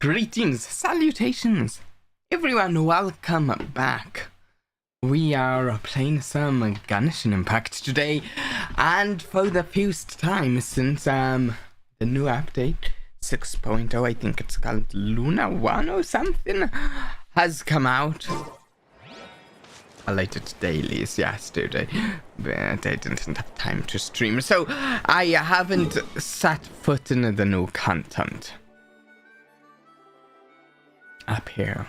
Greetings, salutations, everyone, welcome back. We are playing some Genshin Impact today, and for the first time since the new update 6.0, I think it's called Luna 1 or something, has come out. I liked dailies yesterday, but I didn't have time to stream, so I haven't set foot in the new content. Up here.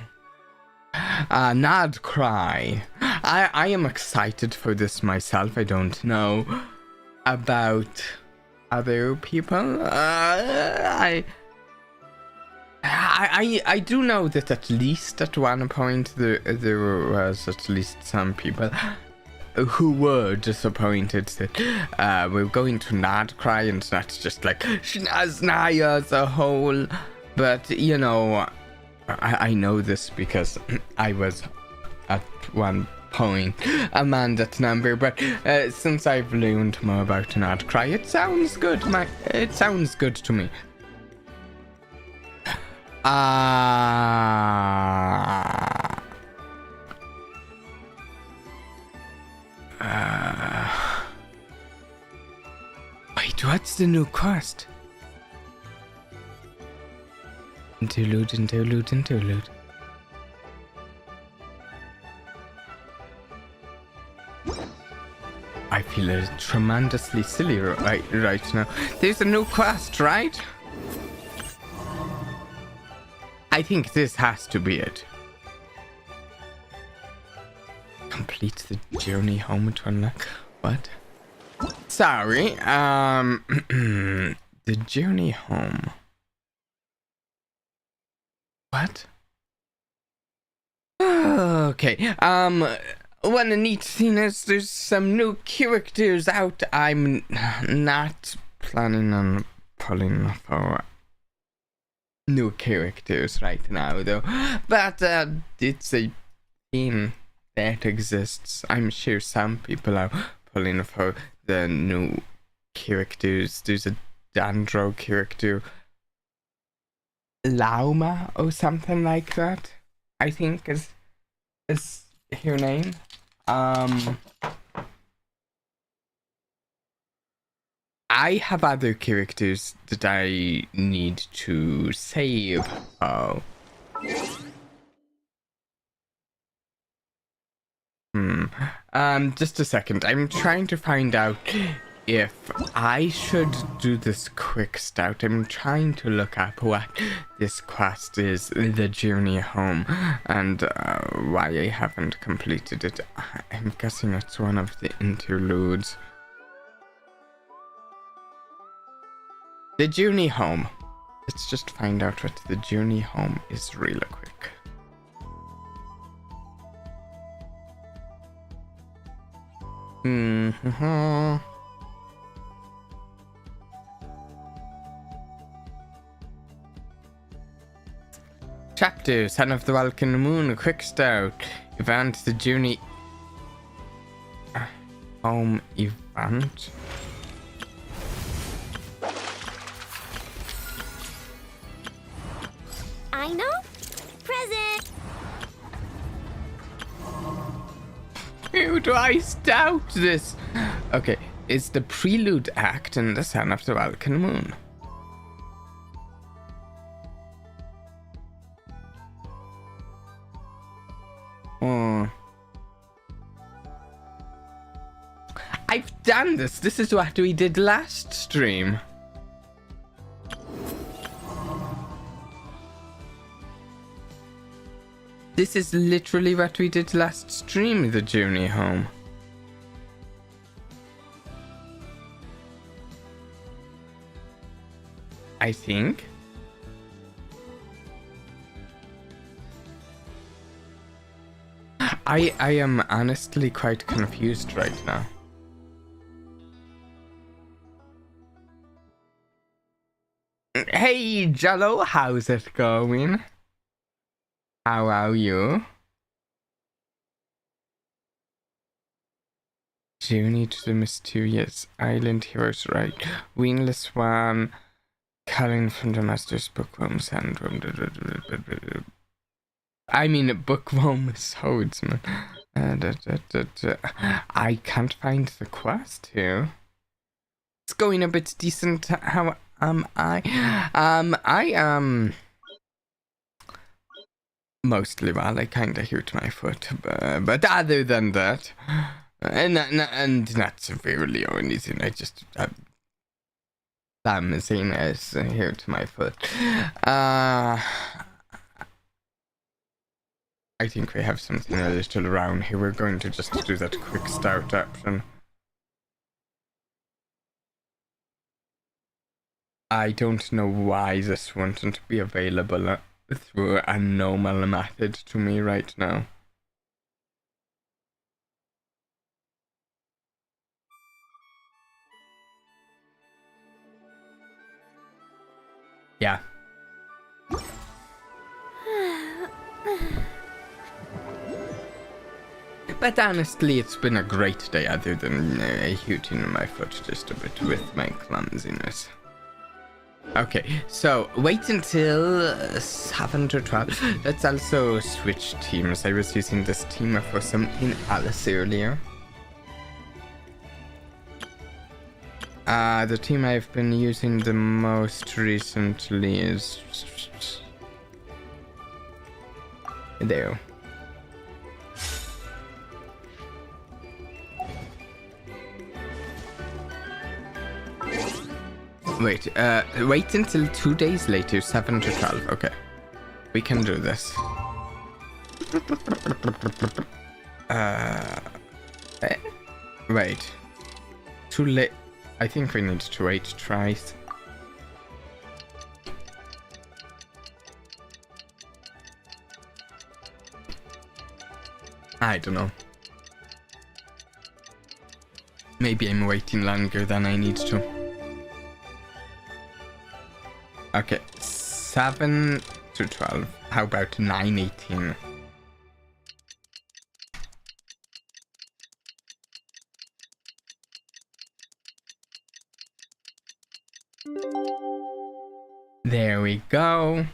Nod-Krai. I am excited for this myself. I don't know about other people. I do know that at least at one point there was at least some people who were disappointed that we're going to Nod-Krai and not just like Shnaznaya as a whole. But you know, I know this because I was at one point a man that number, but since I've learned more about Nod-Krai, it sounds good. It sounds good to me. Wait, what's the new quest? Interlude. I feel tremendously silly right now. There's a new quest, right? I think this has to be it. Complete the journey home to unlock. What? Sorry. The journey home. What? Okay, one neat thing is there's some new characters out. I'm not planning on pulling for new characters right now though, but it's a theme that exists. I'm sure some people are pulling for the new characters. There's a Dandro character, Lauma or something like that, I think is her name. I have other characters that I need to save. Oh. Just a second. I'm trying to find out if I should do this quick stout. I'm trying to look up what this quest is, the journey home, and why I haven't completed it. I'm guessing it's one of the interludes. The journey home. Let's just find out what the journey home is real quick. Chapter, Son of the Vulcan Moon, Quick Stout, Event, the Journey Home Event. I know. Present. How do I stout this? Okay, it's the prelude act in the Son of the Vulcan Moon. I've done this. This is what we did last stream. This is literally what we did last stream, the journey home. I think. I am honestly quite confused right now. Hey Jello, how's it going? How are you? Journey to the mysterious island heroes, right? Wingless one. Calling from the master's bookworm sandworm. I mean, bookworm swordsman. I can't find the quest here. It's going a bit decent. How am I? I am mostly well. I kinda hurt my foot, but other than that, and not severely or anything. I just damaging as hurt my foot. I think we have something a little around here. We're going to just do that quick start option. I don't know why this wouldn't be available through a normal method to me right now. Yeah. But honestly, it's been a great day other than hurting my foot just a bit with my clumsiness. Okay, so wait until 7 to 12. Let's also switch teams. I was using this team for something else earlier. The team I've been using the most recently is... there. Wait, wait until 2 days later, 7 to 12. Okay. We can do this. Wait. Too late. I think we need to wait twice. I don't know. Maybe I'm waiting longer than I need to. Okay, 7 to 12. How about 9:18? There we go.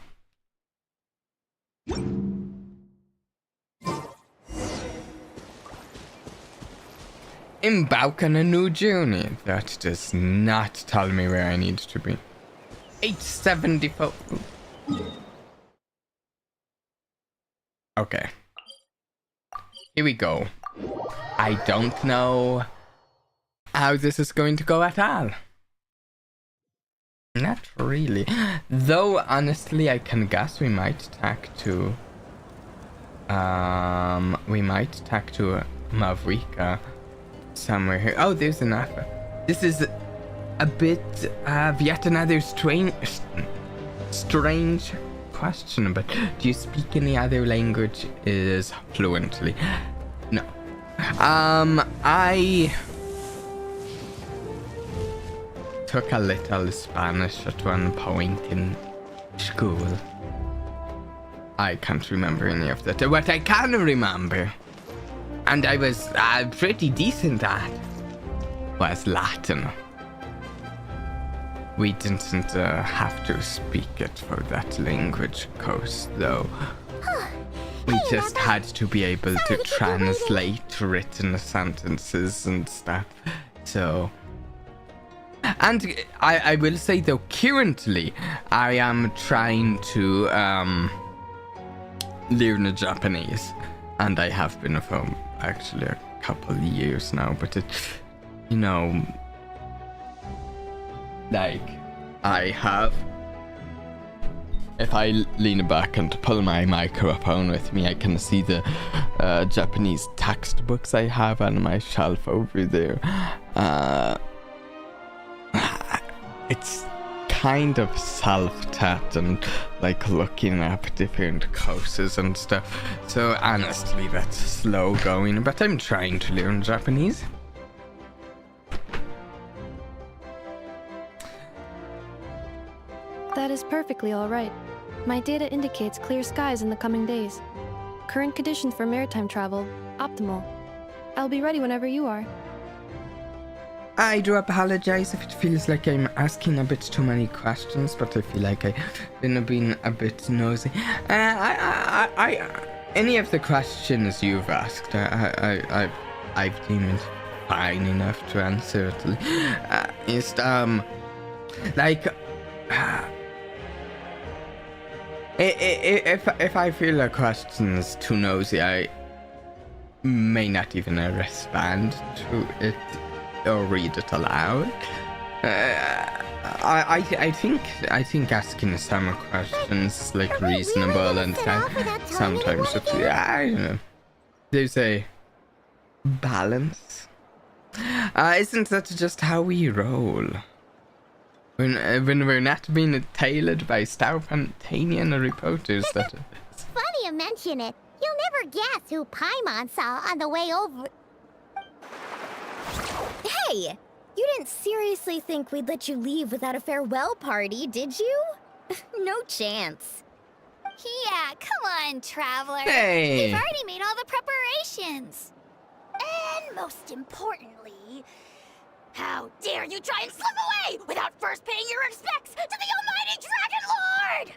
Embark on a new journey. That does not tell me where I need to be. 874. Okay. Here we go. I don't know how this is going to go at all. Not really. Though, honestly, I can guess we might tack to... Mavrika somewhere here. Oh, there's an alpha. This is a bit of yet another strange question, but do you speak any other languages fluently? No. I took a little Spanish at one point in school. I can't remember any of that. What I can remember, and I was pretty decent at, was Latin. We didn't have to speak it for that language course, though. We just had to be able to translate written sentences and stuff. So... And I will say, though, currently, I am trying to learn Japanese. And I have been for actually a couple of years now, but it, you know... Like, I have... If I lean back and pull my microphone with me, I can see the Japanese textbooks I have on my shelf over there. It's kind of self-taught and like looking up different courses and stuff. So honestly, that's slow going, but I'm trying to learn Japanese. That is perfectly all right. My data indicates clear skies in the coming days. Current conditions for maritime travel, optimal. I'll be ready whenever you are. I do apologize if it feels like I'm asking a bit too many questions, but I feel like I've been a bit nosy. Any of the questions you've asked, I've deemed fine enough to answer it. If I feel a question's too nosy, I may not even respond to it or read it aloud. I think asking some questions is like reasonable, and sometimes it's, I don't know, there's a balance. Isn't that just how we roll? When we're not being tailored by Spontanean reporters, that is. Funny you mention it. You'll never guess who Paimon saw on the way over. Hey! You didn't seriously think we'd let you leave without a farewell party, did you? No chance. Yeah, come on, traveler. Hey! We've already made all the preparations. And most importantly, how dare you try and slip away without first paying your respects to the almighty Dragon Lord!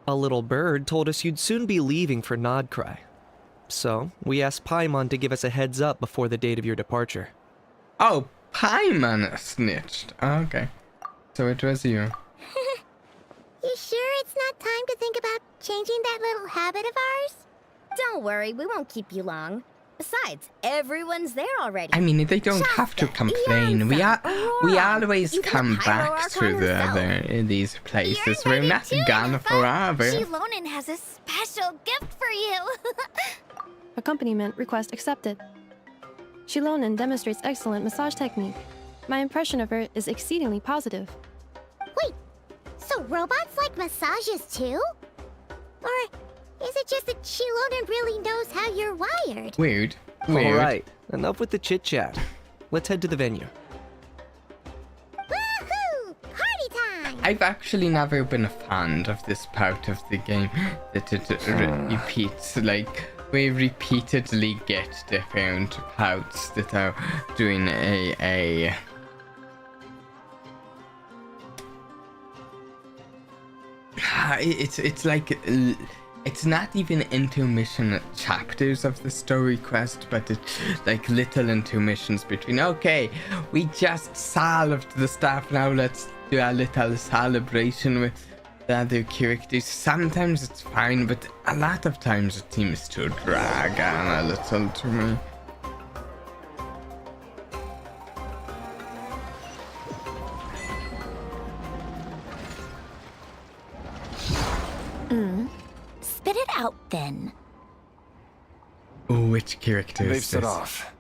A little bird told us you'd soon be leaving for Nod-Krai. So, we asked Paimon to give us a heads up before the date of your departure. Oh, Paimon snitched. Oh, okay. So it was you. You sure it's not time to think about changing that little habit of ours? Don't worry, we won't keep you long. Besides, everyone's there already. I mean, they don't have to complain. We always Even come the Pyro back to Archon himself. these places. You're We're not invited too, gone Neffa. forever. Shilonen has a special gift for you. Accompaniment request accepted. Shilonen demonstrates excellent massage technique. My impression of her is exceedingly positive. Wait, so robots like massages too? Or is it just that Shilonen really knows how you're wired? Weird. Alright, enough with the chit-chat. Let's head to the venue. Woohoo! Party time! I've actually never been fond of this part of the game that it repeats. Like, we repeatedly get different parts that are doing a it's like it's not even intermission chapters of the story quest, but it's like little intermissions between, okay, we just solved the stuff, now let's do a little celebration with the other characters. Sometimes it's fine, but a lot of times it seems to drag on a little to me. Spit it out, then. Oh, which character They've is set this? off.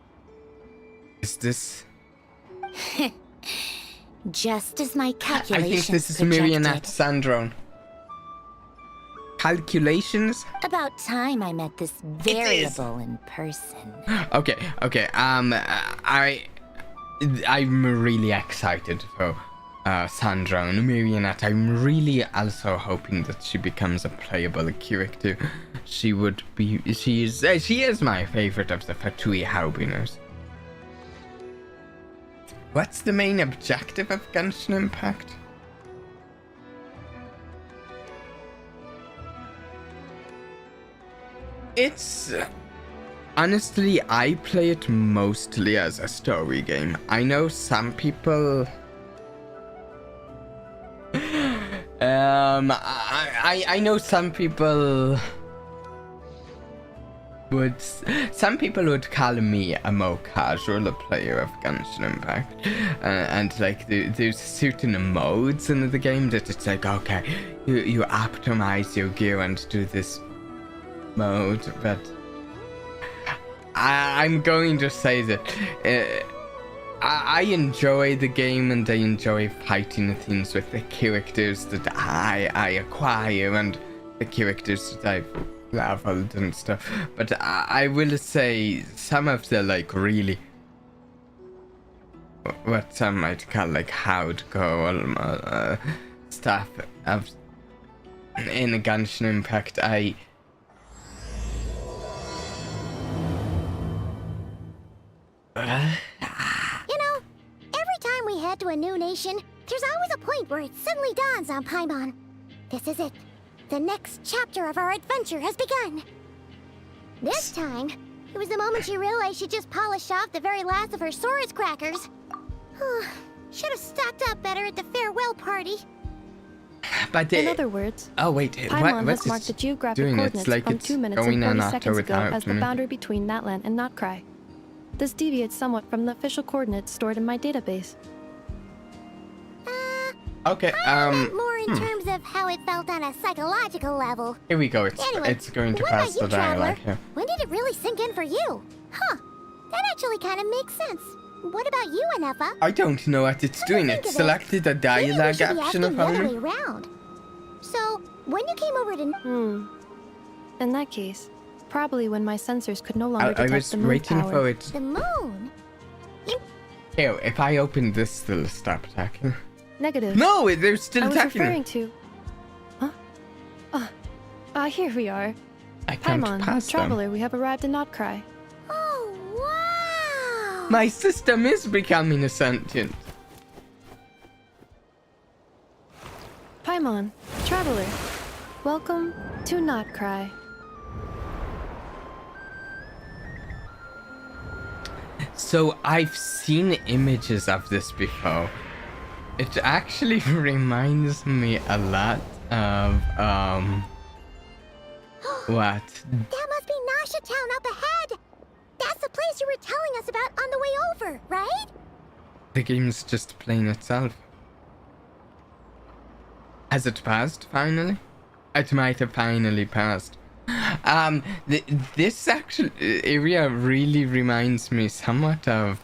Is this? Just as my I calculations think this is projected. Marionette Sandrone. Calculations? About time I met this variable in person. Okay. I'm really excited for Sandrone, Marionette. I'm really also hoping that she becomes a playable character. She is my favorite of the Vtubie Harbingers. What's the main objective of Genshin Impact? It's... honestly, I play it mostly as a story game. I know some people... I know some people would call me a more casual player of Genshin Impact, and like there's certain modes in the game that it's like, okay, you optimize your gear and do this mode, but I'm going to say that I enjoy the game, and I enjoy fighting things with the characters that I acquire and the characters that I've leveled and stuff. But I will say some of the like really what some might call like hardcore stuff of in Genshin Impact, to a new nation, there's always a point where it suddenly dawns on Paimon. This is it. The next chapter of our adventure has begun. This time, it was the moment she realized she just polished off the very last of her Saurus crackers. Should have stocked up better at the farewell party. But In other words, oh wait, Paimon what's has marked the it geographic doing? coordinates It's like from it's 2 minutes going and on 40 after seconds ago without as the me. boundary between Natlan and Nod-Krai. This deviates somewhat from the official coordinates stored in my database. Okay, More in terms of how it felt on a psychological level. here we go. Anyway, It's going to what pass about the you, Traveler? dialogue here. When did it really sink in for you? Huh. That actually kind of makes sense. What about you, Anefa? I don't know what it's doing. think It of it, selected a Maybe we dialogue should be option asking of the other only. way around. So, when you came over to... In that case, probably when my sensors could no longer I detect was the moon waiting power. for it. the moon? Ew, if I open this, they'll stop attacking. Negative. No, they're still I was attacking. referring to... Huh? Here we are. I can't Paimon, pass them. Traveler, we have arrived in Nod-Krai. Oh, wow! My system is becoming a sentient. Paimon, Traveler, welcome to Nod-Krai. So I've seen images of this before. It actually reminds me a lot of what? That must be Nasha Town up ahead! That's the place you were telling us about on the way over, right? The game's just playing itself. Has it passed finally? It might have finally passed. This actual area really reminds me somewhat of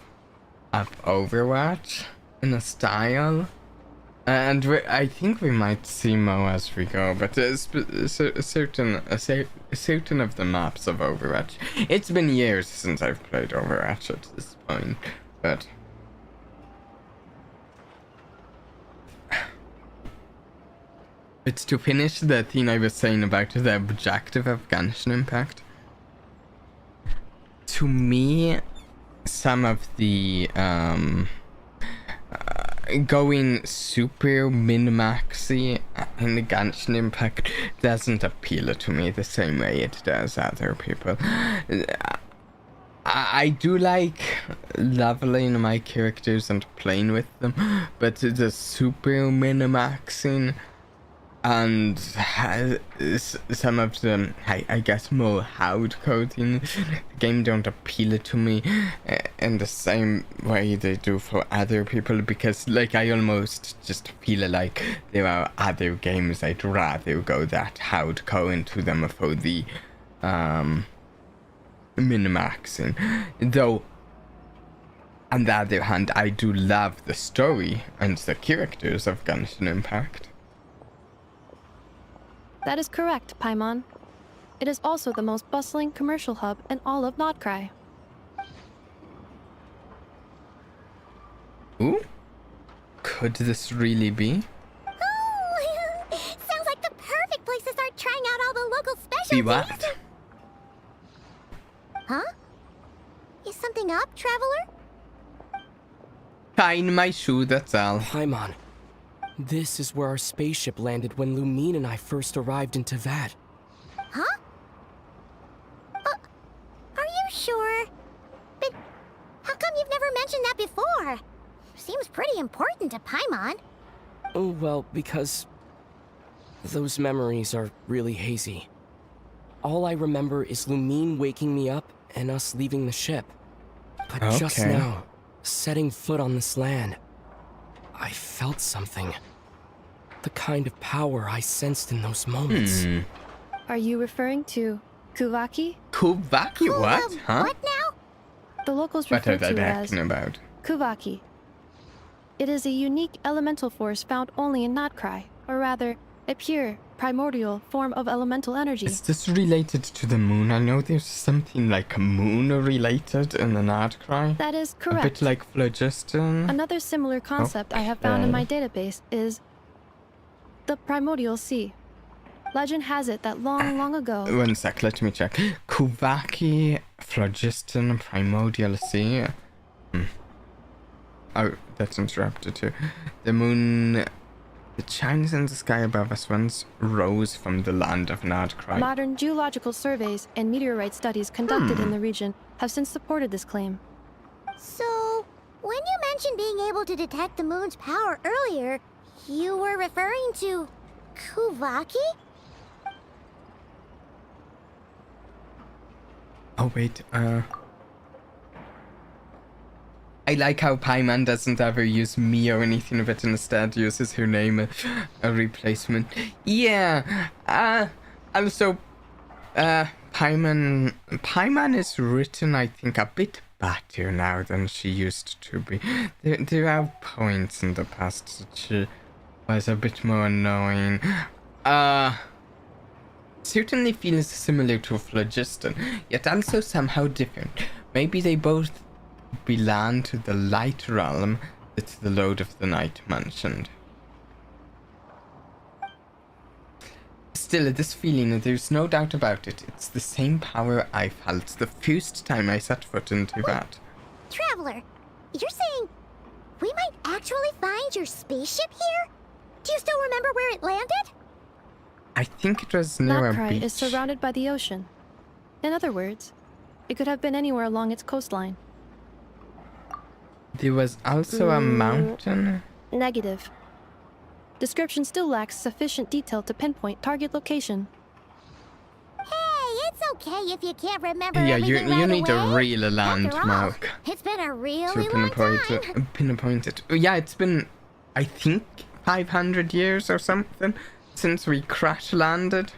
Overwatch in a style, and I think we might see more as we go. But certain of the maps of Overwatch. It's been years since I've played Overwatch at this point, but. It's to finish the thing I was saying about the objective of Genshin Impact. To me, some of the going super min-maxy in the Genshin Impact doesn't appeal to me the same way it does other people. I do like leveling my characters and playing with them, but the super min-maxing and some of the, I guess, more hard coding the game don't appeal to me in the same way they do for other people, because like I almost just feel like there are other games I'd rather go that hard code into them for the min-maxing. Though on the other hand, I do love the story and the characters of Genshin Impact. That is correct, Paimon. It is also the most bustling commercial hub in all of Nod-Krai. Ooh? Could this really be? Oh, sounds like the perfect place to start trying out all the local specialties. See what? Huh? Is something up, Traveler? Tying my shoe, that's all. Paimon, this is where our spaceship landed when Lumine and I first arrived in Teyvat. Huh? Are you sure? But how come you've never mentioned that before? Seems pretty important to Paimon. Oh, well, because those memories are really hazy. All I remember is Lumine waking me up and us leaving the ship. But just Okay. now, setting foot on this land, I felt something. The kind of power I sensed in those moments. Are you referring to Kuvaki? Kuvaki, what? Huh? What now? The locals What refer are they to it as talking about? Kuvaki. It is a unique elemental force found only in Nod-Krai, or rather, a pure, primordial form of elemental energy. Is this related to the moon? I know there's something like moon related in the Nod-Krai. That is A correct. bit like phlogiston. Another similar concept I have found in my database is the primordial sea. Legend has it that long ago, One sec, let me check. Kuvaki, phlogiston, primordial sea. Oh, that's interrupted too. The moon... that shines in the sky above us once rose from the land of Nod-Krai. Modern geological surveys and meteorite studies conducted in the region have since supported this claim. So, when you mentioned being able to detect the moon's power earlier, you were referring to Kuvaki? Oh wait, I like how Paimon doesn't ever use me or anything of it, instead uses her name, a replacement. Yeah, also, Paimon is written, I think, a bit better now than she used to be. There are points in the past that she was a bit more annoying. Certainly feels similar to Phlogiston, yet also somehow different. Maybe they both belong to the light realm that the Lord of the Night mentioned. Still, this feeling, there's no doubt about it. It's the same power I felt the first time I set foot into that. Traveler, you're saying we might actually find your spaceship here? Do you still remember where it landed? I think it was near a Nod-Krai beach. is surrounded by the ocean. In other words, it could have been anywhere along its coastline. There was also a mountain. Negative. Description still lacks sufficient detail to pinpoint target location. Hey, it's okay if you can't remember Yeah, everything you right need a away. real After all, landmark it's been a to really long time. pinpoint it. Yeah, it's been, I think, 500 years or something since we crash landed.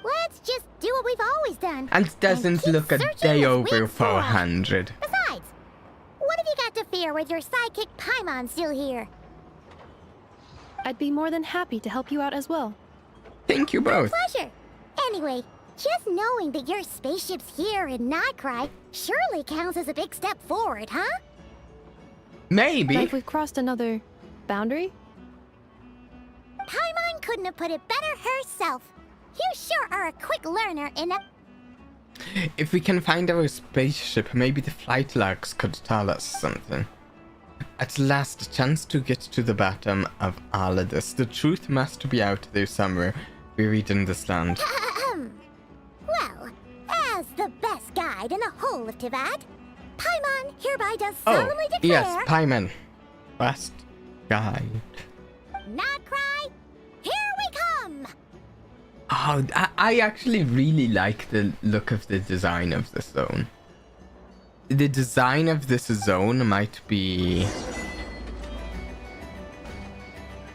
Let's just do what we've always done. And it doesn't keep look a searching day as we over explore. 400. Besides, what have you got to fear with your sidekick Paimon still here? I'd be more than happy to help you out as well. Thank you both. Pleasure. Anyway, just knowing that your spaceship's here in Nod-Krai surely counts as a big step forward, huh? Maybe. Like we've crossed another boundary? Paimon couldn't have put it better herself. You sure are a quick learner in a... If we can find our spaceship, maybe the flight logs could tell us something. At last, a chance to get to the bottom of all of this. The truth must be out there somewhere, buried in this land. Well, as the best guide in the whole of Tibet, Paimon hereby does solemnly declare... yes, Paimon. Best guy. Nod-Krai, here we come! Oh, I actually really like the look of the design of the zone. The design of this zone might be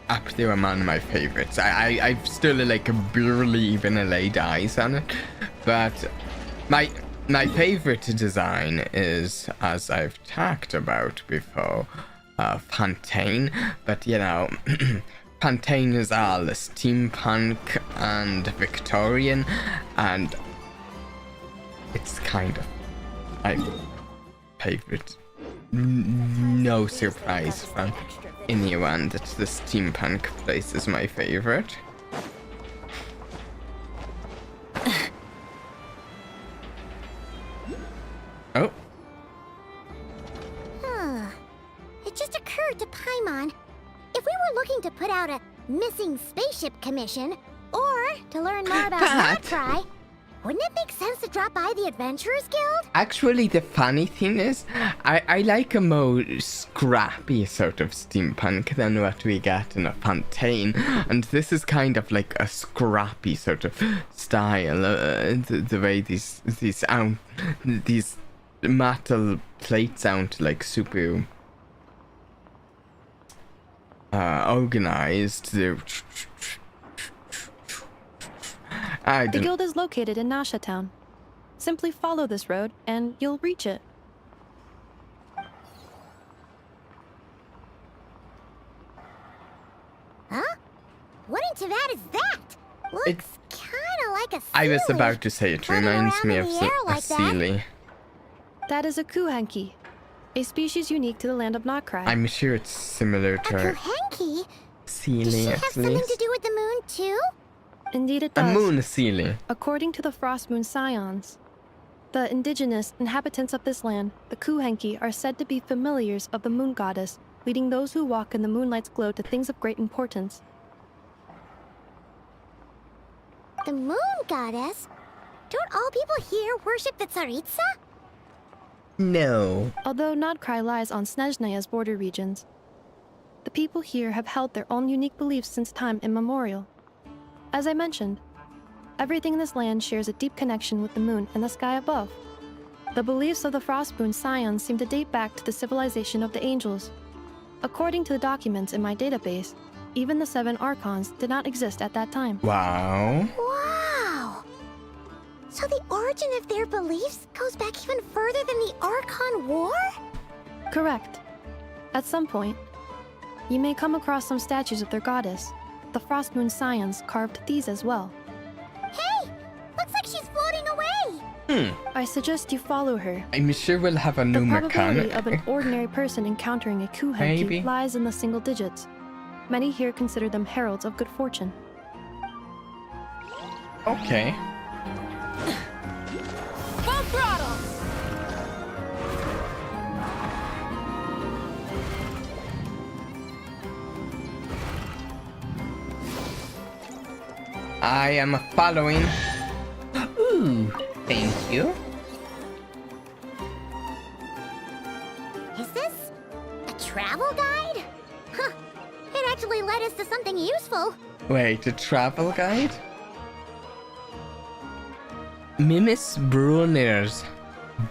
up there among my favorites. I've still like barely even laid eyes on it, but my favorite design is, as I've talked about before, Fontaine. But you know, Fontaine is all steampunk and Victorian, and it's kind of my favorite. No surprise from anyone that the steampunk place is my favorite. Oh. It just occurred to Paimon, if we were looking to put out a missing spaceship commission, or to learn more about Pat. Nod-Krai, wouldn't it make sense to drop by the Adventurers Guild? Actually, the funny thing is, I like a more scrappy sort of steampunk than what we get in a Fontaine, and this is kind of like a scrappy sort of style. The way these metal plates sound like super organized. They're The guild is located in Nasha Town. Simply follow this road and you'll reach it. Huh? What in Tibet is that? Looks kinda like a I was Sealy. about to say it Floating reminds around me in of the air a like that. Sealy. That is a kuhanki, a species unique to the land of Nod-Krai. I'm sure it's similar A to our Kuhenki? Does Sealy she have at something to least. do with the moon, too? Indeed it A does. moon Sealy. According to the Frost Moon Scions, the indigenous inhabitants of this land, the kuhanki, are said to be familiars of the moon goddess leading those who walk in the moonlight's glow to things of great importance. The moon goddess? Don't all people here worship the Tsaritsa? No. Although Nod-Krai lies on Snezhnaya's border regions, the people here have held their own unique beliefs since time immemorial. As I mentioned, everything in this land shares a deep connection with the moon and the sky above. The beliefs of the Frostmoon Scions seem to date back to the civilization of the angels. According to the documents in my database, even the 7 Archons did not exist at that time. Wow. Wow! So the origin of their beliefs goes back even further than the Archon War? Correct. At some point, you may come across some statues of their goddess. The Frostmoon Scions carved these as well. Hey! Looks like she's floating away! I suggest you follow her. I'm sure we'll have a The new probability of an mechanic. ordinary person encountering a Maybe. Kuhenki lies in the single digits. Many here consider them heralds of good fortune. Okay. Full throttle! I am following. Ooh, thank you. Is this a travel guide? Huh. It actually led us to something useful. Wait, a travel guide? Mimis Brunner's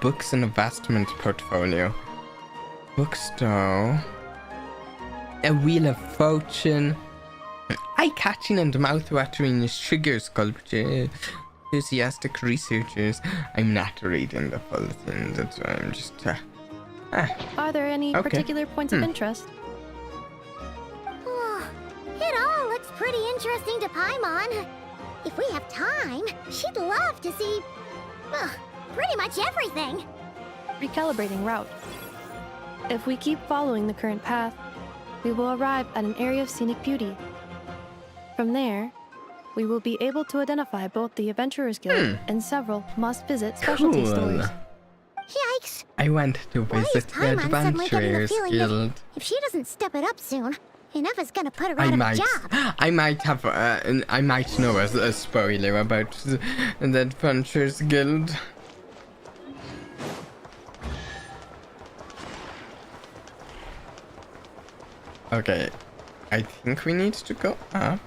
books and investment portfolio. Bookstore. A wheel of fortune. Eye-catching and mouth-watering sugar sculpture. Enthusiastic researchers. I'm not reading the full thing, that's why I'm just... Are there any Okay. particular points of interest? It all looks pretty interesting to Paimon. If we have time, she'd love to see... pretty much everything. Recalibrating route. If we keep following the current path, we will arrive at an area of scenic beauty. From there, we will be able to identify both the Adventurers Guild and several must-visit specialty Cool. stores. Yikes. I want to Why is visit the Paimon suddenly getting the Adventurers feeling Guild. that if she doesn't step it up soon, Ineva's gonna put her I out of a might, job? I might have, I might know a spoiler about the Adventurers Guild. Okay, I think we need to go up.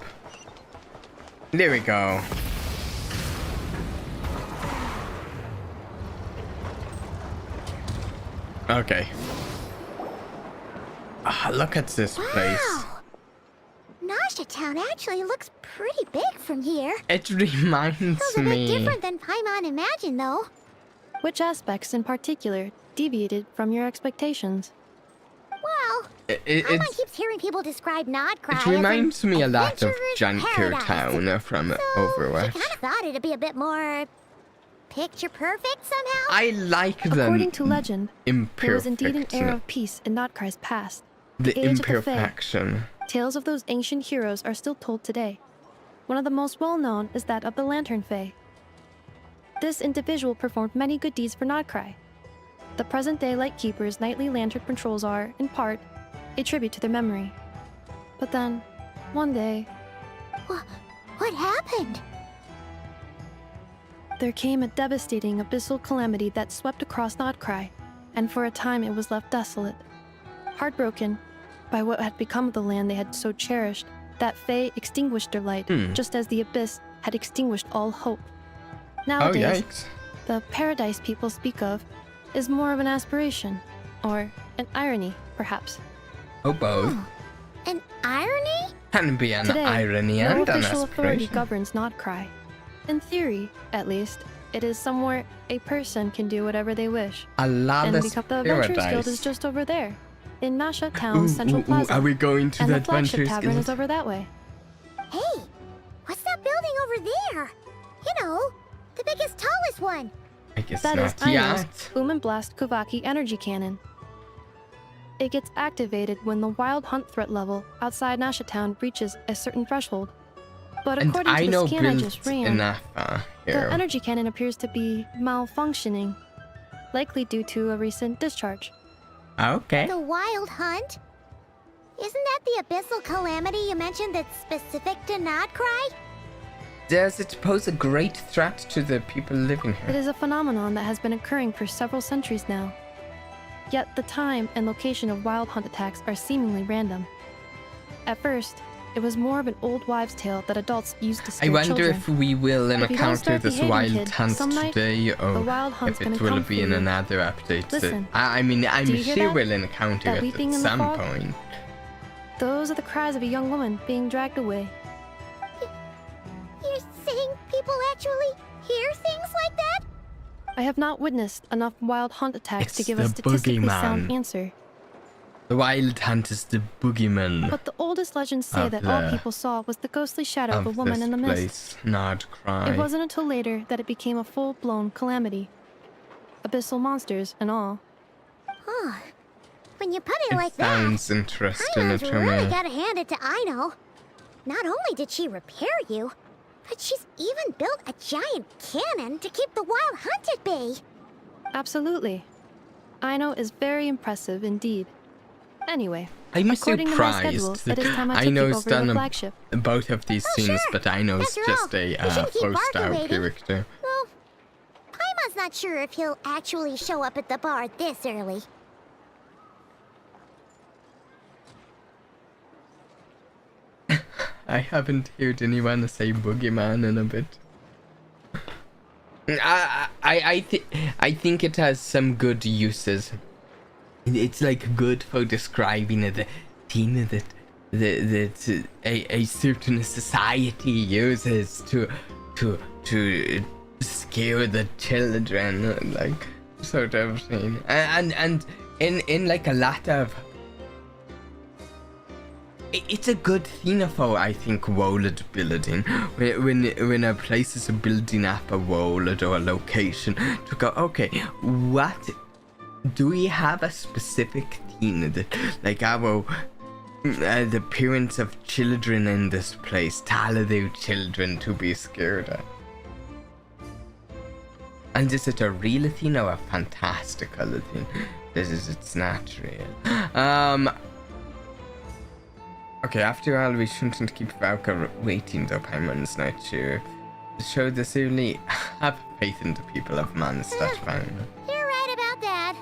There we go. Okay. Ah, look at this place. Wow. Nasha Town actually looks pretty big from here. It reminds Feels a bit me. different than Paimon imagined, though. Which aspects in particular deviated from your expectations? Well, It Paimon keeps hearing people describe Nod-Krai it reminds me a lot of adventurer's Junker paradise. Town from So Overwatch. she kind of thought it'd be a bit more picture perfect somehow. I like the According to legend, there was indeed an era imperfection. of peace in Nod-Krai's past. The age of the Fae. imperfection. Tales of those ancient heroes are still told today. One of the most well-known is that of the Lantern Fae. This individual performed many good deeds for Nod-Krai. The present-day Lightkeeper's nightly lantern patrols are, in part, a tribute to their memory. But then, one day, What happened? there came a devastating abyssal calamity that swept across Nod-Krai, and for a time it was left desolate. Heartbroken by what had become of the land they had so cherished, that Fae extinguished their light, just as the abyss had extinguished all hope. Oh, Nowadays, yikes. the paradise people speak of is more of an aspiration, or an irony, perhaps. Oh, both. An irony? Can be an Today, irony no and an official authority aspiration. governs Nod-Krai. In theory, at least, it is somewhere a person can do whatever they wish. A And lawless because the Adventurers Guild paradise. is just over there, in Nasha Town's Central Plaza. Are we going to and the the flagship Adventurers tavern Guild? is over that way. Hey, what's that building over there? You know, the biggest, tallest one. I guess That is not Aino's yet. Boom and Blast Kuvaki energy cannon. It gets activated when the wild hunt threat level outside Nasha Town reaches a certain threshold. But And according I to know the scan I built just ran, enough the here. energy cannon appears to be malfunctioning, likely due to a recent discharge. Okay. The wild hunt? the abyssal calamity you mentioned that's specific to Nod-Krai? Does it pose a great threat to the people living It here? is a phenomenon that has been occurring for several centuries now. Yet the time and location of wild hunt attacks are seemingly random. At first, it was more of an old wives' tale that adults used to I scare wonder children. if we will If you don't encounter start this behaving, wild kid, hunt some night, today, the or wild hunt's if gonna it will come be for in you. another update. Listen, I mean, I'm do you hear sure that? we'll encounter That it weeping at in the some fog? point. Those are the cries of a young woman being dragged away. You're saying people actually hear things like that? I have not witnessed enough wild hunt attacks to It's give a the statistically sound boogeyman. answer. The wild hunt is the boogeyman But the oldest legends say Of that all the- people saw was the ghostly shadow of a of woman this in the mist. place, Nod-Krai. It wasn't until later that it became a full-blown calamity. Abyssal monsters and all. Huh. When you put it It like sounds that, interesting Paimon's to really me. gotta hand it to Aino. Not only did she repair you, but she's even built a giant cannon to keep the wild hunt at bay. Absolutely. Aino is very impressive indeed. Anyway, I'm according to my schedule, surprised it is time I took Aino's over your done flagship. both of these Oh, scenes, sure. but Aino's After just all, a you shouldn't keep forced out barking, lady. character. Well, Paimon's not sure if he'll actually show up at the bar this early. I haven't heard anyone say boogeyman in a bit. I think it has some good uses. It's like good for describing the thing that a certain society uses to scare the children, like sort of thing. And in like a lot of, it's a good thing for, I think, world building. When a place is building up a world or a location, to go, okay, what do we have a specific thing that, like, our the parents of children in this place tell their children to be scared of? And is it a real thing or a fantastical thing? It's not real. Okay, after all, we shouldn't keep Valka waiting though, Paimon's not sure. The show this early, have faith in the people of Mondstadt, fine. You're right about that.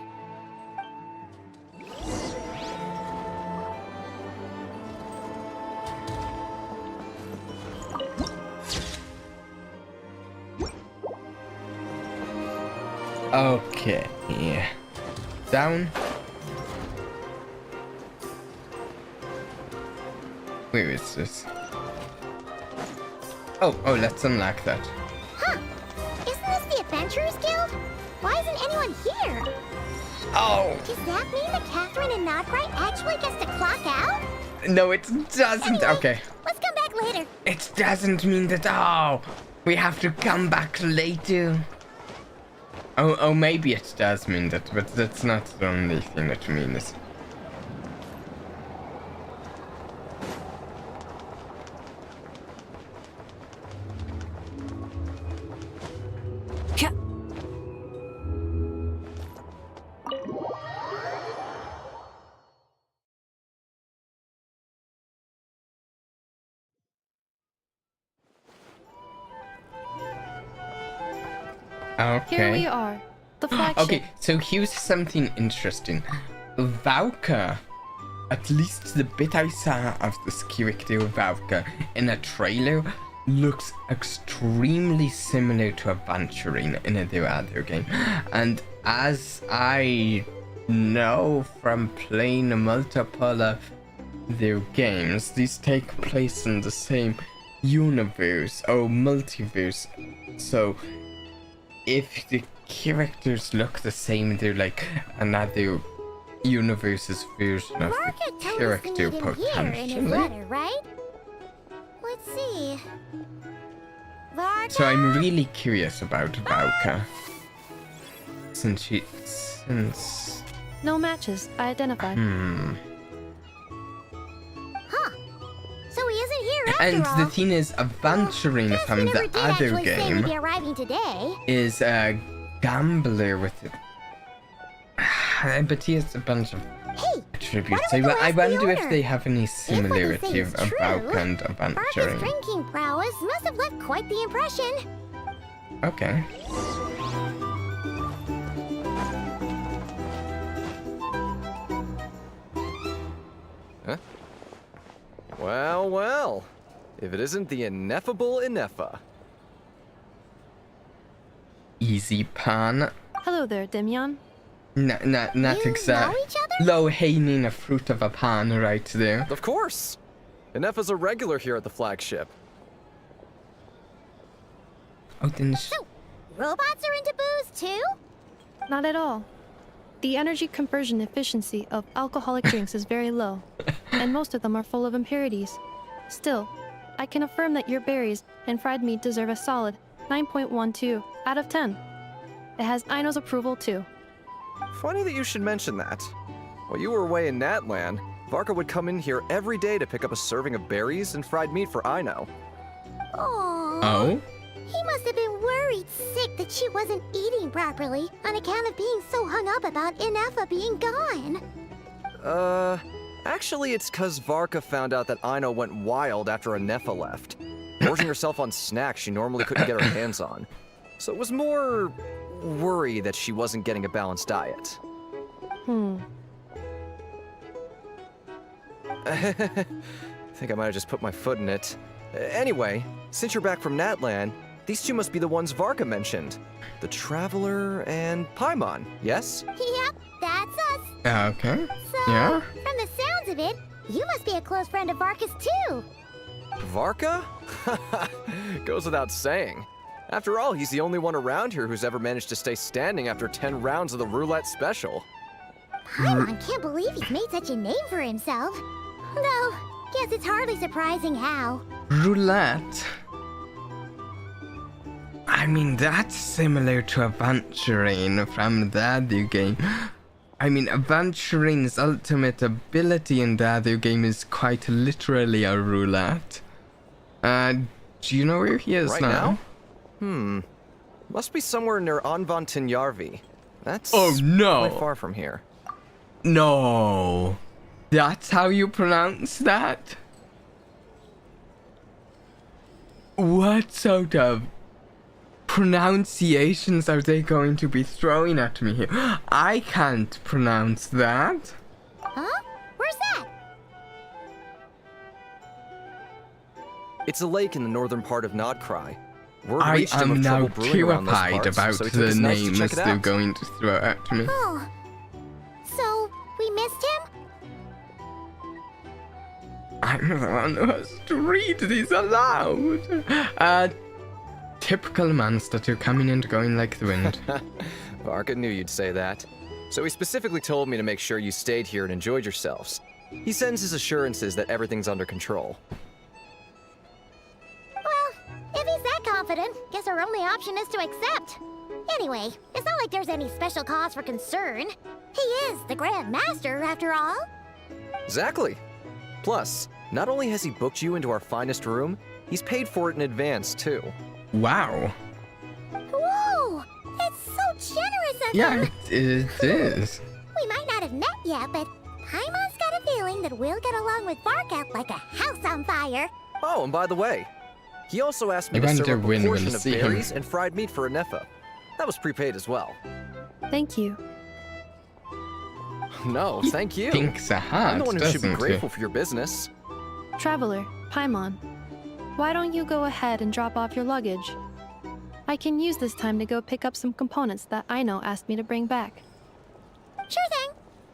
Okay, yeah. Down. Where is this? Oh, let's unlock that. Huh. Isn't this the Adventurers Guild? Why isn't anyone here? Oh! Does that mean that Catherine and Nod-Krai actually gets to clock out? No, it doesn't. Anyway, Okay. Let's come back later. It doesn't mean that, oh, we have to come back later. Oh, maybe it does mean that, but that's not the only thing it means. Okay. Here we are, the flagship. Okay, so here's something interesting. Valka, at least the bit I saw of this character Valka in a trailer, looks extremely similar to Aventuring in their other game. And as I know from playing multiple of their games, these take place in the same universe or multiverse. So if the characters look the same, they're like another universe's version of Varka the told us to character meet him here in his potentially. letter, right? Let's see. Varka? So I'm really curious about Valka. Since No matches, I identified. Huh. So he isn't here after And all. the thing is, Aventuring Guess we from never the did other actually say we'd be game arriving today. is a gambler with it. But he has a bunch of Hey, tribute. Why don't we go I ask the wonder if owner? they have any what they similarity say of is true, Valk and Barker's adventuring. drinking prowess must have left quite the impression. Okay. Huh? Well, well. If it isn't the ineffable Ineffa. Easy pan. Hello there, Demian. Not You exact. know each other? Low hanging a fruit of a pan right there. Of course! Ineffa's a regular here at the flagship. Oh, then So, robots are into booze too? Not at all. The energy conversion efficiency of alcoholic drinks is very low, and most of them are full of impurities. Still, I can affirm that your berries and fried meat deserve a solid 9.12 out of 10. It has Aino's approval too. Funny that you should mention that. While you were away in Natland, Varka would come in here every day to pick up a serving of berries and fried meat for Aino. Aww. Oh? He must have been worried sick that she wasn't eating properly on account of being so hung up about Ineffa being gone. Actually it's 'cause Varka found out that Aino went wild after Ineffa left, gorging herself on snacks she normally couldn't get her hands on. So it was more worry that she wasn't getting a balanced diet. I think I might have just put my foot in it. Anyway, since you're back from Natland, these two must be the ones Varka mentioned. The Traveler and Paimon, yes? Yep, that's us. Okay. So, Yeah? from the sounds of it, you must be a close friend of Varka's too. Varka? Goes without saying. After all, he's the only one around here who's ever managed to stay standing after 10 rounds of the roulette special. Paimon can't believe he's made such a name for himself. Though, guess it's hardly surprising how. Roulette. I mean, that's similar to adventuring from the other game. I mean, adventuring's ultimate ability in the other game is quite literally a roulette. Do you know where he is Right now? Must be somewhere near Anvantinjarvi. That's Oh, no. quite far from here. No. That's how you pronounce that? What sort of pronunciations are they going to be throwing at me here? I can't pronounce that. Huh? Where's that? It's a lake in the northern part of Nod-Krai. Word I reached him am of now trouble brewing around those terrified parts, about so he took the his knights to names check it they're out. going to throw at me. Oh. So, we missed him? I'm the one who has to read these aloud. Typical monster to coming and going like the wind. Varka knew you'd say that. So he specifically told me to make sure you stayed here and enjoyed yourselves. He sends his assurances that everything's under control. Well, if he's that confident, guess our only option is to accept. Anyway, it's not like there's any special cause for concern. He is the Grand Master, after all. Exactly. Plus, not only has he booked you into our finest room, he's paid for it in advance, too. Wow. Whoa! It's so generous of Yeah, him! it is. We might not have met yet, but Paimon's got a feeling that we'll get along with Varka like a house on fire. Oh, and by the way, he also asked me I to wonder serve up when a we'll portion of see him. berries and fried meat for Ineffa. That was prepaid as well. Thank you. No, thank you. Thinks a I'm hat, the one who should be doesn't he? grateful for your business. Traveler, Paimon, why don't you go ahead and drop off your luggage? I can use this time to go pick up some components that Aino asked me to bring back. Sure thing.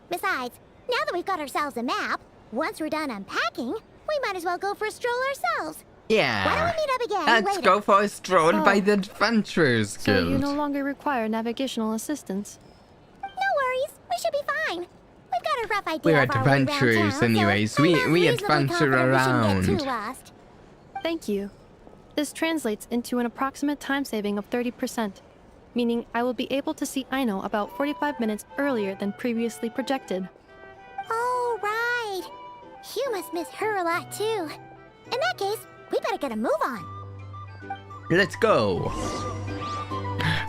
Besides, now that we've got ourselves a map, once we're done unpacking, we might as well go for a stroll ourselves. Why Yeah. don't we meet up again Let's later? go for a stroll Oh. by the Adventurers So you Guild. no longer require navigational assistance. No worries. We should be fine. We've got a rough idea We're of our way around adventurers town, anyways. so We- I'm we reasonably adventure confident we shouldn't get too around. lost. Thank you. This translates into an approximate time saving of 30%, meaning I will be able to see Aino about 45 minutes earlier than previously projected. Oh, right. You must miss her a lot, too. In that case, we better get a move on. Let's go.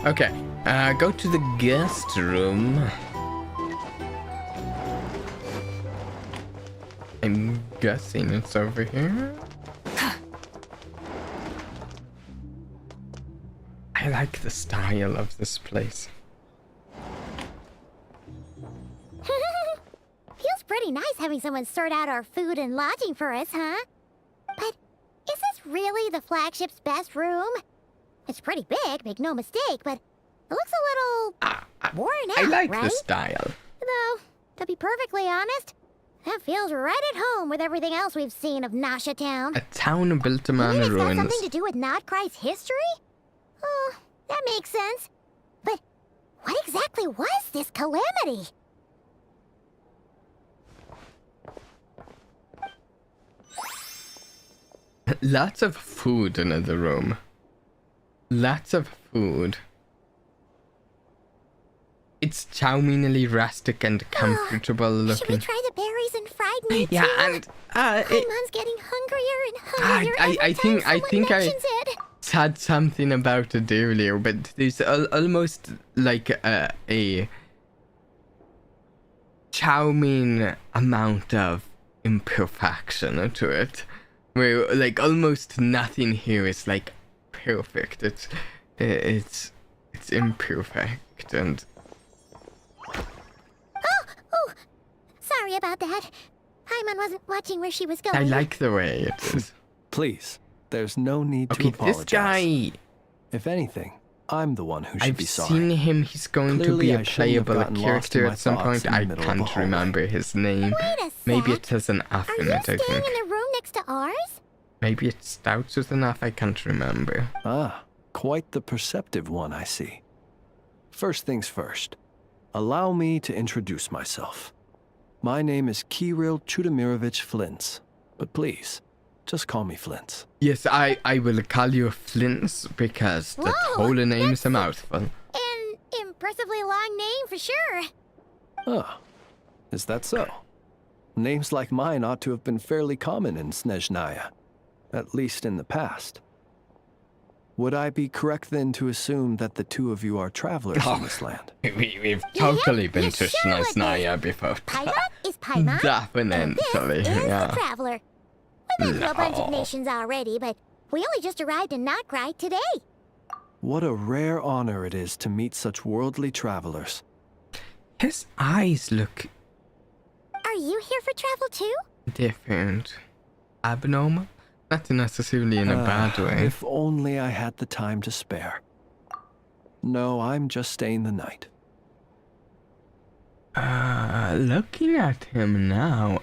Okay, go to the guest room. guessing it's over here. I like the style of this place. Feels pretty nice having someone sort out our food and lodging for us, huh? But is this really the flagship's best room? It's pretty big, make no mistake, but it looks a little worn out, I like right? the style. Though, to be perfectly honest, that feels right at home with everything else we've seen of Nasha Town. A town built You among mean it's got ruins. something to do with Nod-Krai's history? Oh, that makes sense. But what exactly was this calamity? Lots of food in the room. Lots of food. It's charmingly rustic and comfortable Should we looking. try the berries and fried meat Yeah, too? and Paimon's getting hungrier and hungrier I every think- time I someone think I- mentions it. said something about it earlier, but there's almost like a charming amount of imperfection to it, where like almost nothing here is like perfect. It's imperfect, and Oh, sorry about that. Paimon wasn't watching where she was going. I like the way it is. Please, there's no need to Okay, apologize. this guy, If anything, I'm the one who should I've be sorry. seen him. He's going to Clearly, be I a shouldn't have playable gotten lost in character my at some thoughts point. in the I middle of a can't hallway. remember his name. Wait a Maybe sec. it has an F Are in you it, I staying think. in the room next to ours? Maybe it starts with an F, I can't remember. Ah, quite the perceptive one, I see. First things first, allow me to introduce myself. My name is Kirill Chudamirovich Flintz, but please, just call me Flintz. Yes, I will call you Flintz because the Whoa, whole name is a mouthful. An impressively long name for sure. Ah, is that so? Names like mine ought to have been fairly common in Snezhnaya, at least in the past. Would I be correct then to assume that the two of you are travelers in this land? We've totally been you to sure would be. Snezhnaya before. Paimon is Paimon, and Definitely, this is yeah. the Traveler. We've been to a bunch of No. nations already, but we only just arrived in Nod-Krai today. What a rare honor it is to meet such worldly travelers. His eyes look Are you here for travel too? different. Abnormal? Not necessarily in a bad way. If only I had the time to spare. No, I'm just staying the night. Looking at him now,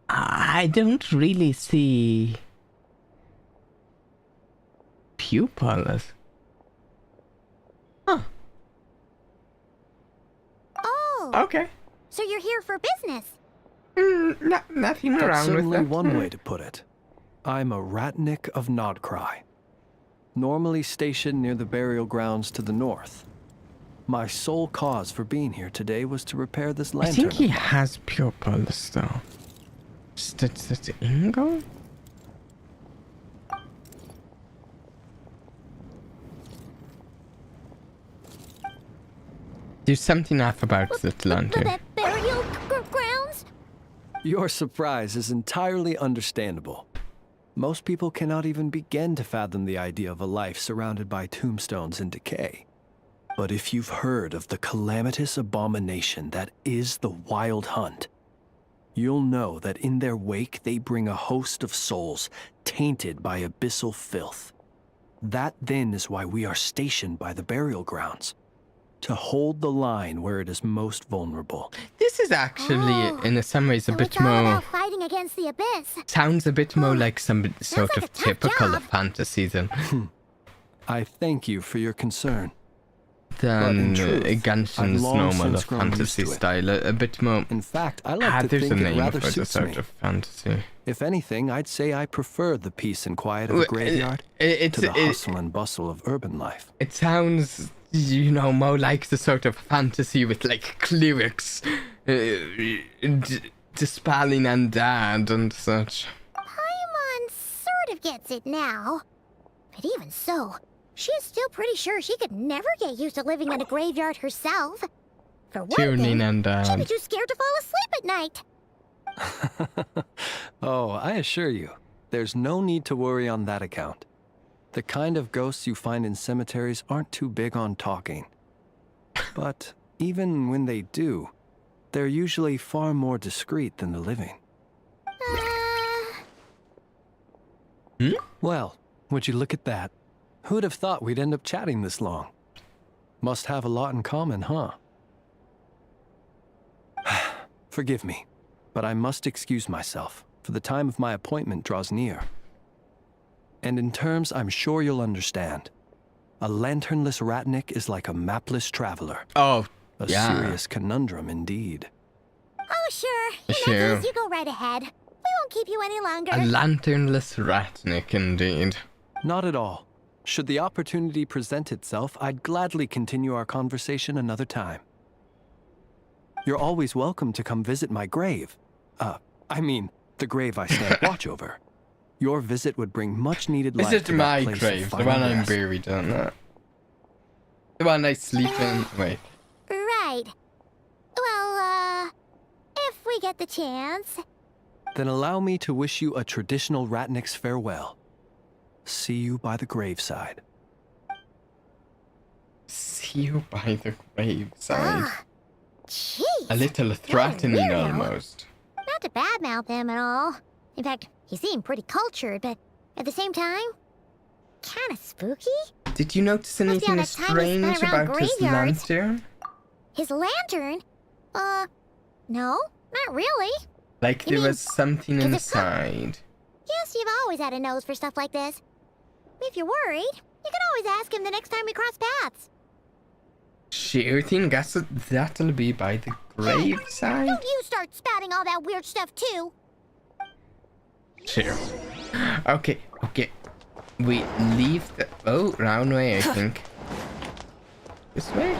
I don't really see pupils. Huh. Oh, Okay. so you're here for business. Nothing That's around with certainly that. one way to put it. I'm a ratnik of Nod-Krai, normally stationed near the burial grounds to the north. My sole cause for being here today was to repair this I lantern. think he of mine. has pupils though. Is that Ingo? There's something off about that lantern. The burial grounds? Your surprise is entirely understandable. Most people cannot even begin to fathom the idea of a life surrounded by tombstones and decay. But if you've heard of the calamitous abomination that is the Wild Hunt, you'll know that in their wake they bring a host of souls tainted by abyssal filth. That then is why we are stationed by the burial grounds, to hold the line where it is most vulnerable. This is actually, Oh, in some ways, a So bit it's all more. about fighting against the abyss. Sounds a bit more Oh, like some sort like of a tough typical job. fantasy than I thank you for your concern. in truth, I've Genshin's long normal since grown used fantasy to it. style. A bit more. In fact, I like to There's think a it name rather for the suits sort me. of fantasy. If anything, I'd say I prefer the peace and quiet of a graveyard to the hustle and bustle of urban life. It sounds, more like the sort of fantasy with like clerics dispelling undead and such. Paimon sort of gets it now. But even so, she is still pretty sure she could never get used to living in a graveyard herself. For one Tuning thing, she'd be undead. too scared to fall asleep at night. Oh, I assure you, there's no need to worry on that account. The kind of ghosts you find in cemeteries aren't too big on talking. But even when they do, they're usually far more discreet than the living. Well, would you look at that? Who'd have thought we'd end up chatting this long? Must have a lot in common, huh? Forgive me, but I must excuse myself, for the time of my appointment draws near. And in terms I'm sure you'll understand, a lanternless ratnik is like a mapless traveler. Oh, A yeah. serious conundrum indeed. Oh, sure. Sure. You go right ahead. We won't keep you any longer. A lanternless ratnik, indeed. Not at all. Should the opportunity present itself, I'd gladly continue our conversation another time. You're always welcome to come visit my grave. I mean, the grave I stand watch over. Your visit would bring much needed life Is to it that my place of grave? The final one I'm rest. buried on? The one I sleep in? Wait. Right. Well, if we get the chance. Then allow me to wish you a traditional ratnik's farewell. See you by the graveside. See you by the graveside. Ah, jeez. A little threatening weirdo. almost. Not to badmouth him at all. In fact, he seemed pretty cultured, but at the same time, kind of spooky. Did you notice Must be all anything that time he spent strange around about his graveyards. lantern? His lantern? No, not really. Like You there mean, was something is it inside. Yes, you've always had a nose for stuff like this. If you're worried, you can always ask him the next time we cross paths. Sure thing, guess that'll be by the graveside? Don't you start spouting all that weird stuff too. Sure. Okay. We leave the... Oh, round way, I think. This way?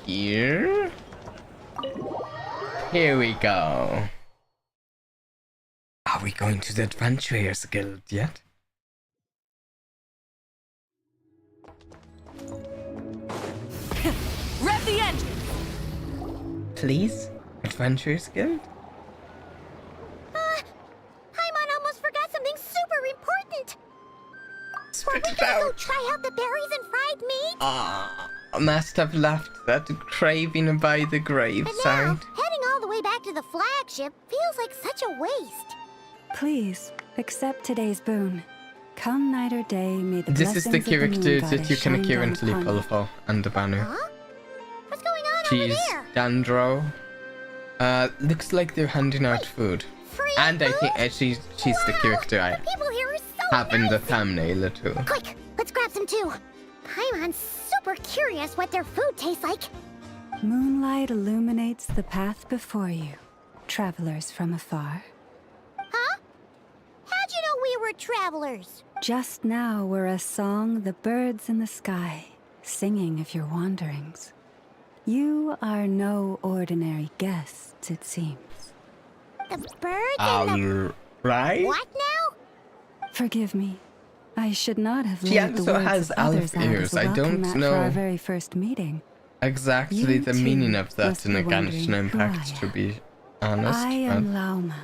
Here? Here we go. Are we going to the Adventurers Guild yet? Rev the engine! Please? Adventurers Guild? Paimon almost forgot something super important. Spit it Go out! try out the berries and fried meat. Must have left that craving by the But now, graveside. heading all the way back to the flagship feels like such a waste. Please, accept today's boon. Come night or day, may the This is the blessings of character moon that goddess you can shine down currently upon pull you. for under banner. Huh? What's going on over She's there? Dandro. Looks like they're handing out food. Free And I food? think she's the Wow, character I the people here are so have in the nice. thumbnail too. Quick, let's grab some too. Paimon's super curious what their food tastes like. Moonlight illuminates the path before you, travelers from afar. Huh? How'd you know we were travelers? Just now were a song the birds in the sky, singing of your wanderings. You are no ordinary guests, it seems. The birds and the... Alright. What now? Forgive me. I should not have She laid the also words has of others elf out ears. as a I welcome don't mat know. for our very first meeting. Exactly You the too meaning of that must in be a Genshin wondering who Impact, I to am. be honest. I but- am Lauma,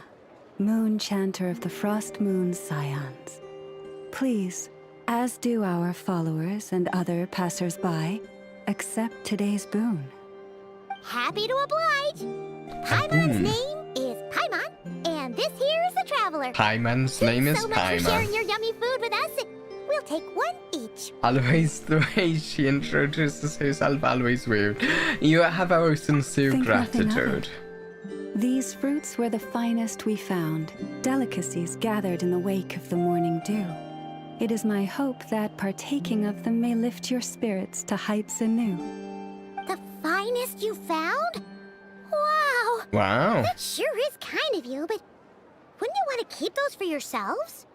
moon chanter of the Frost Moon Scions. Please, as do our followers and other passers-by, accept today's boon. Happy to oblige. Paimon's boon. name is Paimon, and this here is the traveler. Paimon's name is Thanks so much for sharing Paimon. your yummy food with us. We'll take one each. Always the way she introduces herself, always weird. You have our sincere Think nothing of gratitude. These fruits were the finest we found, delicacies gathered in the wake of the morning dew. It is my hope that partaking of them may lift your spirits to heights anew. The finest you found? Wow. Wow. That sure is kind of you, but wouldn't you want to keep those for yourselves?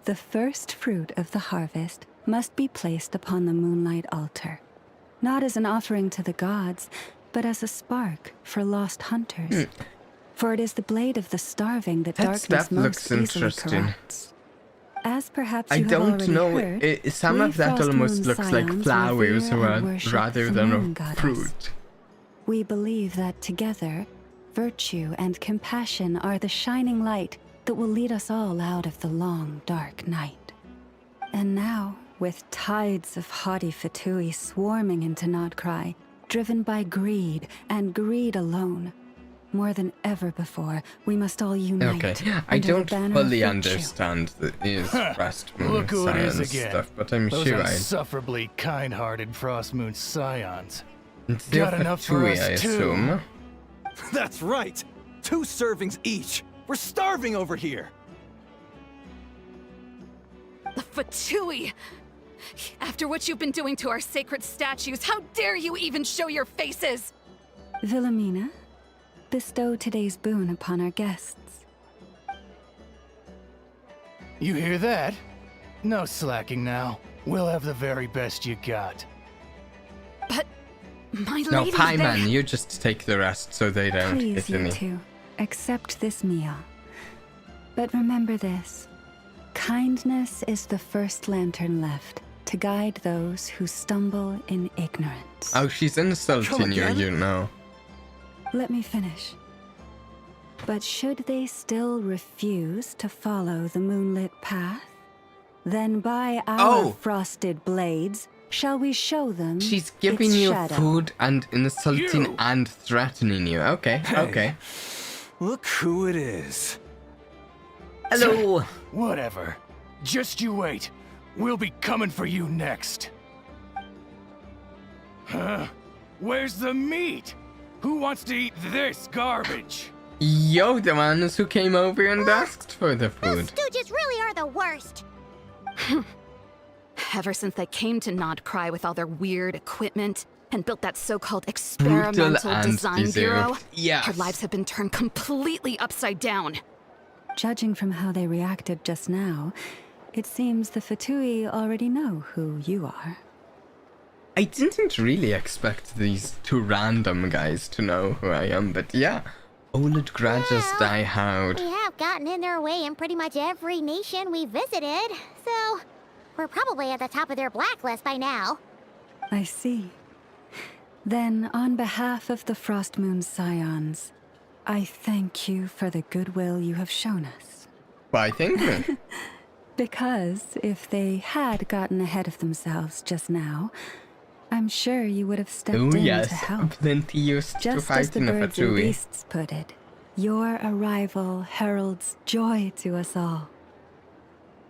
The first fruit of the harvest must be placed upon the moonlight altar, not as an offering to the gods, but as a spark for lost hunters. For it is the blade of the starving that That darkness stuff most looks easily interesting. corrupts. As perhaps I you have don't already know. heard, Some we of that Frost almost Moon looks like Scions flowers revere and worship rather the than moon a goddess. fruit. We believe that together, virtue and compassion are the shining light that will lead us all out of the long, dark night. And now, with tides of haughty Vtubie swarming into Nod-Krai, driven by greed and greed alone, more than ever before, we must all unite. Okay, I under the don't banner of fully virtue. understand the Frost Moon Look who it is Science again. stuff, but I'm Those sure I... insufferably kind-hearted Frost Moon Scions. They're Got enough for Vtubie, us, I too. assume. That's right! 2 servings each! We're starving over here! The Vtubie! After what you've been doing to our sacred statues, how dare you even show your faces? Wilhelmina, bestow today's boon upon our guests. You hear that? No slacking now. We'll have the very best you got. But my No, lady, Paimon, you just take the rest so they don't Please, get you any. two, accept this meal. But remember this. Kindness is the first lantern left to guide those who stumble in ignorance. Oh, she's insulting you, again? you know. Let me finish. But should they still refuse to follow the moonlit path, then by our Oh! frosted blades shall we show them She's giving its you shadow. food and insulting You! and threatening you. Okay, okay. Look who it is. Hello! Whatever. Just you wait. We'll be coming for you next. Huh? Where's the meat? Who wants to eat this garbage? You're the ones who came over and asked for the Those food. stooges really are the worst. ever since they came to Nod-Krai with all their weird equipment and built that so-called Brutal experimental and design bureau, deserved. Yes. our lives have been turned completely upside down. Judging from how they reacted just now, it seems the Vtubie already know who you are. I didn't really expect these 2 random guys to know who I am, but yeah. Old grudges die hard. We have gotten in their way in pretty much every nation we visited, so we're probably at the top of their blacklist by now. I see. Then, on behalf of the Frost Moon Scions, I thank you for the goodwill you have shown us. Why, thank me. Because if they had gotten ahead of themselves just now, I'm sure you would have stepped Oh in to yes, help. plenty used to Just as the fighting a birds and Vtubie. beasts put it, your arrival heralds joy to us all.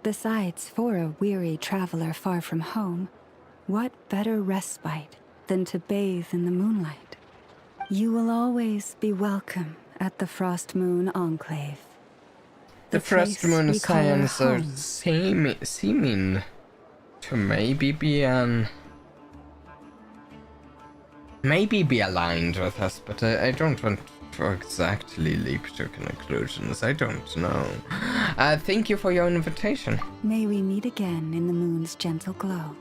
Besides, for a weary traveler far from home, what better respite than to bathe in the moonlight? You will always be welcome at the Frost Moon Enclave. The Frost place Moon we call our Scions are home. seeming to maybe be aligned with us, but I don't want to exactly leap to conclusions. I don't know. Thank you for your invitation. May we meet again in the moon's gentle glow.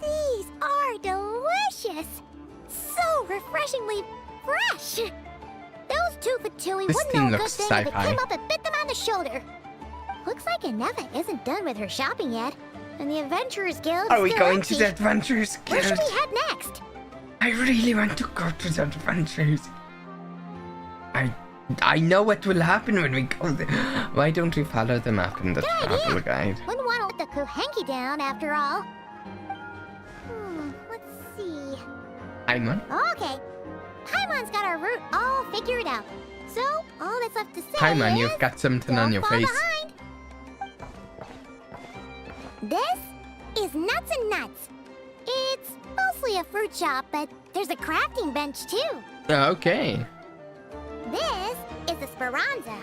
These are delicious! So refreshingly fresh! Those 2 Vtubie This wouldn't thing know a good looks thing if it sci-fi. came up and bit them on the shoulder. Looks like Aneva isn't done with her shopping yet, and the Adventurers Guild Are we still going empty. to the Adventurers Where Guild? should we head next? I really want to go to the Adventures. I know what will happen when we go there. Why don't we follow the map in the travel guide? Wouldn't want to let the Kohenki down, after all. Let's see. Paimon? Okay. Paimon's got our route all figured out. So, all that's left to say Paimon, is... you've got something don't on your fall face. behind. This is Nuts and Nuts. It's mostly a fruit shop, but there's a crafting bench, too. Okay. This is the Speranza,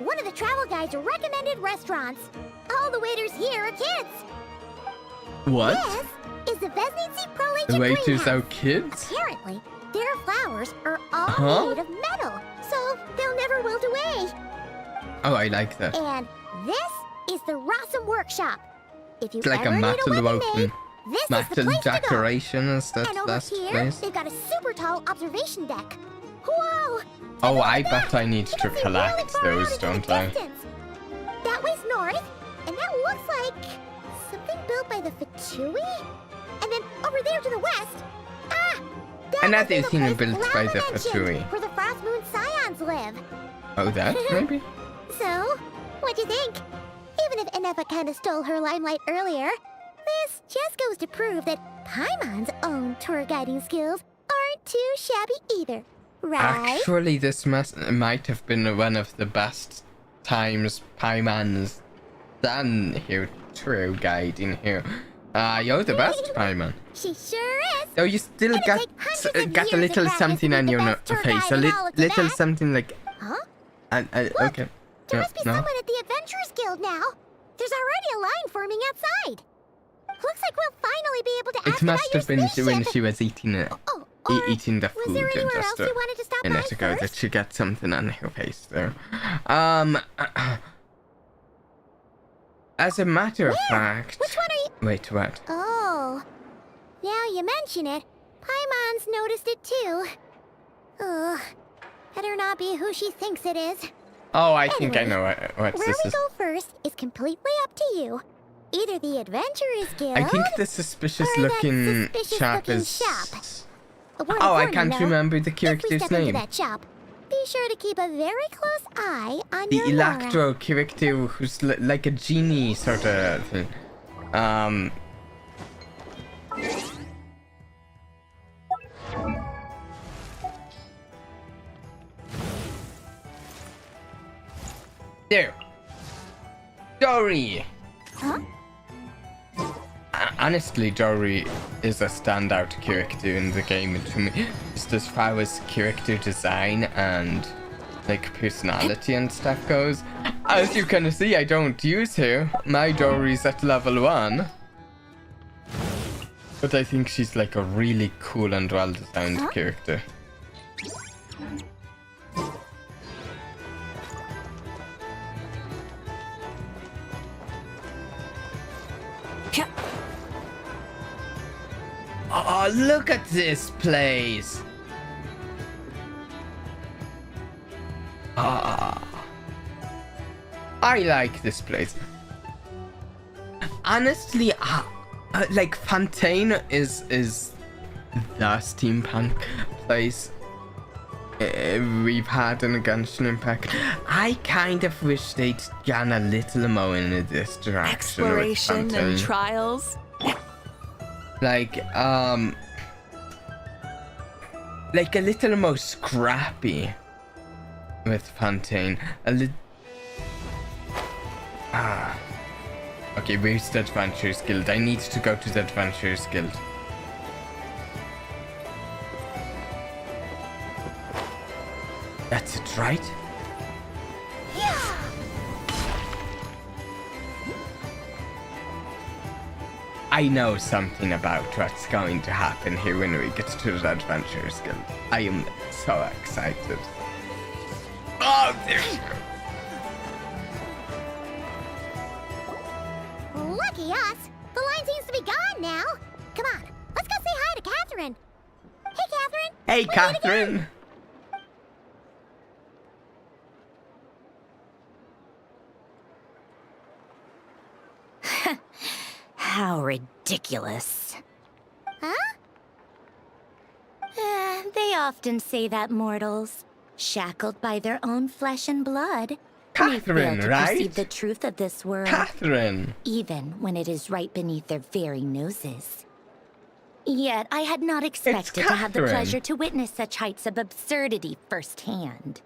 one of the travel guide's recommended restaurants. All the waiters here are kids. What? This is the Vesnici Prolete The waiters Greenhouse. are kids? Apparently, their flowers are all Huh? made of metal, so they'll never wilt away. Oh, I like that. And this is the Rossum Workshop. If you It's like ever a need a metal weapon woven made, this is the metal place to go. decoration. Is that And over last here, place? they've got a super tall observation deck. Whoa! Oh, I bet I need to Really collect far out those, into the don't I? distance. That way's north, and that looks like something built by the Vtubie. And then over there to the west. Ah! That Another must be the thing place built by Lava the mentioned, Vtubie. where the Frost Moon Scions live. Oh, that maybe? So, what'd you think? Even if Enefa kinda stole her limelight earlier, this just goes to prove that Paimon's own tour guiding skills aren't too shabby either, right? Actually, this might have been one of the best times Paimon's done here, tour guiding here. You're the best, Paimon. She sure is. Oh, you still It'll got take hundreds of a years little of practice something to on be your the best tour face. A guide and all of little that. something like... Huh? okay. There must be No? someone at the Adventurers Guild now. There's already a line forming outside. Looks like we'll finally be able to ask It must about have been your when spaceship. she was eating it. Oh, or Eating the was food there anywhere else just you wanted to stop a by minute ago that first? she got something on her face there. As a matter of fact... Which one are you? Wait, what? Oh, now you mention it, Paimon's noticed it too. Ugh, better not be who she thinks it is. Oh, I think I Anyway, know what Where this we is. go first is completely up to you. Either the Adventurers Guild, I think the suspicious or that looking suspicious chap looking is... shop. A word of Oh, I warning, can't though. remember the If we character's step into name. that shop, be sure to keep a very close eye on The your aura. Electro character who's like a genie sort of thing. There. Dory! Huh? Honestly, Dory is a standout character in the game to me. Just as far as character design and like personality and stuff goes. As you can see, I don't use her. My Dory's at level 1. But I think she's like a really cool and well designed character. Oh, look at this place! Ah, I like this place. Honestly, like Fontaine is the steampunk place we've had in Genshin Impact. I kind of wish they'd gone a little more in this direction. Exploration with and Fontaine. trials. Like a little more scrappy with Fontaine. Okay, where's the Adventurers Guild? I need to go to the Adventurers Guild. That's it, right? I know something about what's going to happen here when we get to the Adventurers Guild. I am so excited. Oh, there you go. Lucky us! The line seems to be gone now. Come on, let's go say hi to Catherine. Hey, Catherine. Hey, we meet Catherine. again. How ridiculous. Huh? They often say that mortals, shackled by their own flesh and blood, may fail Catherine, to right? perceive the truth of this world, Catherine. even when it is right beneath their very noses. Yet I had not expected to have the Catherine. pleasure to witness such heights of absurdity firsthand.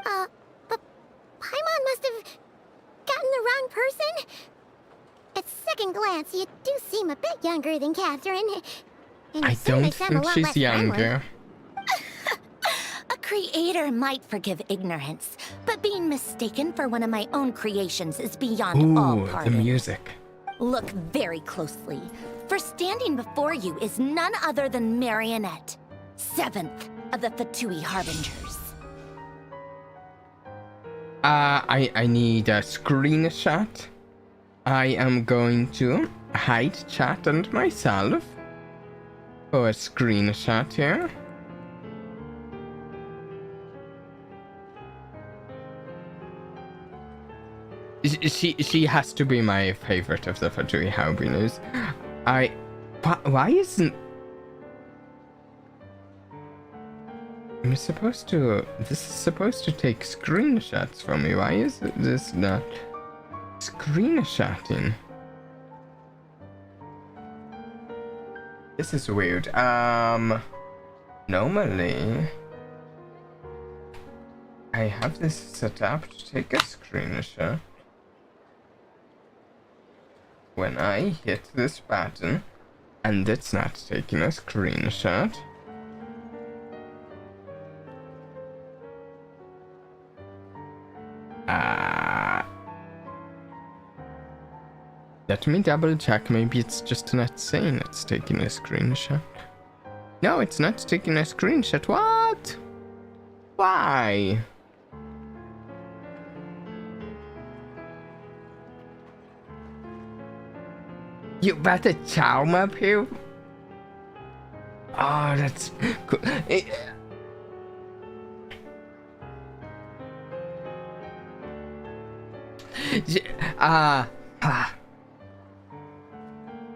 But Paimon must have gotten the wrong person. At second glance, you do seem a bit younger than Catherine. And I you certainly don't sound a think lot she's less friendly. younger. A creator might forgive ignorance, but being mistaken for one of my own creations is beyond all Ooh, the pardon. music. Look very closely, for standing before you is none other than Marionette, 7th of the Vtubie Harbingers. I need a screenshot. I am going to hide chat and myself for a screenshot here. She has to be my favorite of the Vtubie Hobbies. Why isn't... I'm supposed to... This is supposed to take screenshots from me. Why is this not screenshotting? This is weird. Normally... I have this set up to take a screenshot when I hit this button, and it's not taking a screenshot. Let me double check, maybe it's just not saying it's taking a screenshot. No, it's not taking a screenshot. What? Why? You better charm up here? Oh, that's cool.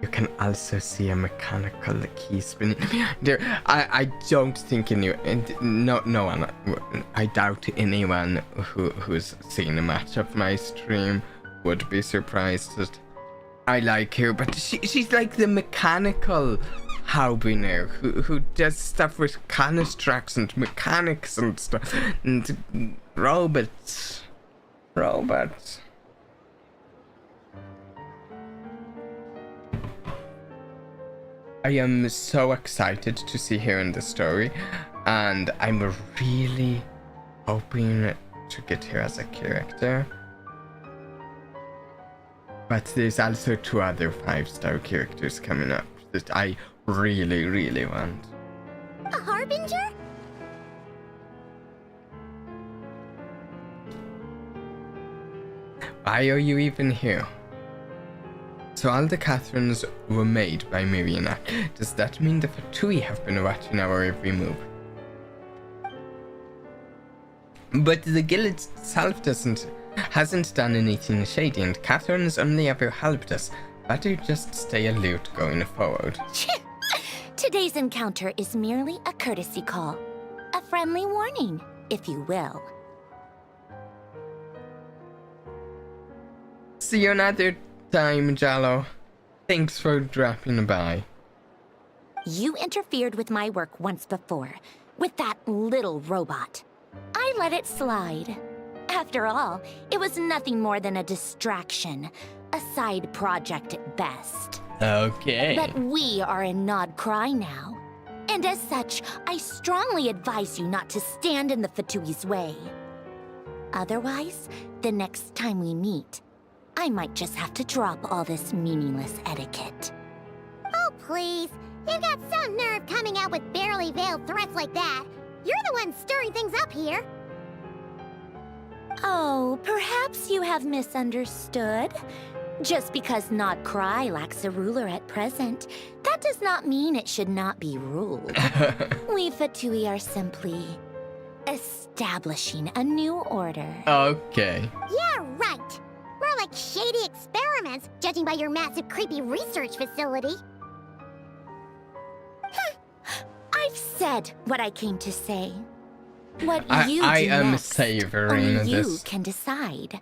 You can also see a mechanical key spinning. There, I don't think no one. I doubt anyone who's seen much of my stream would be surprised that I like her, but she's like the mechanical Haubiner who does stuff with constructs and mechanics and stuff and robots. I am so excited to see her in the story, and I'm really hoping to get her as a character. But there's also 2 other 5-star characters coming up that I really want. A harbinger? Why are you even here? So all the Catherines were made by Marina. Does that mean the Vtubie have been watching our every move? But the guild itself hasn't done anything shady, and Catherine's only ever helped us. Better just stay alert going forward. Today's encounter is merely a courtesy call. A friendly warning, if you will. See you another time, Jallo. Thanks for dropping by. You interfered with my work once before, with that little robot. I let it slide. After all, it was nothing more than a distraction, a side project at best. Okay. But we are in Nod-Krai now. And as such, I strongly advise you not to stand in the Vtubie's way. Otherwise, the next time we meet, I might just have to drop all this meaningless etiquette. Oh, please. You've got some nerve coming out with barely veiled threats like that. You're the one stirring things up here. Oh, perhaps you have misunderstood. Just because Nod-Krai lacks a ruler at present, that does not mean it should not be ruled. We Vtubie are simply establishing a new order. Okay. Yeah, right. More like shady experiments, judging by your massive creepy research facility. I've said what I came to say. What you I do am next, savoring only you this. can decide.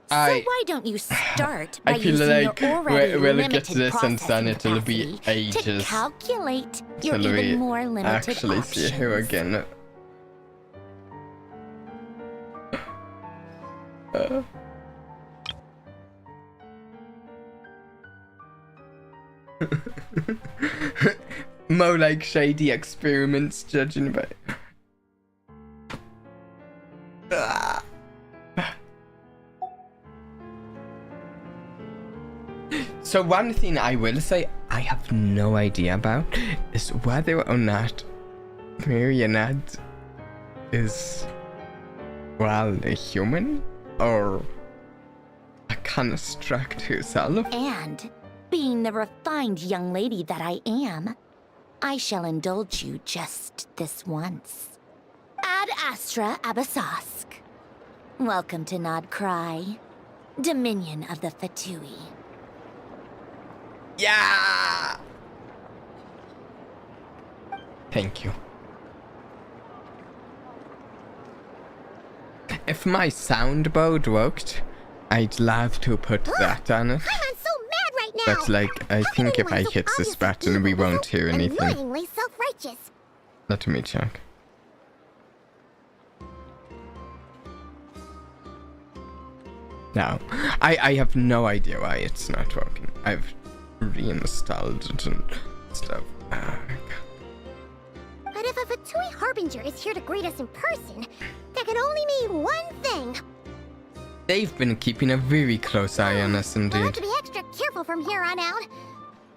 So why don't you start by I feel using like your already we'll limited get this and then processing it'll be capacity to ages calculate your till we even more limited actually options. see her again. More like shady experiments, judging by. So one thing I will say I have no idea about is whether or not Marionette is, well, a human or a construct herself. And, being the refined young lady that I am, I shall indulge you just this once. Ad Astra Abasask. Welcome to Nod-Krai. Dominion of the Vtubie. Yeah! Thank you. If my soundboard worked, I'd love to put that on it. I'm so mad right now. But like, I think if I hit this button, we won't hear anything. Annoyingly self-righteous. Let me check. No. I have no idea why it's not working. I've reinstalled it and stuff. But if a Vtubie Harbinger is here to greet us in person, that can only mean one thing. They've been keeping a very close eye on us We'll have indeed. to be extra careful from here on out.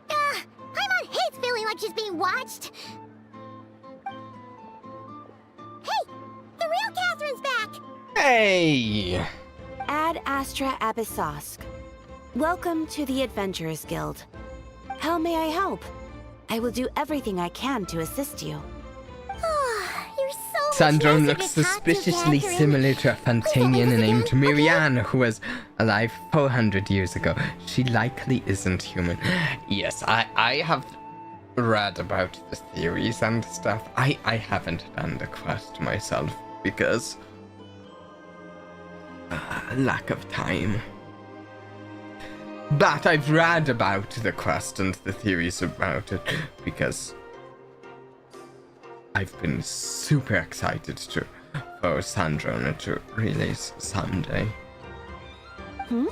Paimon hates feeling like she's being watched. Hey! The real Catherine's back! Hey! Ad Astra Abyssosk. Welcome to the Adventurers Guild. How may I help? I will do everything I can to assist you. You're so Sandro much looks nicer to talk to, suspiciously Catherine. similar to a Fantanian Please, named okay? Mirianne, who was alive 400 years ago. She likely isn't human. Yes, I have read about the theories and stuff. I haven't done the quest myself because lack of time. But I've read about the quest and the theories about it because I've been super excited for Sandrona to release someday. Hmm?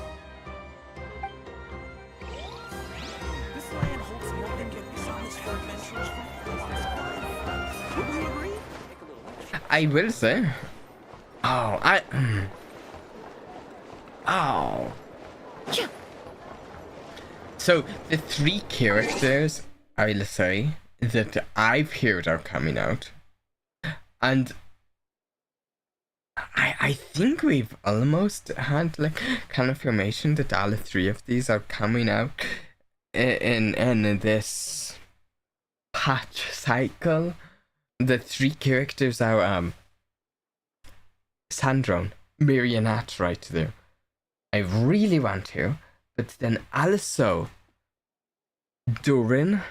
This land holds more than can be on this for adventures. Would we agree? I will say. Oh. So, the 3 characters, I'll say, that I've heard are coming out. And I think we've almost had, like, confirmation that all 3 of these are coming out in this patch cycle. The 3 characters are, Sandrone, Marionette right there. I really want to, but then also Durin,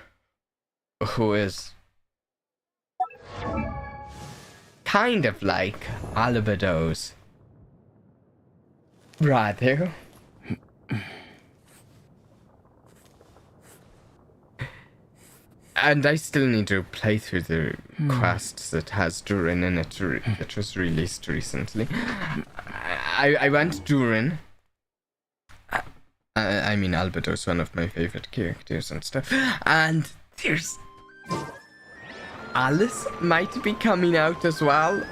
who is kind of like Albedo's brother. And I still need to play through the quests that has Durin in it that was released recently. I want Durin. I mean, Albedo's one of my favorite characters and stuff. And there's Alice might be coming out as well.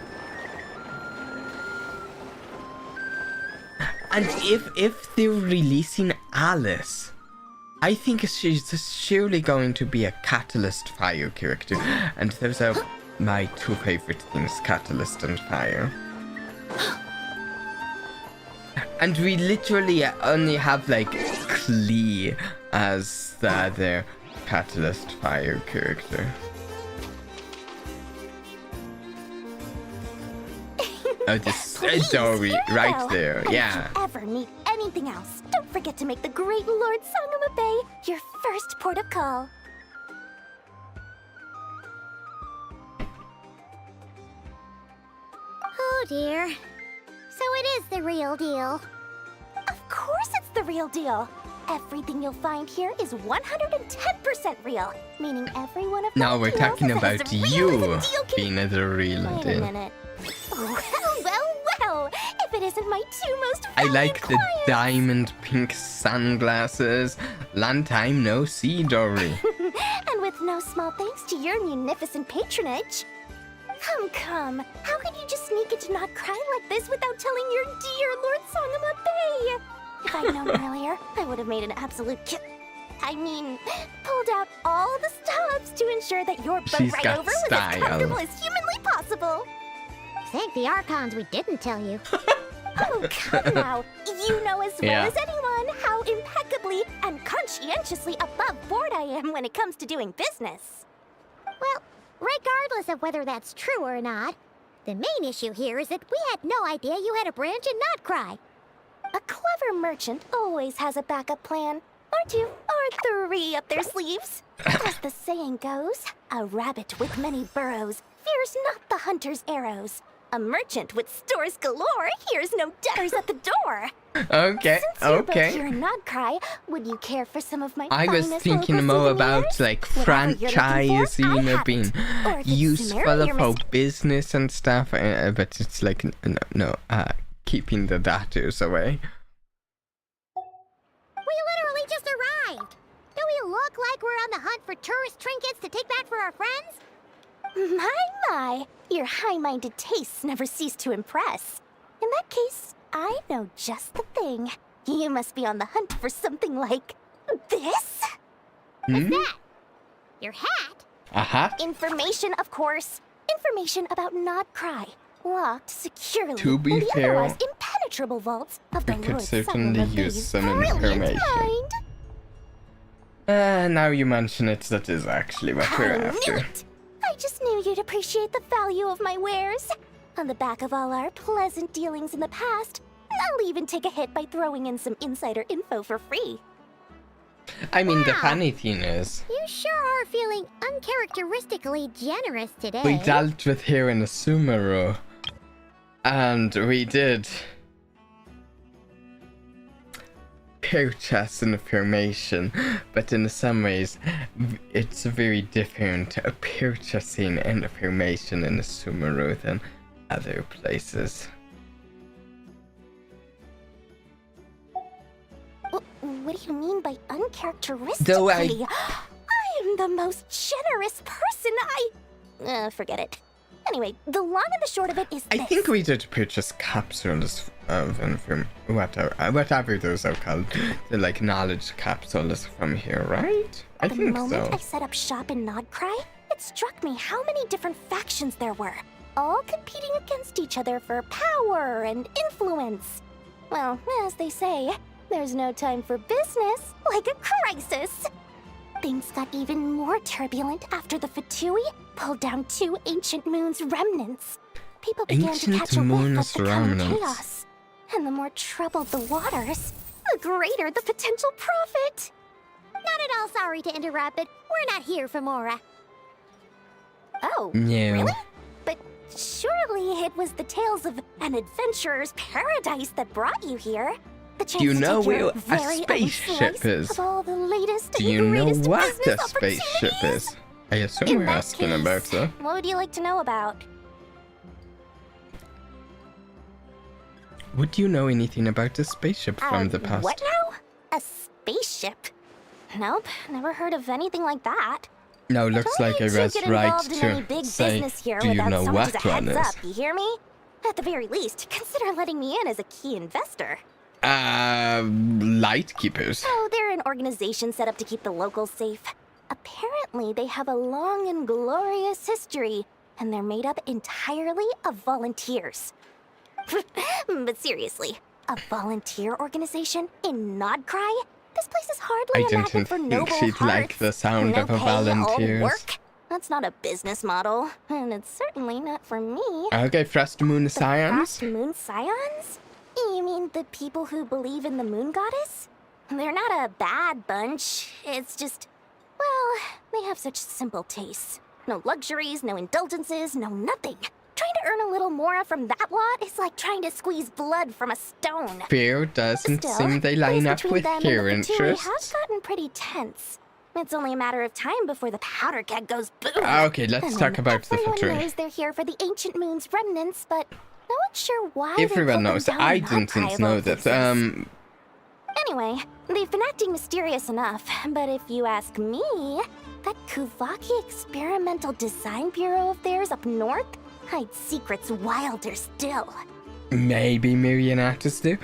And if they're releasing Alice, I think she's surely going to be a Catalyst Fire character. And those are my 2 favorite things, Catalyst and Fire. And we literally only have, like, Klee as the other Catalyst Fire character. Oh, this Dory right there, yeah. If you ever need anything else, don't forget to make the great Lord Sangama Bay your first port of call. Oh dear. So it is the real deal. Of course it's the real deal. Everything you'll find here is 110% real, meaning every one of Now we're talking is about as real you as a deal can being the real Wait a deal. minute. Well, if it isn't my 2 most I valued like the clients. diamond pink sunglasses. Long time no see, Dory. And with no small thanks to your munificent patronage. Come. How could you just sneak into Nod-Krai like this without telling your dear Lord Sangama Bay? If I'd known earlier, I would have made an absolute pulled out all the stops to ensure that your boat She's ride got over was style. as comfortable as humanly possible. Thank the Archons we didn't tell you. Oh, come now. You know as well Yeah. as anyone how impeccably and conscientiously above board I am when it comes to doing business. Well, regardless of whether that's true or not, the main issue here is that we had no idea you had a branch in Nod-Krai. A clever clever merchant always has a backup plan. Or two, or three up their sleeves. As the saying goes, a rabbit with many burrows fears not the hunter's arrows. A merchant with stores galore hears no debtors at the door. Okay, Since you're both okay. here in Nod-Krai, would you care for some of my I was finest thinking local more souvenirs? about like Whatever you're looking for, franchise, I have being it. Or if it's useful summarily for mis- business and stuff, but it's like keeping the daughters away. We literally just arrived. Do we look like we're on the hunt for tourist trinkets to take back for our friends? My, your high-minded tastes never cease to impress. In that case, I know just the thing. You must be on the hunt for something like this? What's that? Your hat? A hat? Information, of course. Information about Nod-Krai. Locked securely To be in the fair, otherwise impenetrable vaults of the we could Lord certainly Sovereign of use Thieves' some brilliant information. mind. Now you mention it, that is actually what I we're knew after. it! I just knew you'd appreciate the value of my wares. On the back of all our pleasant dealings in the past, I'll even take a hit by throwing in some insider info for free. I mean, the Wow. funny thing is, You sure are feeling uncharacteristically generous today. we dealt with here in the Sumeru, and we did purchase information, but in some ways, it's very different purchasing information in the Sumeru than other places. What do you mean by uncharacteristically? Though I am the most generous person. Forget it. Anyway, the long and the short of it is I this. think we did purchase capsules of whatever those are called, the like knowledge capsules from here, right? I The think moment so. I set up shop in Nod-Krai, it struck me how many different factions there were, all competing against each other for power and influence. Well, as they say, there's no time for business like a crisis. Things got even more turbulent after the Vtubie pulled down 2 ancient moon's remnants. People began to Ancient catch a whiff moon's of the coming remnants. chaos. And the more troubled the waters, the greater the potential profit. Not at all sorry to interrupt, but we're not here for Mora. Oh, No. really? But surely it was the tales of an adventurer's paradise that brought you here. The chance Do you to know take your where a very own spaceship slice is? of all the latest Do and you know greatest what business a spaceship opportunities? is? I assume In we're that asking case, about that. What would you like to know about? Would you know anything about the spaceship from the past? What now? A spaceship? Nope, never heard of anything like that. No, looks Don't like I need to was get right involved in any to big say, business here do you without know so much as what a one heads is? up, you hear me? At the very least, consider letting me in as a key investor. Lightkeepers. Oh, they're an organization set up to keep the locals safe. Apparently, they have a long and glorious history, and they're made up entirely of volunteers. But seriously, a volunteer organization in Nod-Krai? This place is hardly I a didn't magnet for think noble she'd hearts. like the sound No of a pay, all volunteers. work. That's not a business model, and it's certainly not for me. Okay, Frost Moon The Scions. Frost Moon Scions? You mean the people who believe in the moon goddess? They're not a bad bunch. It's just, well, they have such simple tastes. No luxuries, no indulgences, no nothing. Trying to earn a little more from that lot is like trying to squeeze blood from a stone. Fear doesn't Still, seem they line things up between with them your and the Vtubie interests. has gotten pretty tense. It's only a matter of time before the powder keg goes boom. Okay, let's And talk then about the everyone Vtubie. knows they're here for the ancient moon's remnants, but no one's sure why they Everyone pulled them knows. down I in didn't Nod-Krai of know all that. places. Anyway, they've been acting mysterious enough, but if you ask me, that Kuvaki Experimental Design Bureau of theirs up north hides secrets wilder still. Maybe Marionettes do.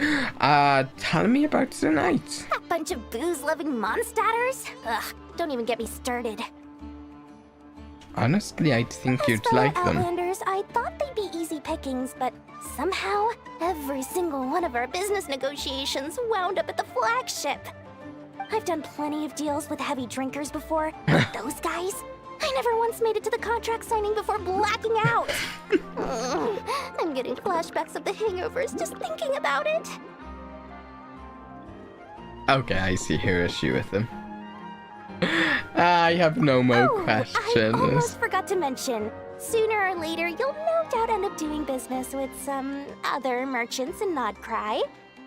Tell me about the night. That bunch of booze-loving monsters? Ugh, don't even get me started. Honestly, I think As you'd for like them. Outlanders, I thought they'd be easy pickings, but somehow, every single one of our business negotiations wound up at the flagship. I've done plenty of deals with heavy drinkers before, but those guys, I never once made it to the contract signing before blacking out. I'm getting flashbacks of the hangovers just thinking about it. Okay, I see her issue with them. I have no more questions. I almost forgot to mention. Sooner or later, you'll no doubt end up doing business with some other merchants in Nod-Krai.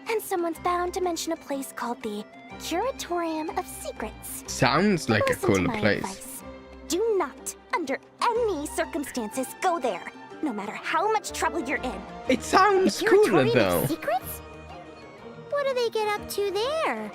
And someone's bound to mention a place called the Curatorium of Secrets. Sounds like Listen a to cool my place. advice. Do not, under any circumstances, go there, no matter how much trouble you're in. It sounds The cooler Curatorium though. of Secrets? What do they get up to there?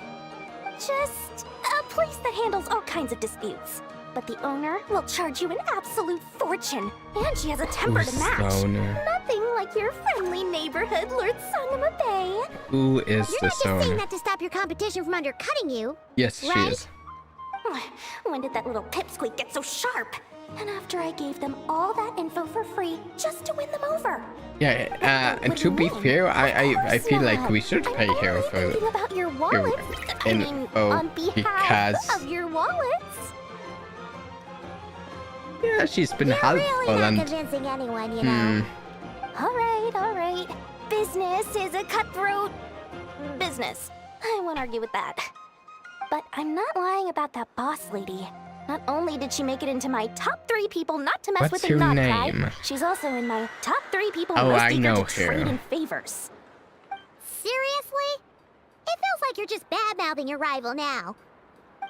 Just a place that handles all kinds of disputes. But the owner will charge you an absolute fortune, and she has a temper to match. Owner? Nothing like your friendly neighborhood, Lord Sangama Bay. Who is You're not this just saying owner? that to stop your competition from undercutting you. Yes, she right? is. When did that little pipsqueak get so sharp? And after I gave them all that info for free just to win them over. Yeah, and to be fair, I feel like we should pay her for Thinking about your wallets. I mean, info on behalf because of your wallets. yeah, she's been You're helpful really not and convincing anyone, you know. hmm. All right. Business is a cutthroat business. I won't argue with that. But I'm not lying about that boss lady. Not only did she make it into my top 3 people not to mess What's with in her Nod-Krai, name? she's also in my top 3 people Oh, most I eager know to trade her. in favors. Seriously? It feels like you're just bad-mouthing your rival now.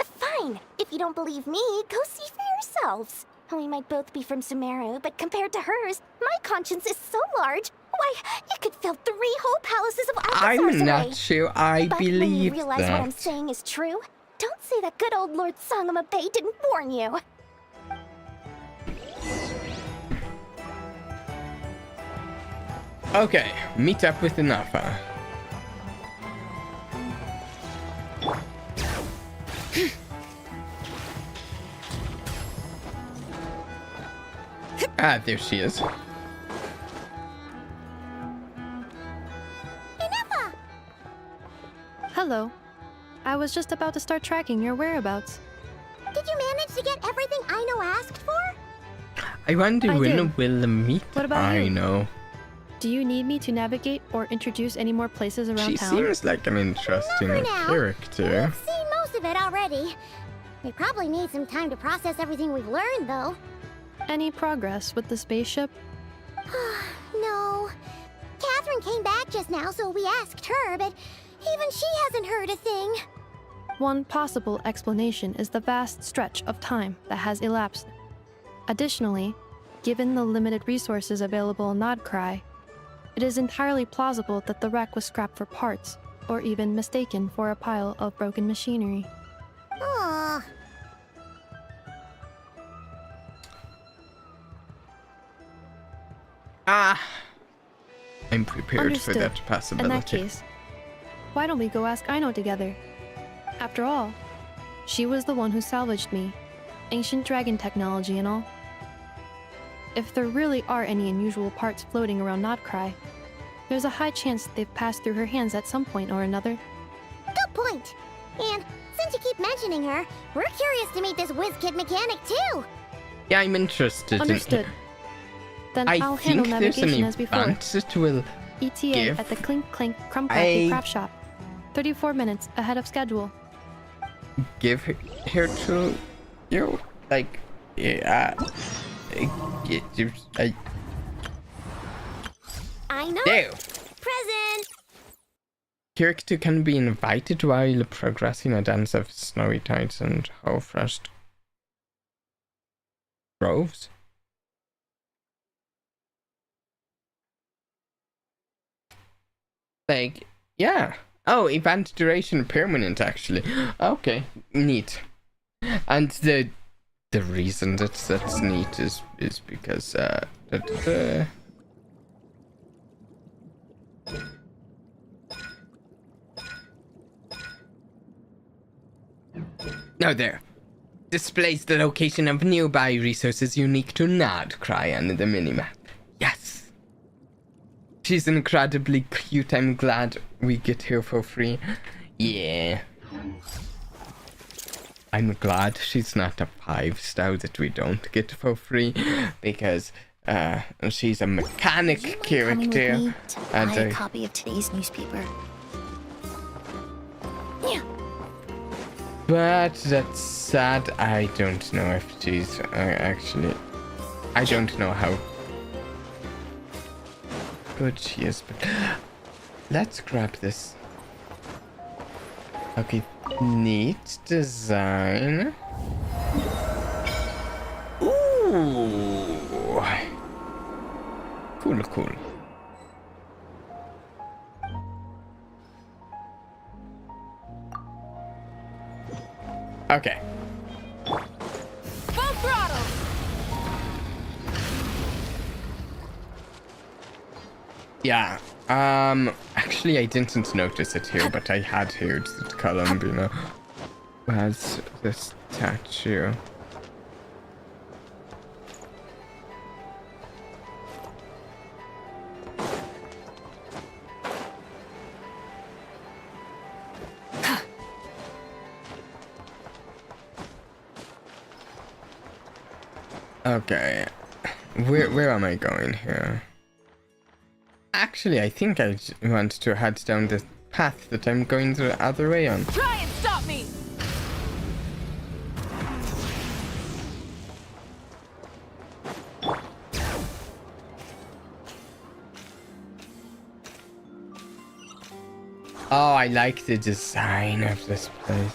Fine. If you don't believe me, go see for yourselves. We might both be from Sumeru, but compared to hers, my conscience is so large. Why, you could fill 3 whole palaces of officers I'm away. not sure I But when you believe realize what I'm that. saying is true, don't say that good old Lord Sangama Bay didn't warn you. Okay, meet up with an offer. Ah, there she is. Hello. I was just about to start tracking your whereabouts. Did you manage to get everything Aino asked for? I wonder I when did. we'll meet. What about I you? know. Do you need me to navigate or introduce any more places around She town? seems like an interesting Not for now. character. We've seen most of it already. We probably need some time to process everything we've learned, though. Any progress with the spaceship? No. Catherine came back just now, so we asked her, but even she hasn't heard a thing. One possible explanation is the vast stretch of time that has elapsed. Additionally, given the limited resources available in Nod-Krai, it is entirely plausible that the wreck was scrapped for parts, or even mistaken for a pile of broken machinery. Aw. Ah, I'm prepared Understood. for that In possibility. that case, why don't we go ask Aino together? After all, she was the one who salvaged me, ancient dragon technology and all. If there really are any unusual parts floating around Nod-Krai, there's a high chance they've passed through her hands at some point or another. Good point. And since you keep mentioning her, we're curious to meet this whiz-kid mechanic, too. Yeah, I'm interested Understood. Then I I'll handle think there's navigation an as before. event that will ETA give- at the Clink Clink Crumcracky I- Crap Shop. 34 minutes ahead of schedule. give her to you. Like, yeah. I know. There. Present. Character can be invited while progressing a dance of snowy tides and how-frost groves. Like, yeah. Oh, event duration permanent, actually. Okay, neat. And the reason that's neat is because oh, there. Displays the location of nearby resources unique to Nod-Krai on the minimap. Yes. She's incredibly cute. I'm glad we get her for free. Yeah. I'm glad she's not a 5-star that we don't get for free, because she's a mechanic character. Coming with me to buy and a copy of today's newspaper. Yeah. But that's sad. I don't know if she's actually... I don't know how good she is, but... Let's grab this. Okay, neat design. Ooh. Cool, cool. Okay. Full throttle! Yeah. Actually, I didn't notice it here, but I had heard that Columbina has this statue. Okay, where am I going here? Actually, I think I want to head down the path that I'm going the other way on. Try and stop me! Oh, I like the design of this place.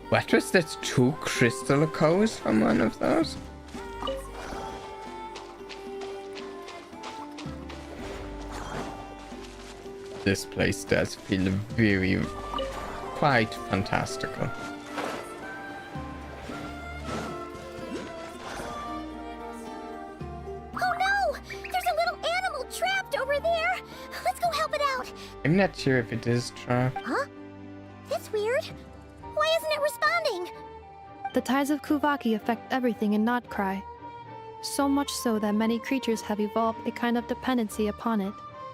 What was that? 2 crystal cows from one of those? This place does feel very, quite fantastical. Oh no! There's a little animal trapped over there! Let's go help it out! I'm not sure if it is trapped. Huh? That's weird. Why isn't it responding? The tides of Kuvaki affect everything in Nod-Krai. So much so that many creatures have evolved a kind of dependency upon it,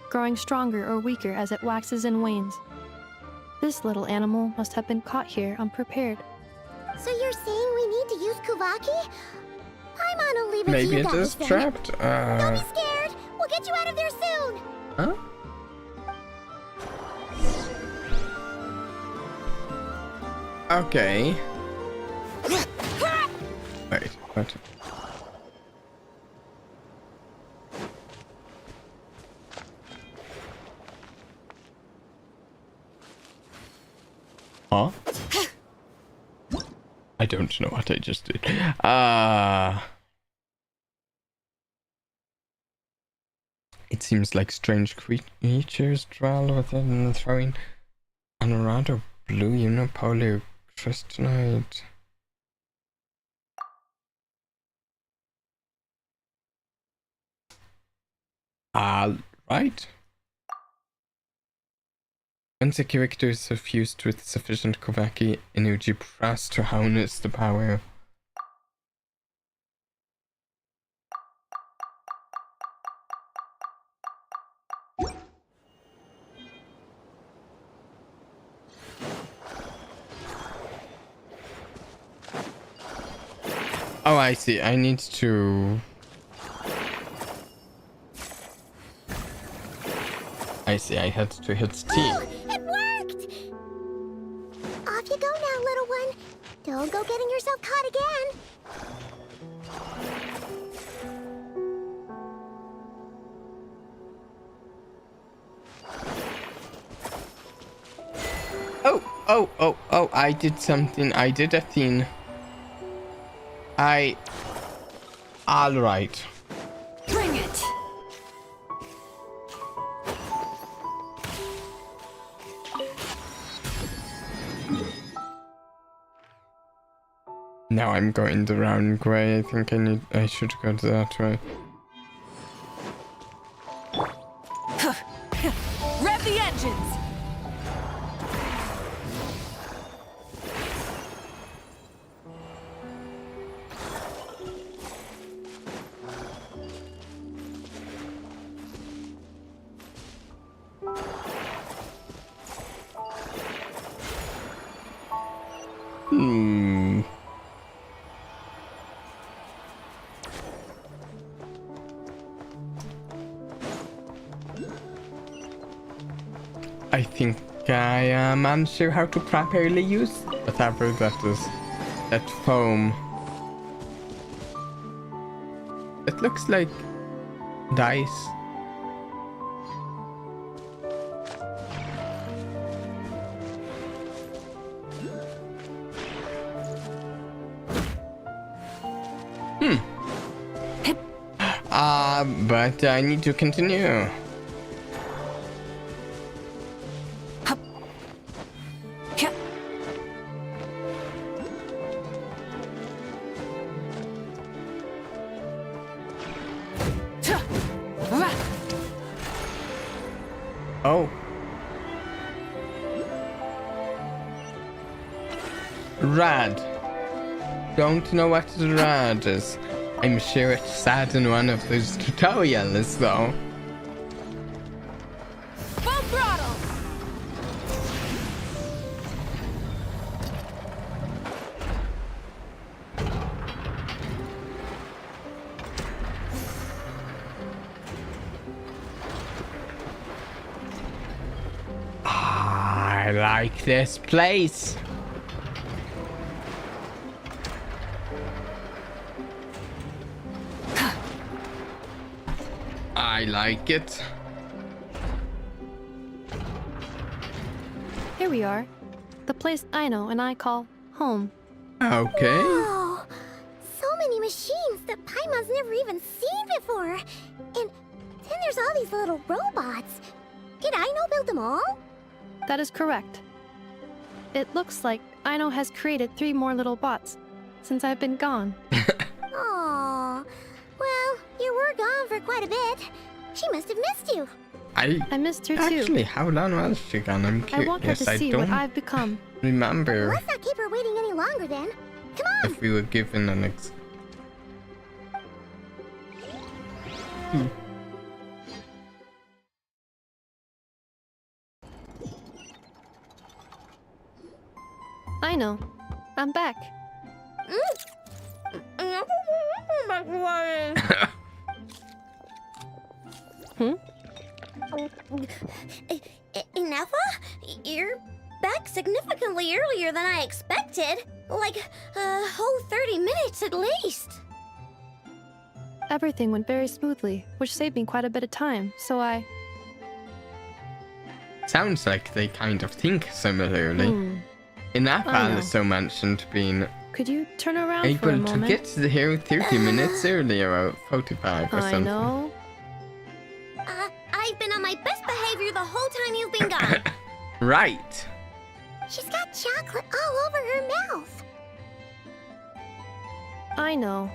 growing stronger or weaker as it waxes and wanes. This little animal must have been caught here unprepared. So you're saying we need to use Kuvaki? I'm gonna leave it Maybe to you it guys is then. trapped. Don't be scared. We'll get you out of there soon. Huh? Okay. Wait, what? Huh? I don't know what I just did. It seems like strange creatures dwell within the throwing Anorado blue unipolar crystalline. Right. Once a character is suffused with sufficient Kuvaki energy pressed to harness the power. Oh, I see. I need to... I see. I had to hit T. Oh, it worked! Off you go now, little one. Don't go getting yourself caught again. Oh, I did something. I did a thing. Alright. Bring it! Now I'm going the wrong way. I think I should go that way. Rev the engines! I think I am unsure how to properly use whatever that is. That foam. It looks like dice. But I need to continue. Oh. Rad. Don't know what rad is. I'm sure it's sad in one of those tutorials, though. Full throttle! I like this place. I like it. Here we are. The place Aino and I call home. Okay. Oh, so many machines that Paimon's never even seen before. And then there's all these little robots. Did Aino build them all? That is correct. It looks like Aino has created 3 more little bots since I've been gone. Aw. Well, you were gone for quite a bit. She must have missed you. I missed her too. Actually, how long was she gone? I'm I curious. want her to see what I've become. Remember Let's not keep her waiting any longer then. Come on. if we were given an Aino, I'm back. Nefa? You're back significantly earlier than I expected. Like a whole 30 minutes at least. Everything went very smoothly, which saved me quite a bit of time, so I... Sounds like they kind of think similarly. Enough I know. also mentioned being Could you turn around for a able to moment? get here 30 minutes earlier, or 45 or I something. know. I've been on my best behavior the whole time you've been gone. Right. She's got chocolate all over her mouth. I know.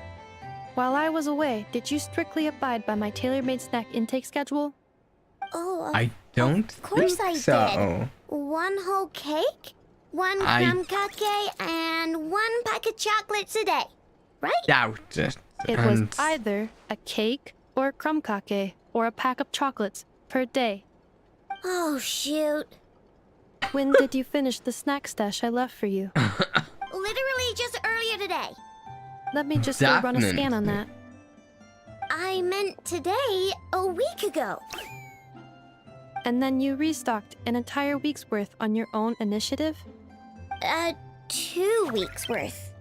While I was away, did you strictly abide by my tailor-made snack intake schedule? Oh, I don't of course think I so. did. 1 whole cake, 1 crumb cake, and 1 pack of chocolates a day, right? Doubt it. It was And either a cake or a crumb cake or a pack of chocolates per day. Oh, shoot. When did you finish the snack stash I left for you? Literally just earlier today. Let me just go run a scan on that. I meant today, a week ago. And then you restocked an entire week's worth on your own initiative? 2 weeks worth.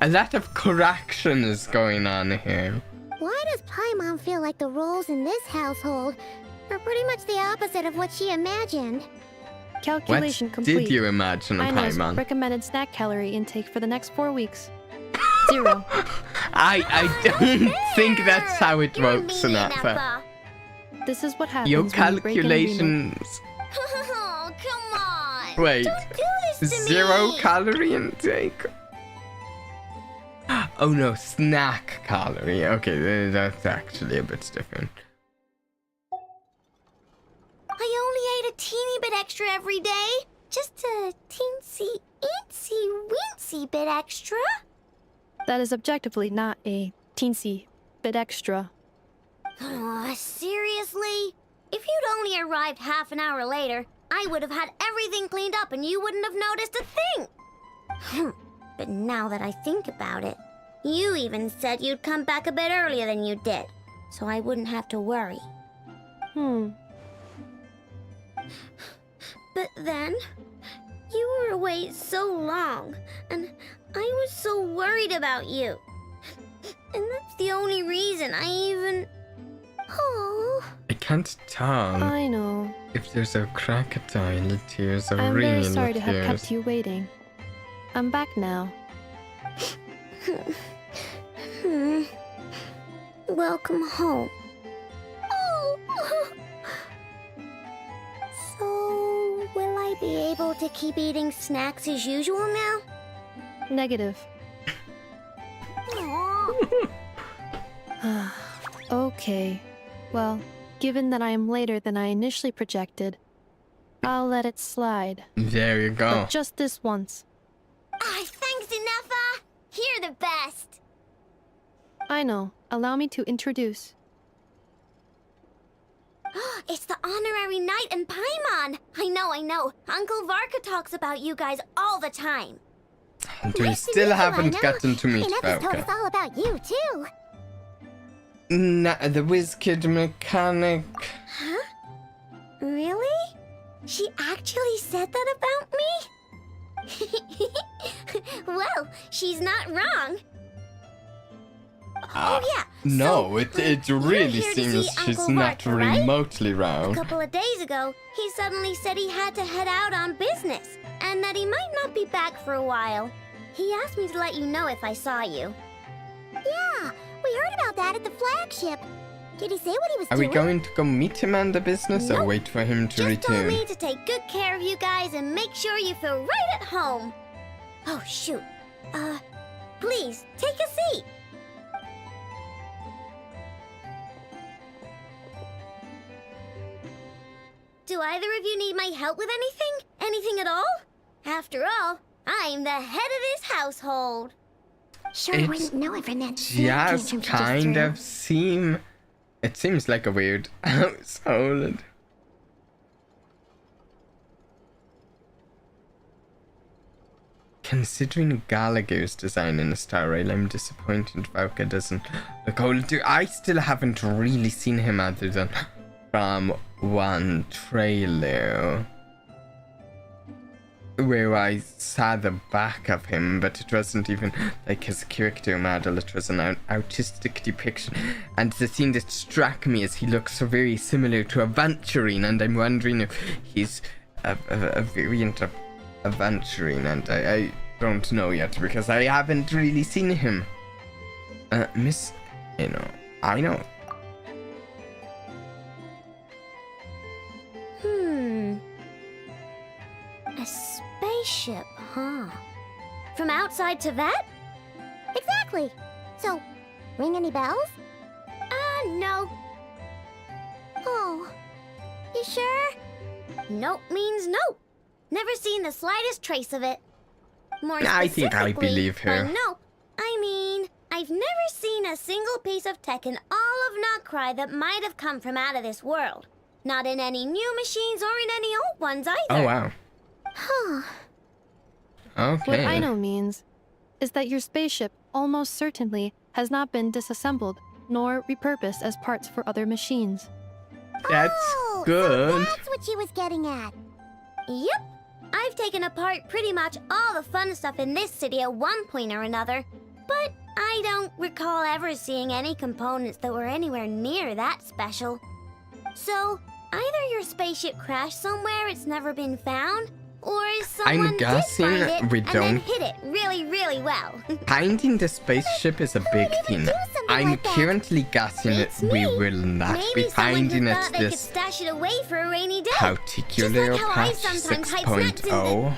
a lot of correction is going on here. Why does Paimon feel like the roles in this household are pretty much the opposite of what she imagined? Calculation What complete. did you imagine of Aino's Paimon? recommended snack calorie intake for the next 4 weeks. 0. I don't think that's how it works, Napa. This is what happens Your when you break an agreement. calculations. Oh, come on. Wait. Don't do this to 0 me. calorie intake. Oh no, snack calorie. Okay, that's actually a bit different. I only ate a teeny bit extra every day. Just a teensy, weensy bit extra. That is objectively not a teensy bit extra. Seriously? If you'd only arrived half an hour later, I would have had everything cleaned up and you wouldn't have noticed a thing. But now that I think about it, you even said you'd come back a bit earlier than you did, so I wouldn't have to worry. But then, you were away so long, and I was so worried about you. And that's the only reason I even... Oh. I can't tell I know. if there's a crocodile tears or I'm real very sorry to have tears. kept you waiting. I'm back now. Welcome home. Oh. So, will I be able to keep eating snacks as usual now? Negative. Aw. Okay. Well, given that I am later than I initially projected, I'll let it slide. There you go. But just this once. Thanks, Inefa. You're the best. I know. Allow me to introduce. It's the honorary knight and Paimon. I know. Uncle Varka talks about you guys all the time. And we Nice to still meet you, haven't Rhino. gotten to meet Inefa's told us Varka. all about you, too. The WizKid mechanic. Huh? Really? She actually said that about me? Well, she's not wrong. Oh, yeah. No, so, it you're really here to seems see she's Uncle not Varka, right? remotely A wrong. couple of days ago, he suddenly said he had to head out on business, and that he might not be back for a while. He asked me to let you know if I saw you. Yeah, we heard about that at the flagship. Did he say what he was Are doing? we going to go meet him on the business or Nope. wait for him to Just told return? me to take good care of you guys and make sure you feel right at home. Oh, shoot. Please, take a seat. Do either of you need my help with anything? Anything at all? After all, I'm the head of this household. Sure It's wouldn't know if Annette Just kind of seem... It seems like a weird household. Considering Gallagher's design in the Star Rail, I'm disappointed Varka doesn't look older. I still haven't really seen him other than from one trailer where I saw the back of him, but it wasn't even like his character model, it was an artistic depiction. And the thing that struck me is he looks so very similar to Aventurine, and I'm wondering if he's a variant of Aventurine, and I don't know yet because I haven't really seen him. Miss, I know. A spaceship, huh? From outside to that? Exactly. So, ring any bells? No. Oh, you sure? Nope means nope. Never seen the slightest trace of it. More I think I specifically, believe her. by nope, I mean, I've never seen a single piece of tech in all of Nod-Krai that might have come from out of this world. Not in any new machines or in any old ones either. Oh wow. Huh. Okay. What I know means is that your spaceship almost certainly has not been disassembled nor repurposed as parts for other machines. That's good. So that's what she was getting at. Yep. I've taken apart pretty much all the fun stuff in this city at one point or another, but I don't recall ever seeing any components that were anywhere near that special. So, either your spaceship crashed somewhere it's never been found, or someone did guessing find it we and then don't- hit it really, really well. Finding the spaceship is a big thing. I'm like that. currently guessing that Beats we me. will not Maybe be someone finding who it thought they could this stash it away for a rainy day. particular Just like how I patch sometimes hide snacks in 6.0.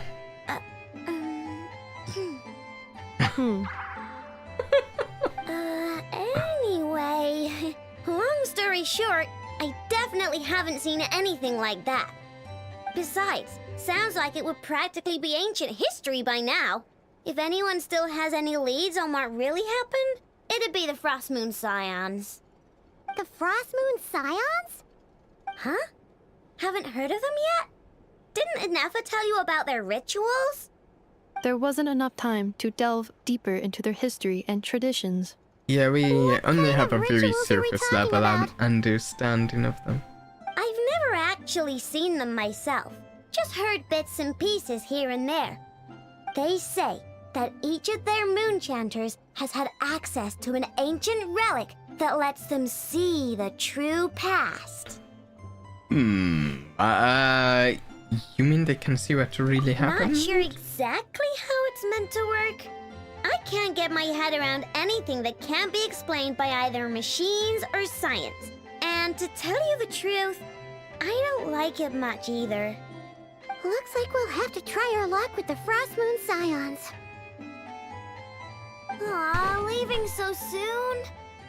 Anyway, long story short, I definitely haven't seen anything like that. Besides, sounds like it would practically be ancient history by now. If anyone still has any leads on what really happened, it'd be the Frost Moon Scions. The Frost Moon Scions? Huh? Haven't heard of them yet? Didn't Inefa tell you about their rituals? There wasn't enough time to delve deeper into their history and traditions. Yeah, we only have a very rituals are we surface talking level about? understanding of them. actually seen them myself, just heard bits and pieces here and there. They say that each of their moon chanters has had access to an ancient relic that lets them see the true past. You mean they can see what really happened? Not sure exactly how it's meant to work. I can't get my head around anything that can't be explained by either machines or science. And to tell you the truth, I don't like it much either. Looks like we'll have to try our luck with the Frost Moon Scions. Aw, leaving so soon?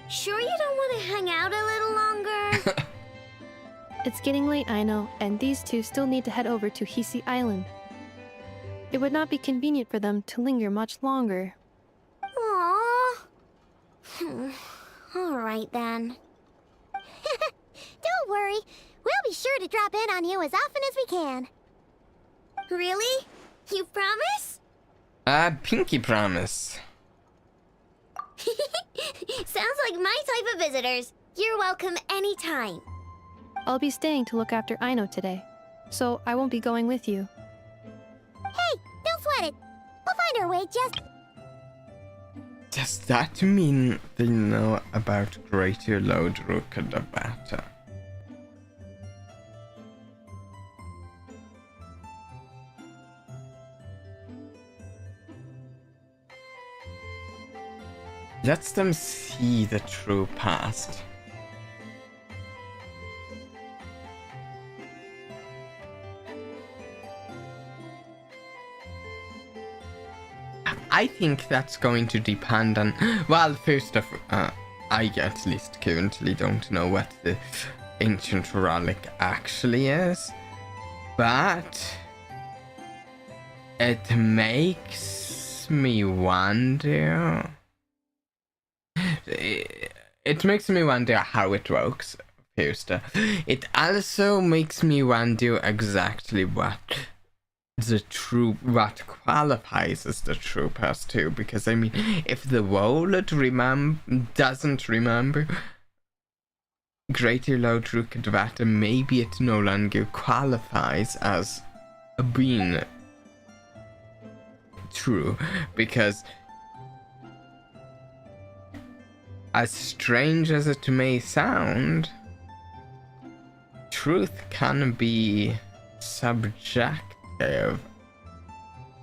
Sure you don't want to hang out a little longer? It's getting late, I know, and these two still need to head over to Hisi Island. It would not be convenient for them to linger much longer. Aww. Alright then. Don't worry, we'll be sure to drop in on you as often as we can. Really? You promise? Pinky promise. Sounds like my type of visitors. You're welcome anytime. I'll be staying to look after Aino today, so I won't be going with you. Hey, don't sweat it. We'll find our way just... Does that mean they know about Greater Load Rukadabata? Lets them see the true past. I think that's going to depend on... Well, first of I at least currently don't know what the ancient relic actually is. But... it makes me wonder... It makes me wonder how it works, first. It also makes me wonder exactly what qualifies as the true past too, because I mean, if the world doesn't remember Greater Load Rukadvata, maybe it no longer qualifies as being true, because as strange as it may sound, truth can be subjective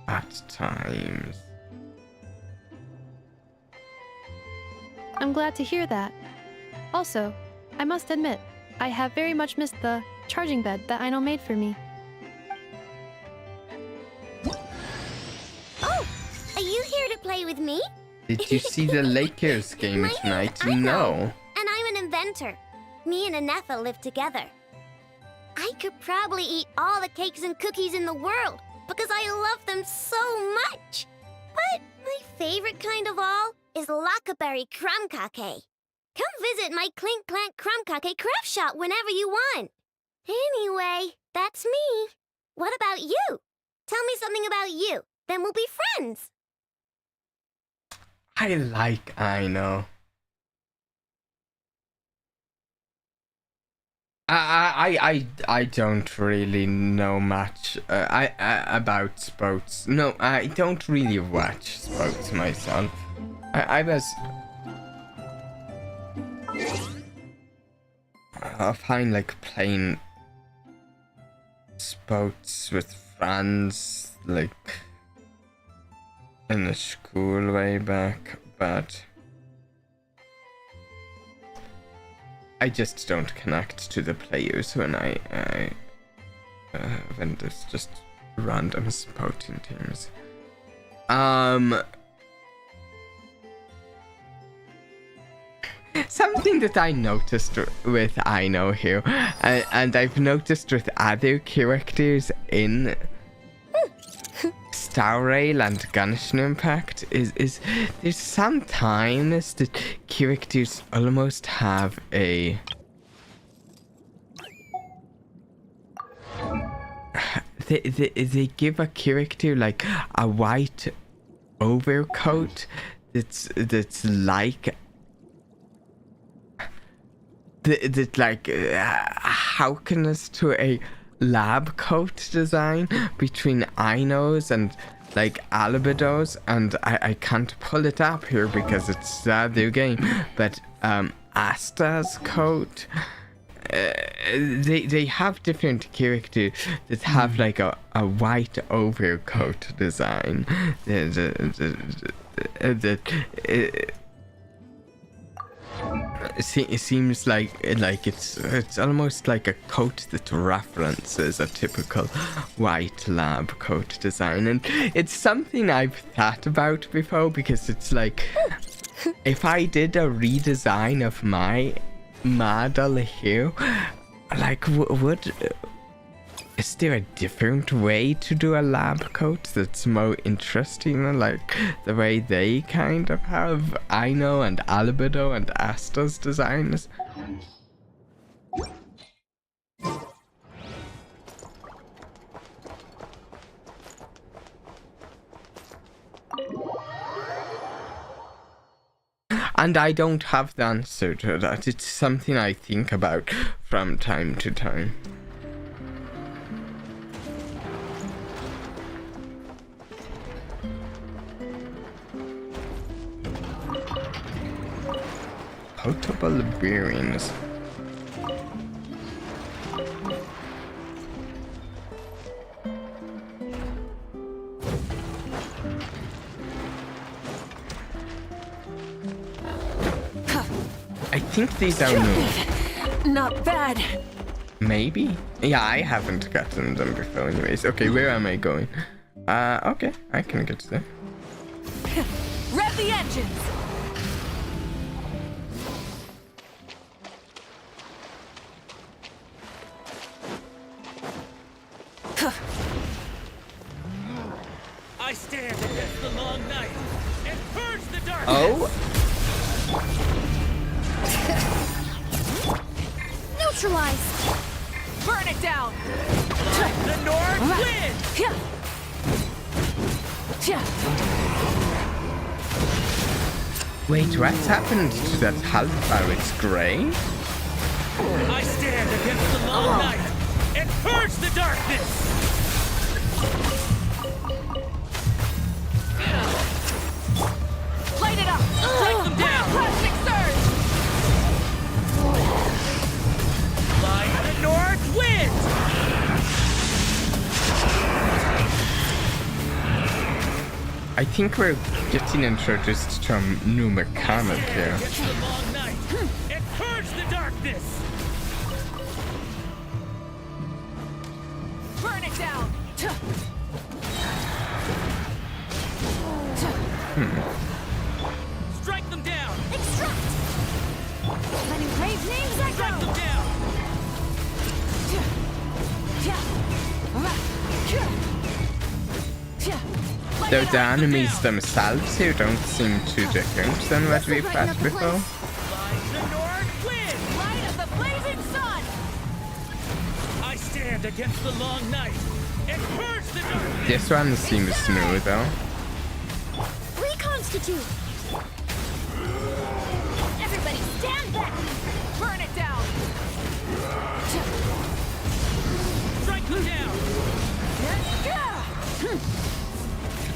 at times. I'm glad to hear that. Also, I must admit, I have very much missed the charging bed that Aino made for me. Oh, are you here to play with me? Did you see the Lakers game tonight? No. And I'm an inventor. Me and Anefa live together. I could probably eat all the cakes and cookies in the world because I love them so much. But my favorite kind of all is Lakaberry Crumcake. Come visit my Clink Clank Crumcake craft shop whenever you want. Anyway, that's me. What about you? Tell me something about you, then we'll be friends. I like Aino. I don't really know much about sports. No, I don't really watch sports myself. I find like playing sports with friends, like in the school way back, but I just don't connect to the players when when there's just random sporting teams. Something that I noticed with Aino here, and I've noticed with other characters in Star Rail and Genshin Impact is there's sometimes that characters almost have a they give a character like a white overcoat that's like howkenness to a lab coat design between Aino's and like Albedo's, and I can't pull it up here because it's the game, but Asta's coat, they have different characters that have like a white overcoat design. It seems like it's almost like a coat that references a typical white lab coat design, and it's something I've thought about before, because it's like if I did a redesign of my model here, like is there a different way to do a lab coat that's more interesting, like the way they kind of have Aino and Albedo and Asta's designs? And I don't have the answer to that. It's something I think about from time to time. Potable bearings. I think these are new. Not bad. Maybe? Yeah, I haven't gotten them before anyways. Okay, where am I going? Okay, I can get there. Rev the engines! I stand against the long night and purge the darkness. Oh? Neutralize! Burn it down! The North wins! Wait, what's happened to that half-hour? It's grey? I stand against the long night and purge the darkness! Light it up! Take them down! Plastic surge! Light the North wins! I think we're getting introduced to a new mechanic here. Against the long night and purge the darkness! Burn it down! Strike them down! Extract! Letting brave names echo! Strike them down! Though the enemies themselves here don't seem too different than what we've had before. Light the North wins! Light of the blazing sun! I stand against the long night and purge the darkness! This one seems new though. Reconstitute! Everybody stand back! Burn it down! Strike them down!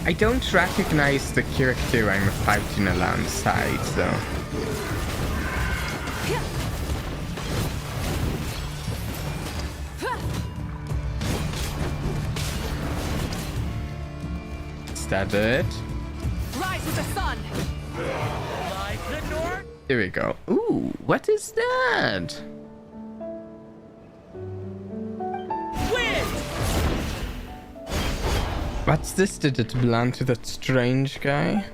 I don't recognize the character I'm fighting alongside though. Is that it? Rise with the sun! Light the North! Here we go. Ooh, what is that? Wins! What's this? Did it belong to that strange guy?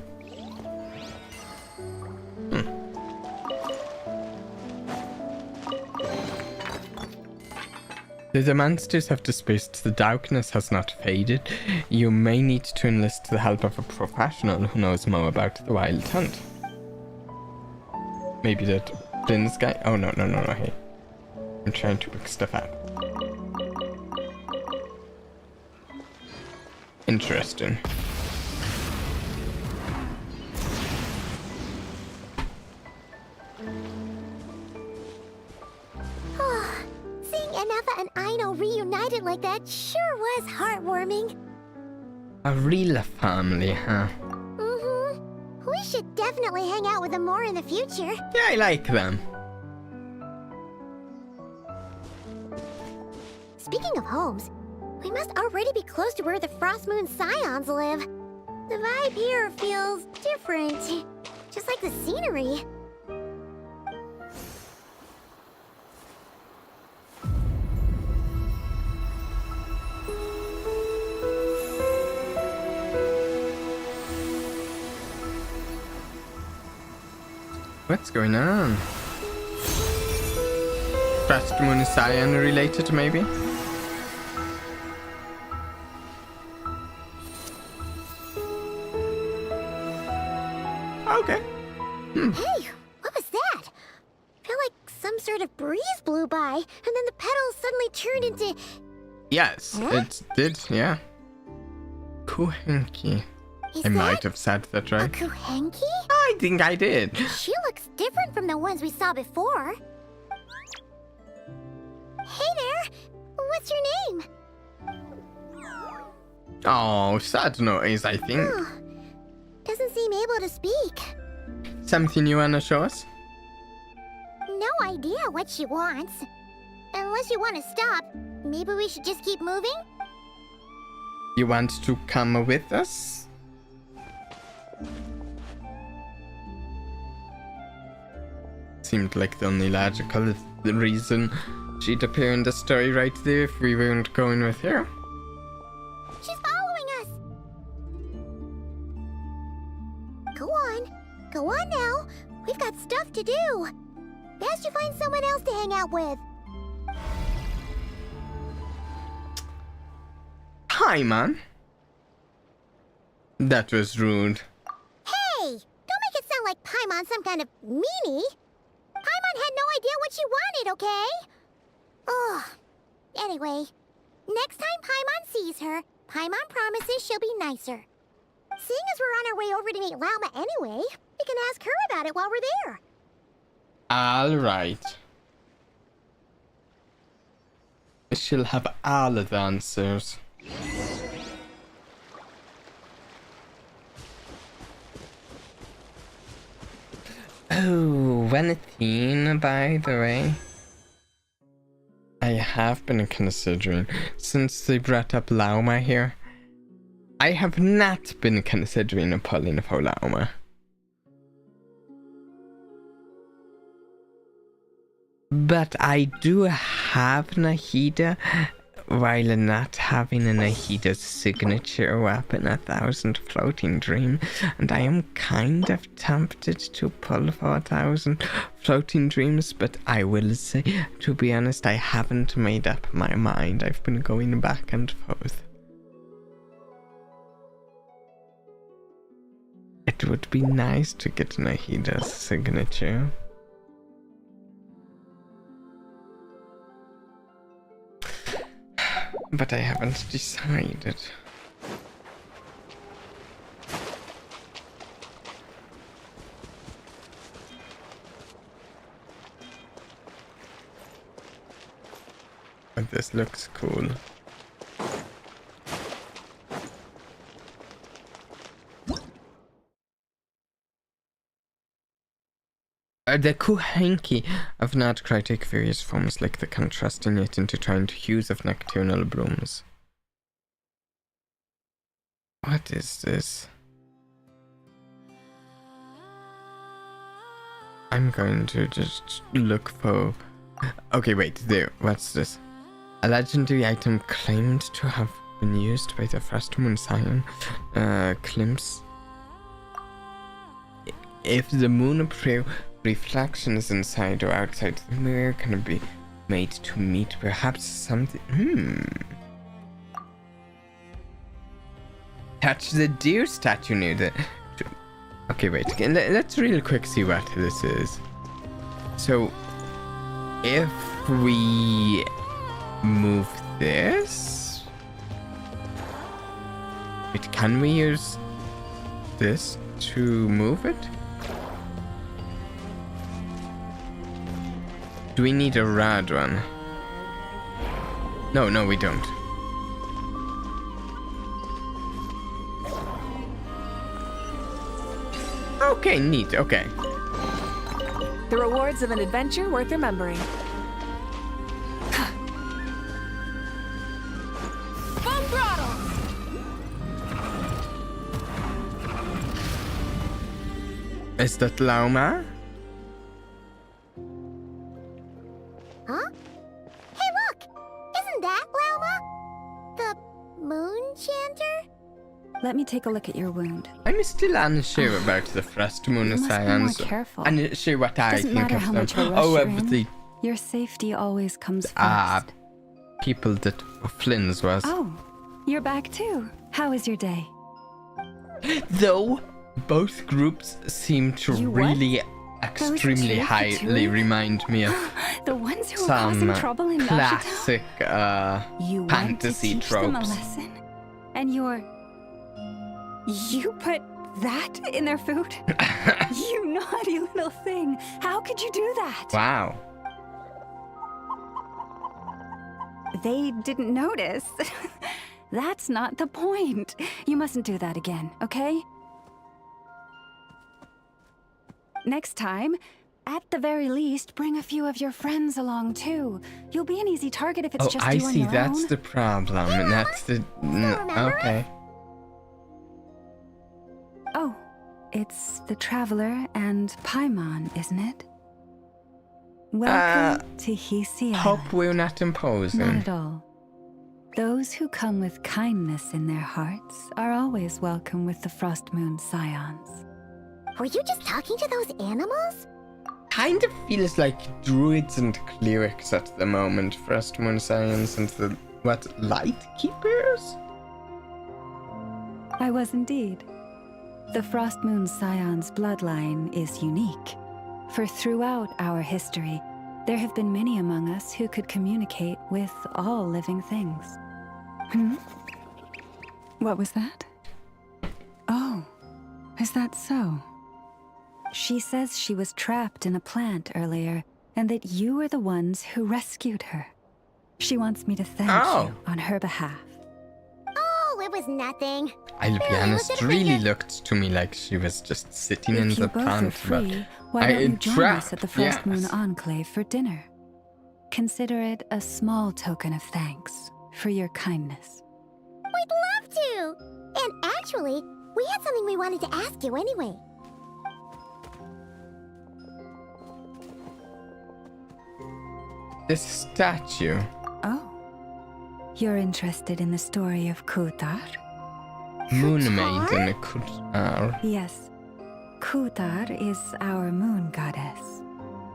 Though the monsters have dispersed, the darkness has not faded. You may need to enlist the help of a professional who knows more about the wild hunt. Maybe that Din's guy? Oh, no, hey. I'm trying to pick stuff up. Interesting. That sure was heartwarming. A real family, huh? Mm-hmm. We should definitely hang out with them more in the future. Yeah, I like them. Speaking of homes, we must already be close to where the Frost Moon Scions live. The vibe here feels different. Just like the scenery. What's going on? Frost Moon Scion related, maybe? Okay. Hey, what was that? I feel like some sort of breeze blew by, and then the petals suddenly turned into... Yes, it did, yeah. Kuhenki. Is I that might have said that a right. Kuhenki? I think I did. She looks different from the ones we saw before. Hey there! What's your name? Oh, sad noise, I think. Oh, doesn't seem able to speak. Something you wanna show us? No idea what she wants. Unless you want to stop, maybe we should just keep moving? You want to come with us? Seemed like the only logical reason she'd appear in the story right there if we weren't going with her. She's following us! Go on. Go on now. We've got stuff to do. Best you find someone else to hang out with. Hi, man. That was rude. Hey! Don't make it sound like Paimon's some kind of meanie. Paimon had no idea what she wanted, okay? Ugh. Anyway, next time Paimon sees her, Paimon promises she'll be nicer. Seeing as we're on our way over to meet Lauma anyway, we can ask her about it while we're there. Alright. She'll have all of the answers. Oh, one thing, by the way. I have been considering, since they brought up Lauma here, I have not been considering pulling for Lauma. But I do have Nahida, while not having a Nahida's signature weapon, 1,000 Floating Dream, and I am kind of tempted to pull for 1,000 Floating Dreams, but I will say, to be honest, I haven't made up my mind. I've been going back and forth. It would be nice to get Nahida's signature. But I haven't decided. But this looks cool. The Kuhenki of Nod-Krai take various forms, like the contrasting it into giant hues of nocturnal blooms. What is this? I'm going to just look for... Okay, wait, there, what's this? A legendary item claimed to have been used by the Frost Moon Scion, claims... If the moon appear reflections inside or outside the mirror can be made to meet perhaps something. Touch the deer statue near the... Okay, wait, let's real quick see what this is. So, if we move this... Wait, can we use this to move it? Do we need a rad one? No, we don't. Okay, neat. Okay. The rewards of an adventure worth remembering. Full throttle! Is that Lauma? Huh? Hey, look! Isn't that Lauma? The moon chanter? Let me take a look at your wound. I'm still unsure about the Frost Moon You must be Science. more careful. Unsure what I Doesn't think matter of how them. much of a rush Oh, you're of in. the Your safety always comes first. people that Flynn's was. Oh, you're back too. How was your day? Though both groups seem to You what? really extremely two highly Vtubers? remind me of The ones who were some causing trouble in Nashita? classic You fantasy went to teach them a tropes. lesson? And you put that in their food? You naughty little thing. How could you do that? Wow. They didn't notice. That's not the point. You mustn't do that again, okay? Next time, at the very least, bring a few of your friends along too. You'll be an easy target if it's Oh, just I you on see. your That's own. the problem. That's the. Okay. Oh, it's the Traveler and Paimon, isn't it? Welcome to Hisi Hope Island. we're not imposing. Not at all. Those who come with kindness in their hearts are always welcome with the Frost Moon Scions. Were you just talking to those animals? Kind of feels like druids and clerics at the moment. Frost Moon Science and the Light Keepers? I was indeed. The Frost Moon Scion's bloodline is unique, for throughout our history, there have been many among us who could communicate with all living things. What was that? Oh, is that so? She says she was trapped in a plant earlier, and that you were the ones who rescued her. She wants me to thank you on her behalf. Oh, it was nothing. I'll be Barely honest, lifted a really finger. looked to me like she was just sitting in If the you both are plant. free, why I don't you join us at the Frost trapped, Moon yes. Enclave for dinner? Consider it a small token of thanks for your kindness. We'd love to! And actually, we had something we wanted to ask you anyway. This statue. Oh. You're interested in the story of Kutar? Moon Maiden Kutar. Yes. Kutar is our moon goddess.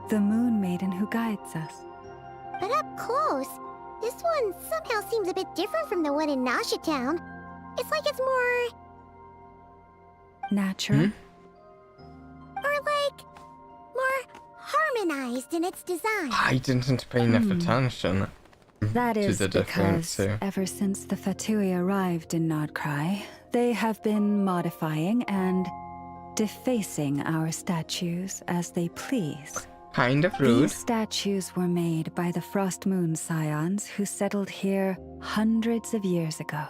The moon maiden who guides us. But up close, this one somehow seems a bit different from the one in Nasha Town. It's like it's more... Natural? or like... more harmonized in its design. I didn't pay enough attention That to is the difference because here. ever since the Vtubie arrived in Nod-Krai, they have been modifying and defacing our statues as they please. Kind of rude. These statues were made by the Frost Moon Scions who settled here hundreds of years ago,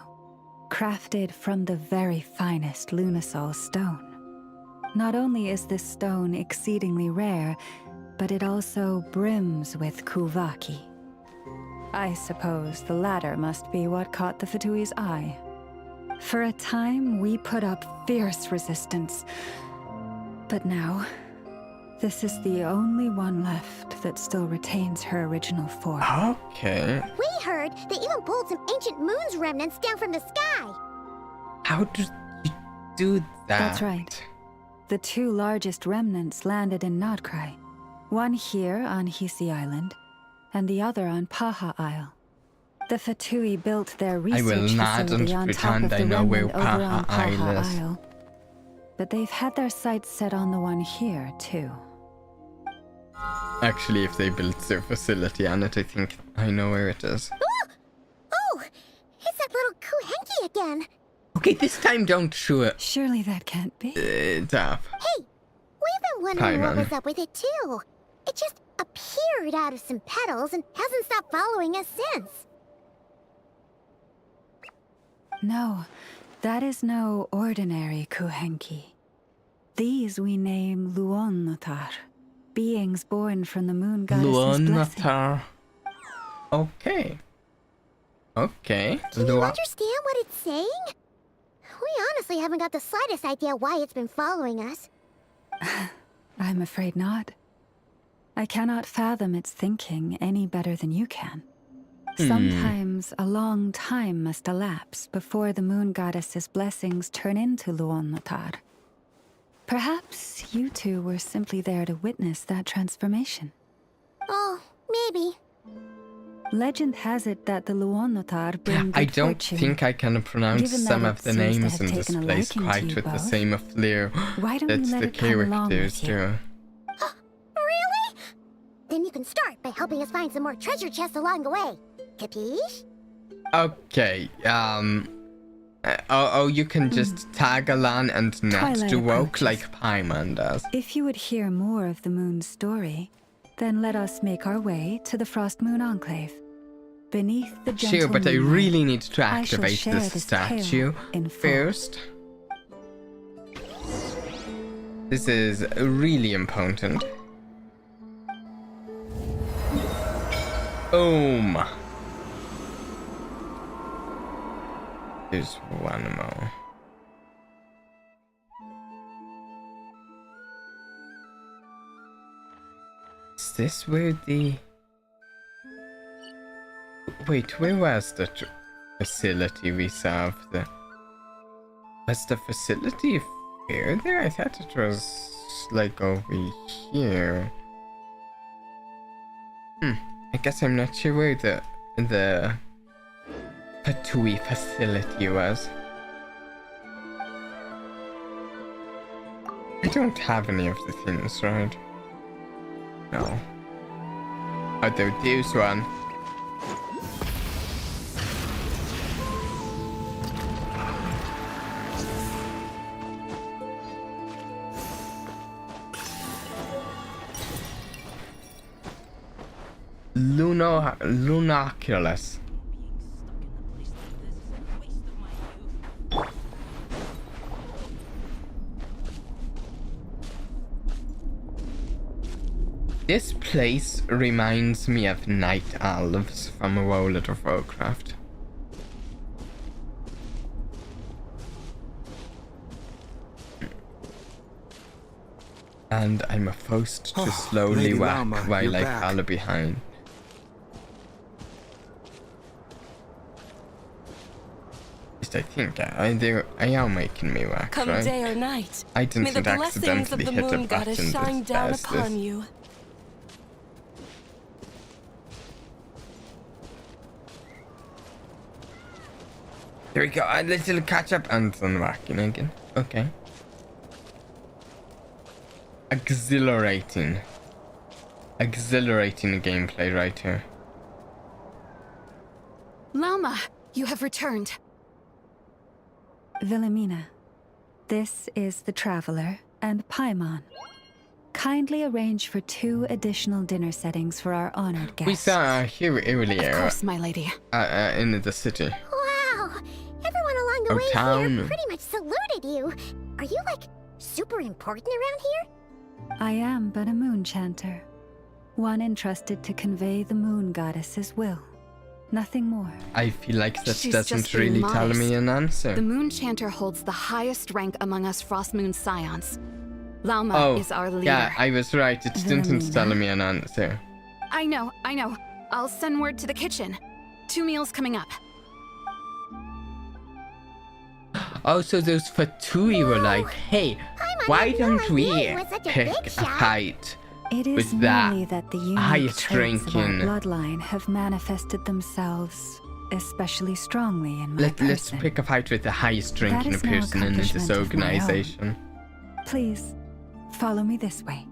crafted from the very finest Lunasol stone. Not only is this stone exceedingly rare, but it also brims with Kuvaki. I suppose the latter must be what caught the Vtubi's eye. For a time, we put up fierce resistance. But now, this is the only one left that still retains her original form. Okay. We heard they even pulled some ancient moon's remnants down from the sky. How do you do that? That's right. The two largest remnants landed in Nod-Krai. One here on Hisi Island, and the other on Paha Isle. The Vtubie built their I will research not facility on top pretend of I the know where remnant over on Paha Isle Paha is. Isle. But they've had their sights set on the one here, too. Actually, if they built their facility on it, I think I know where it is. Oh! It's that little Kuhenki again! Okay, this time don't show it. Surely that can't be. Tough. Hey! We've been wondering what Paimon. was up with it too. It just appeared out of some petals and hasn't stopped following us since. No, that is no ordinary Kuhenki. These we name Luon-Notar, beings born from the moon goddess's blessing. Luon-Notar. Okay. Okay. Do you understand what it's saying? We honestly haven't got the slightest idea why it's been following us. I'm afraid not. I cannot fathom its thinking any better than you can. Sometimes a long time must elapse before the moon goddess's blessings turn into Luon-Notar. Perhaps you two were simply there to witness that transformation. Oh, maybe. Legend has it that the Luon-Notar bring good I don't fortune. think I can pronounce Given some that of it the seems to names have in this taken a place liking to quite you with the both. same flair. Why don't That's you let the it come along characters with you? do. Really? Then you can start by helping us find some more treasure chests along the way. Capiche? Okay, you can just tag along and not Twilight do woke approaches. like Paimon does. If you would hear more of the moon's story, then let us make our way to the Frost Moon Enclave. Beneath the gentle Sure, but I moonlight, really need to I shall activate share this this tale statue in full. first. This is really important. Boom! There's one more. Is this where the... Wait, where was the facility we saw of the... Was the facility fair there? I thought it was like over here. I guess I'm not sure where the Vtubie facility was. I don't have any of the things, right? No. Oh, there's one. Lunoculus. This place reminds me of night elves from World of Warcraft. And I'm forced to slowly Lady walk Llama, while you're I back. follow behind. At least I think I are making me walk, Come right? day or night, I may didn't the blessings of accidentally the hit a moon goddess button shine that down does upon this. you. There we go, a little catch up and then walking again. Okay. Exhilarating. Exhilarating gameplay right here. Llama, you have returned. Wilhelmina, this is the Traveler and Paimon. Kindly arrange for 2 additional dinner settings for our honored guests. We saw here earlier. Of course, my lady. In the city. Wow! Everyone along the Oh, way town. here pretty much saluted you. Are you, like, super important around here? I am but a moon chanter, one entrusted to convey the moon goddess's will. Nothing more. I feel like that She's doesn't just being really tell modest. me an answer. The Moon Chanter holds the highest rank among us Frost Moon Scions. Llama is our leader. Yeah, I was right. It didn't tell me an answer. I know. I'll send word to the kitchen. 2 meals coming up. Oh, so those Vtubie were like, hey, why don't we pick a fight It is with that merely that the unique highest traits of our ranking? bloodline have manifested themselves especially strongly in my Let's person. pick a fight with the highest That ranking is no person in this accomplishment of my own. organization. Please, follow me this way.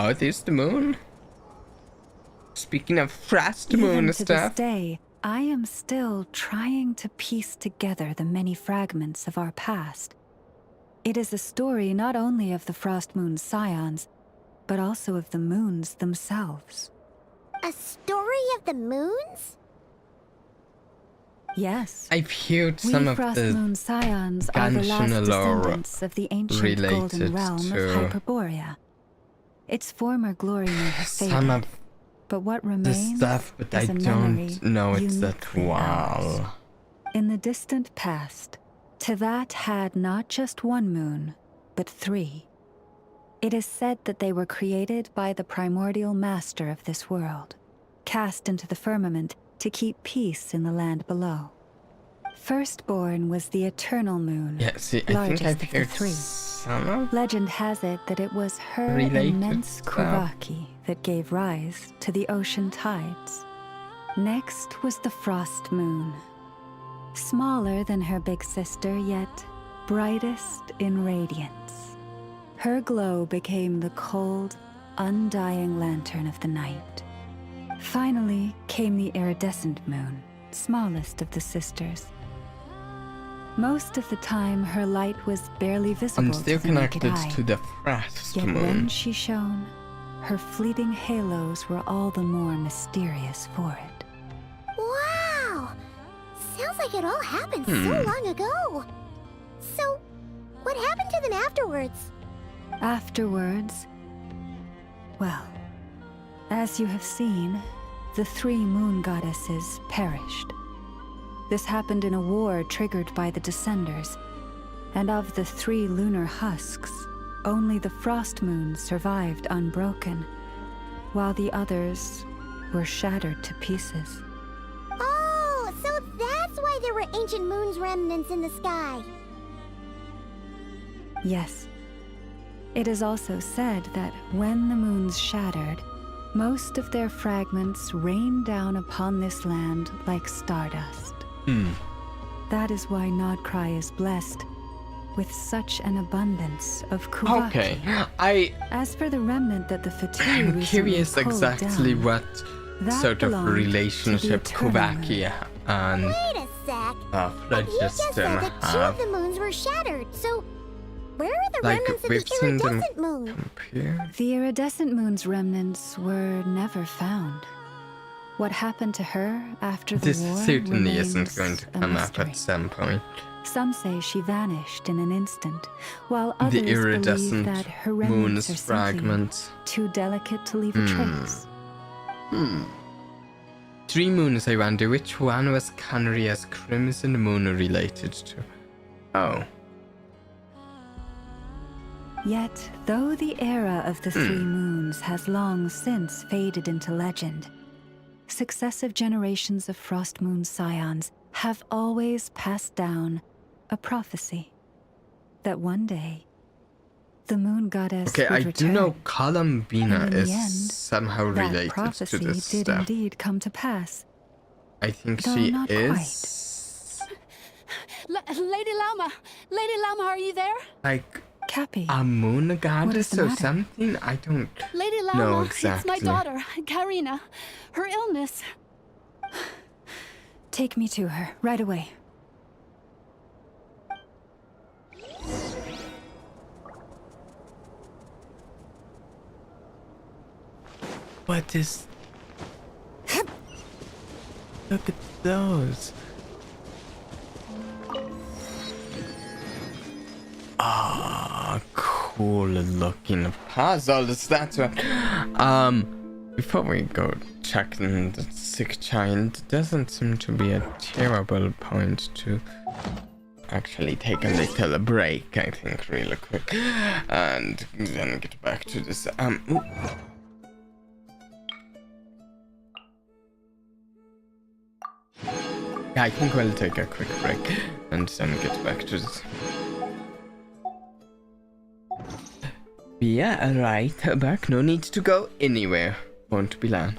Oh, there's the moon. Speaking of frost moon Even to stuff. this day, I am still trying to piece together the many fragments of our past. It is a story not only of the Frost Moon's scions, but also of the moons themselves. A story of the moons? Yes. I've heard We some of Frost the Moon scions are the last Genshin lore descendants of the ancient related golden realm to of Hyperborea. Its former glory may have some faded, of but what the remains stuff, but I is a memory don't know it that uniquely ours. well. In the distant past, Tevat had not just one moon, but 3. It is said that they were created by the primordial master of this world, cast into the firmament to keep peace in the land below. Firstborn was the eternal moon, Yeah, see, I largest think of I've the heard 3. some of Legend has it that it was her related immense stuff. Kuvaki that gave rise to the ocean tides. Next was the Frost Moon. Smaller than her big sister, yet brightest in radiance. Her glow became the cold, undying lantern of the night. Finally came the iridescent moon, smallest of the sisters. Most of the time, her light was barely visible and still to the naked connected eye. to the frost Yet when moon. she shone, her fleeting halos were all the more mysterious for it. Wow! Sounds like it all happened so long ago. So, what happened to them afterwards? Afterwards, well, as you have seen, the 3 moon goddesses perished. This happened in a war triggered by the Descenders, and of the 3 lunar husks, only the Frost Moon survived unbroken, while the others were shattered to pieces. Oh, so that's why there were ancient moon's remnants in the sky. Yes. It is also said that when the moons shattered, most of their fragments rained down upon this land like stardust. That is why Nod-Krai is blessed with such an abundance of Kuvaki. Okay, As for the remnant that the Vtubie I'm recently curious pulled exactly down, what that sort of belonged to the relationship eternal Kuvaki and Wait a sec. But you just said Phlogiston that 2 of have. the moons were shattered, so where are the Like, remnants of we've the seen them iridescent moon? compare. The iridescent moon's remnants were never found. What happened to her after the This war certainly isn't remains going to a come up mystery. at some point. Some say she vanished in an instant, while others The believe iridescent that her remnants moon's are simply fragments. too delicate to leave a trace. 3 moons, I wonder which one was Canria's crimson moon related to. Oh. Yet, though the era of the 3 moons has long since faded into legend, successive generations of Frost Moon scions have always passed down a prophecy that one day the moon goddess Okay, would I return. do know Columbina And in the is end, somehow that related to prophecy this did stuff. indeed come to pass. I think Though she not is Lady Llama, are you there? like Cappy, a moon is goddess the or matter? something. I don't Lady Llama, know it's my exactly. daughter, Karina. Her illness. take me to her right away. What is? Look at those. Ah, cool looking puzzles. That's what. Before we go checking the sick child, doesn't seem to be a terrible point to actually take a little break. I think really quick, and then get back to this. Ooh. Yeah, I think we'll take a quick break and then get back to this. Yeah, alright, back. No need to go anywhere. Won't be long.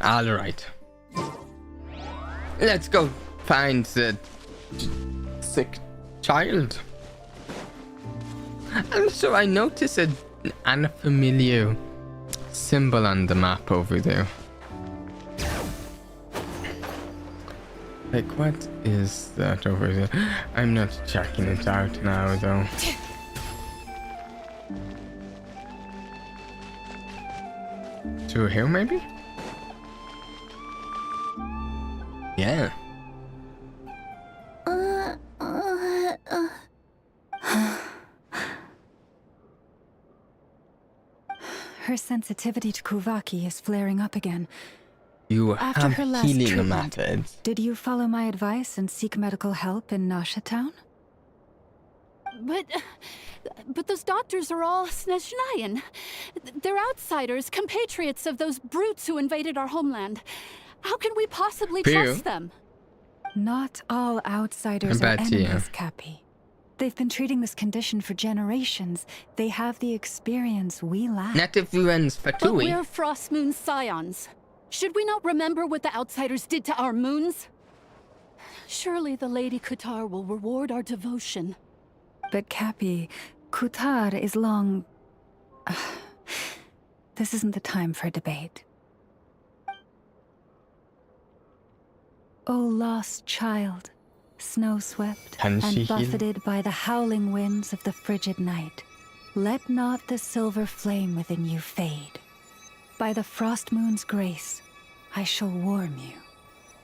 Alright. Let's go find the sick child. And so I notice an unfamiliar symbol on the map over there. Like, what is that over there? I'm not checking it out now, though. To here, maybe? Yeah. Her sensitivity to Kuvaki is flaring up again. You After her have last healing treatment, methods. did you follow my advice and seek medical help in Nasha Town? But those doctors are all Snezhnayan. They're outsiders, compatriots of those brutes who invaded our homeland. How can we possibly trust them? Not all outsiders are enemies, Cappy. They've been treating this condition for generations. They have the experience we lack. Not everyone's But Vtubie. we're Frost Moon Scions. Should we not remember what the outsiders did to our moons? Surely the Lady Kutar will reward our devotion. But Cappy, Kutar is long... This isn't the time for debate. O lost child, snow-swept Can she and heal? buffeted by the howling winds of the frigid night, let not the silver flame within you fade. By the frost moon's grace, I shall warm you,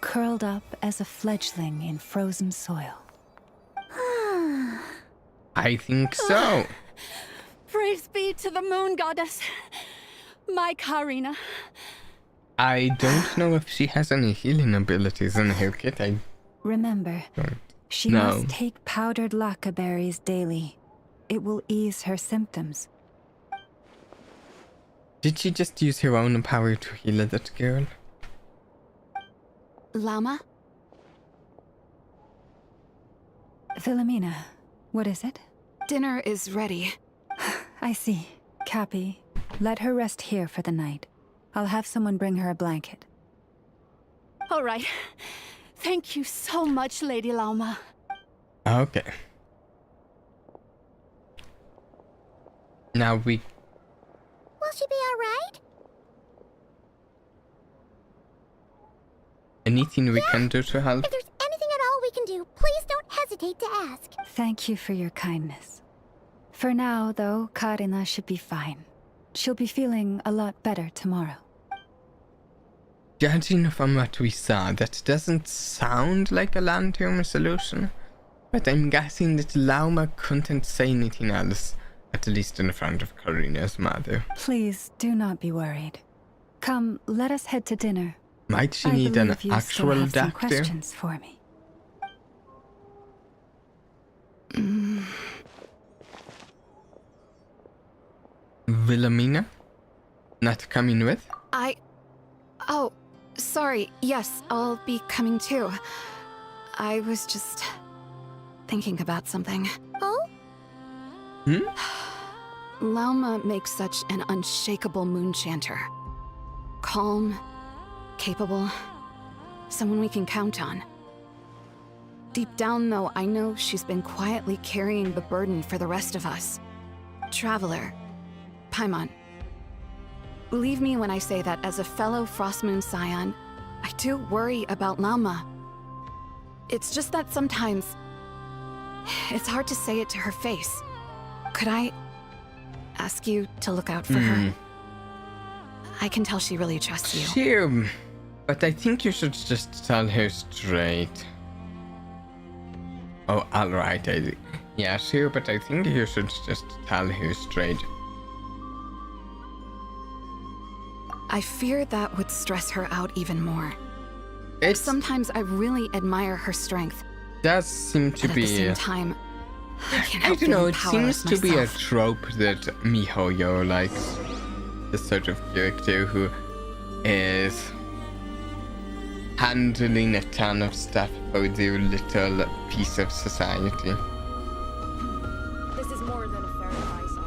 curled up as a fledgling in frozen soil. I think so. Praise be to the moon goddess, my Karina. I don't know if she has any healing abilities in her kit. I Remember, don't. she No. must take powdered laka berries daily. It will ease her symptoms. Did she just use her own power to heal that girl? Llama? Philomena, what is it? Dinner is ready. I see. Cappy, let her rest here for the night. I'll have someone bring her a blanket. All right. Thank you so much, Lady Llama. Okay. Now we... Will she be alright? Anything we can do to help? If there's anything at all we can do, please don't hesitate to ask. Thank you for your kindness. For now, though, Karina should be fine. She'll be feeling a lot better tomorrow. Judging from what we saw, that doesn't sound like a long-term solution. But I'm guessing that Lauma couldn't say anything else, at least in front of Karina's mother. Please do not be worried. Come, let us head to dinner. Might she I need an believe you actual still have some doctor? questions for me. Philomena? Not coming with? Oh, sorry. Yes, I'll be coming too. I was just thinking about something. Oh? Lauma makes such an unshakable moon chanter. Calm, capable, someone we can count on. Deep down, though, I know she's been quietly carrying the burden for the rest of us. Traveler, Paimon. Believe me when I say that as a fellow Frost Moon Scion, I do worry about Lauma. It's just that sometimes it's hard to say it to her face. Could I ask you to look out for her? I can tell she really trusts you. Sure, but I think you should just tell her straight. Oh, alright. Yeah, sure, but I think you should just tell her straight. I fear that would stress her out even more. It Sometimes I really admire her strength, does seem to but at be... the same time, I can't I help don't know, feeling it seems powerless to be a myself. trope that MiHoYo likes. The sort of character who is handling a ton of stuff for their little piece of society. This is more than a fair price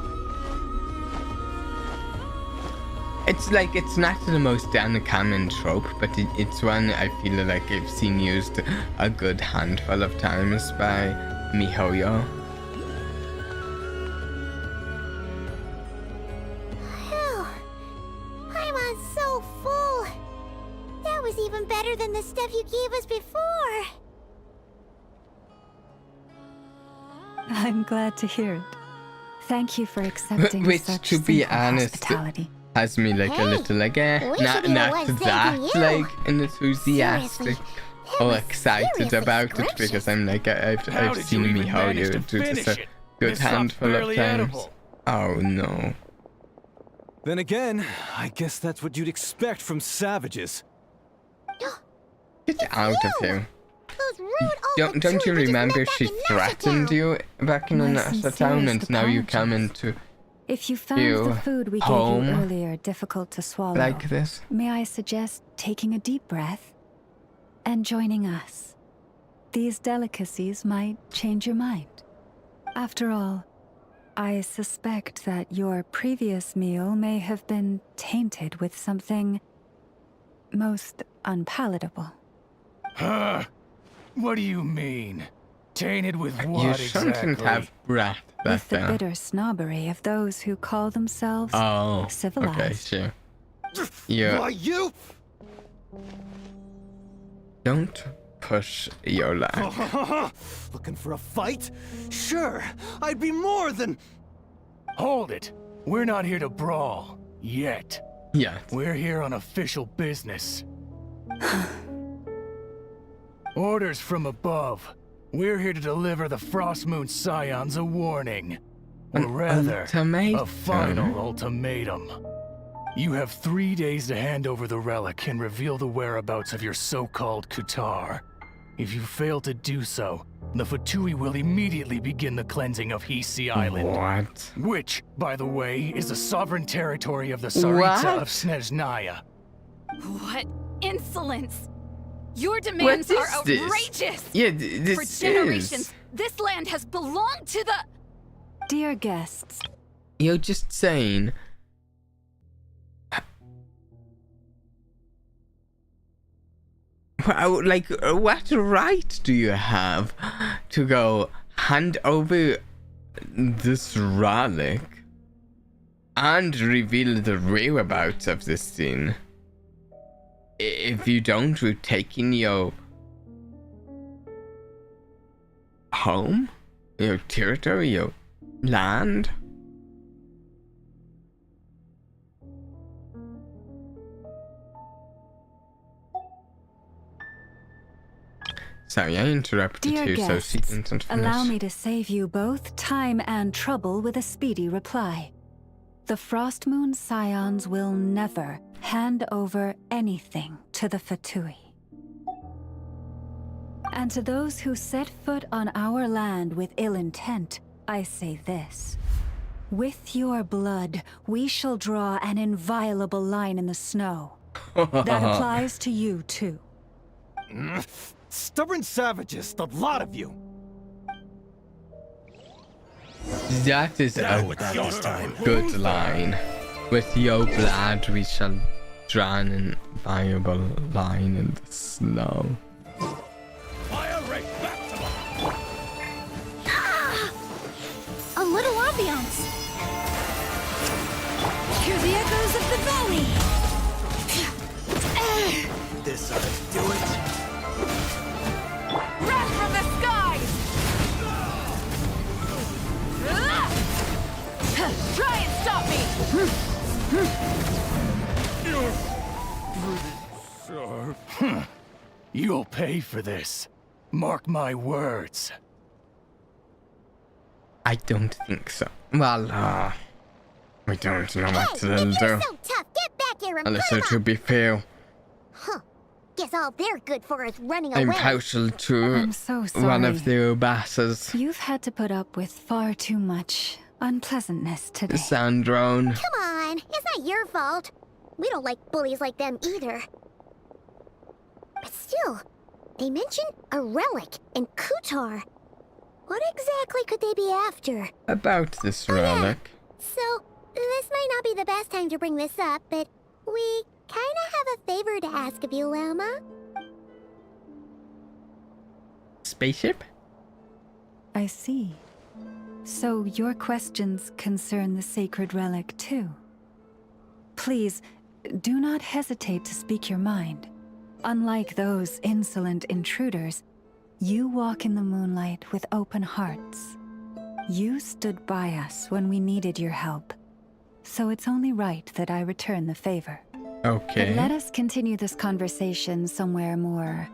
already. It it's like, it's not the most uncommon trope, but it's one I feel like I've seen used a good handful of times by MiHoYo. Phew. Paimon's so full. That was even better than the stuff you gave us before. I'm glad to hear it. Thank you for accepting Which, such to be simple honest, hospitality. has me like a little like, we should not be the ones that thanking you. like enthusiastic Seriously, that or was excited seriously about it, scrumptious. because I'm like, How I've did seen you even manage MiHoYo to do this finish a it? good This stuff's handful of barely times. edible. Oh no. Then again, I guess that's what you'd expect from savages. Get out of here. Those rude Don't you Vtubers remember met back she in Nasa threatened Town. you back in My Nasa Town, and sincerest now you come apologies. into If you found you the food we home gave you earlier difficult to swallow, like this? may I suggest taking a deep breath and joining us? These delicacies might change your mind. After all, I suspect that your previous meal may have been tainted with something most unpalatable. Huh? What do you mean? Tainted with You what shouldn't exactly? have breath With the better. bitter snobbery of those who call themselves Oh, civilized. okay, sure. You Why, you? don't push your luck. Looking for a fight? Sure, I'd be more than... Hold it. We're not here to brawl. Yet. Yeah. We're here on official business. Orders from above. We're here to deliver the Frostmoon Scions a warning. Or An rather, ultimatum? a final ultimatum. You have 3 days to hand over the relic and reveal the whereabouts of your so-called Kutar. If you fail to do so, the Vtubie will immediately begin the cleansing of Hisi Island. What? Which, by the way, is the sovereign territory of the Tsaritsa of Snezhnaya. What insolence! Your demands What are is this? outrageous! Yeah, For this generations, is. this land has belonged to the... Dear guests, You're just saying. Well, like, what right do you have to go hand over this relic and reveal the whereabouts of this thing? If you don't, we're taking your home, your territory, your land. Sorry, I interrupted dear you so guests, she didn't finish. allow me to save you both time and trouble with a speedy reply. The Frostmoon Scions will never hand over anything to the Vtubie. And to those who set foot on our land with ill intent, I say this. With your blood, we shall draw an inviolable line in the snow. That applies to you, too. Stubborn savages, the lot of you. That is a good line. With your blood, we shall draw an inviolable line in the snow. Fire rate back to A little ambiance. Hear the echoes of the valley. this ought to do it. Wrath from the skies! Try and stop me! You'll pay for this. Mark my words. I don't think so. Well, we don't know what Hey, they'll if do. you're so tough, get back here and Unless put 'em to up. be fair, Huh. Guess all they're good for is running I'm away. partial to I'm so one of sorry. their bosses, You've had to put up with far too much unpleasantness today. Sandrone. Come on, it's not your fault. We don't like bullies like them either. But still, they mention a relic and Kutar. What exactly could they be after? About this relic. So, this might not be the best time to bring this up, but We kinda have a favor to ask of you, Loma. Spaceship? I see. So your questions concern the sacred relic too. Please, do not hesitate to speak your mind. Unlike those insolent intruders, you walk in the moonlight with open hearts. You stood by us when we needed your help, so it's only right that I return the favor. Okay. But let us continue this conversation somewhere more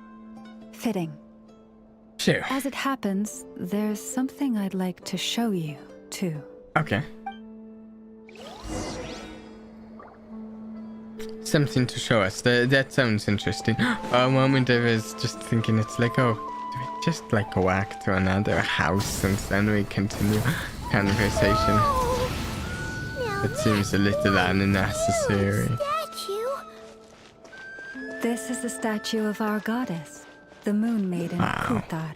fitting. Sure. As it happens, there's something I'd like to show you, too. Okay. Something to show us. That sounds interesting. A moment I was just thinking, it's like, oh, do we just like go back to another house and then we continue conversation? It seems a little unnecessary. This is a statue of our goddess, the Moon Maiden Kuthar.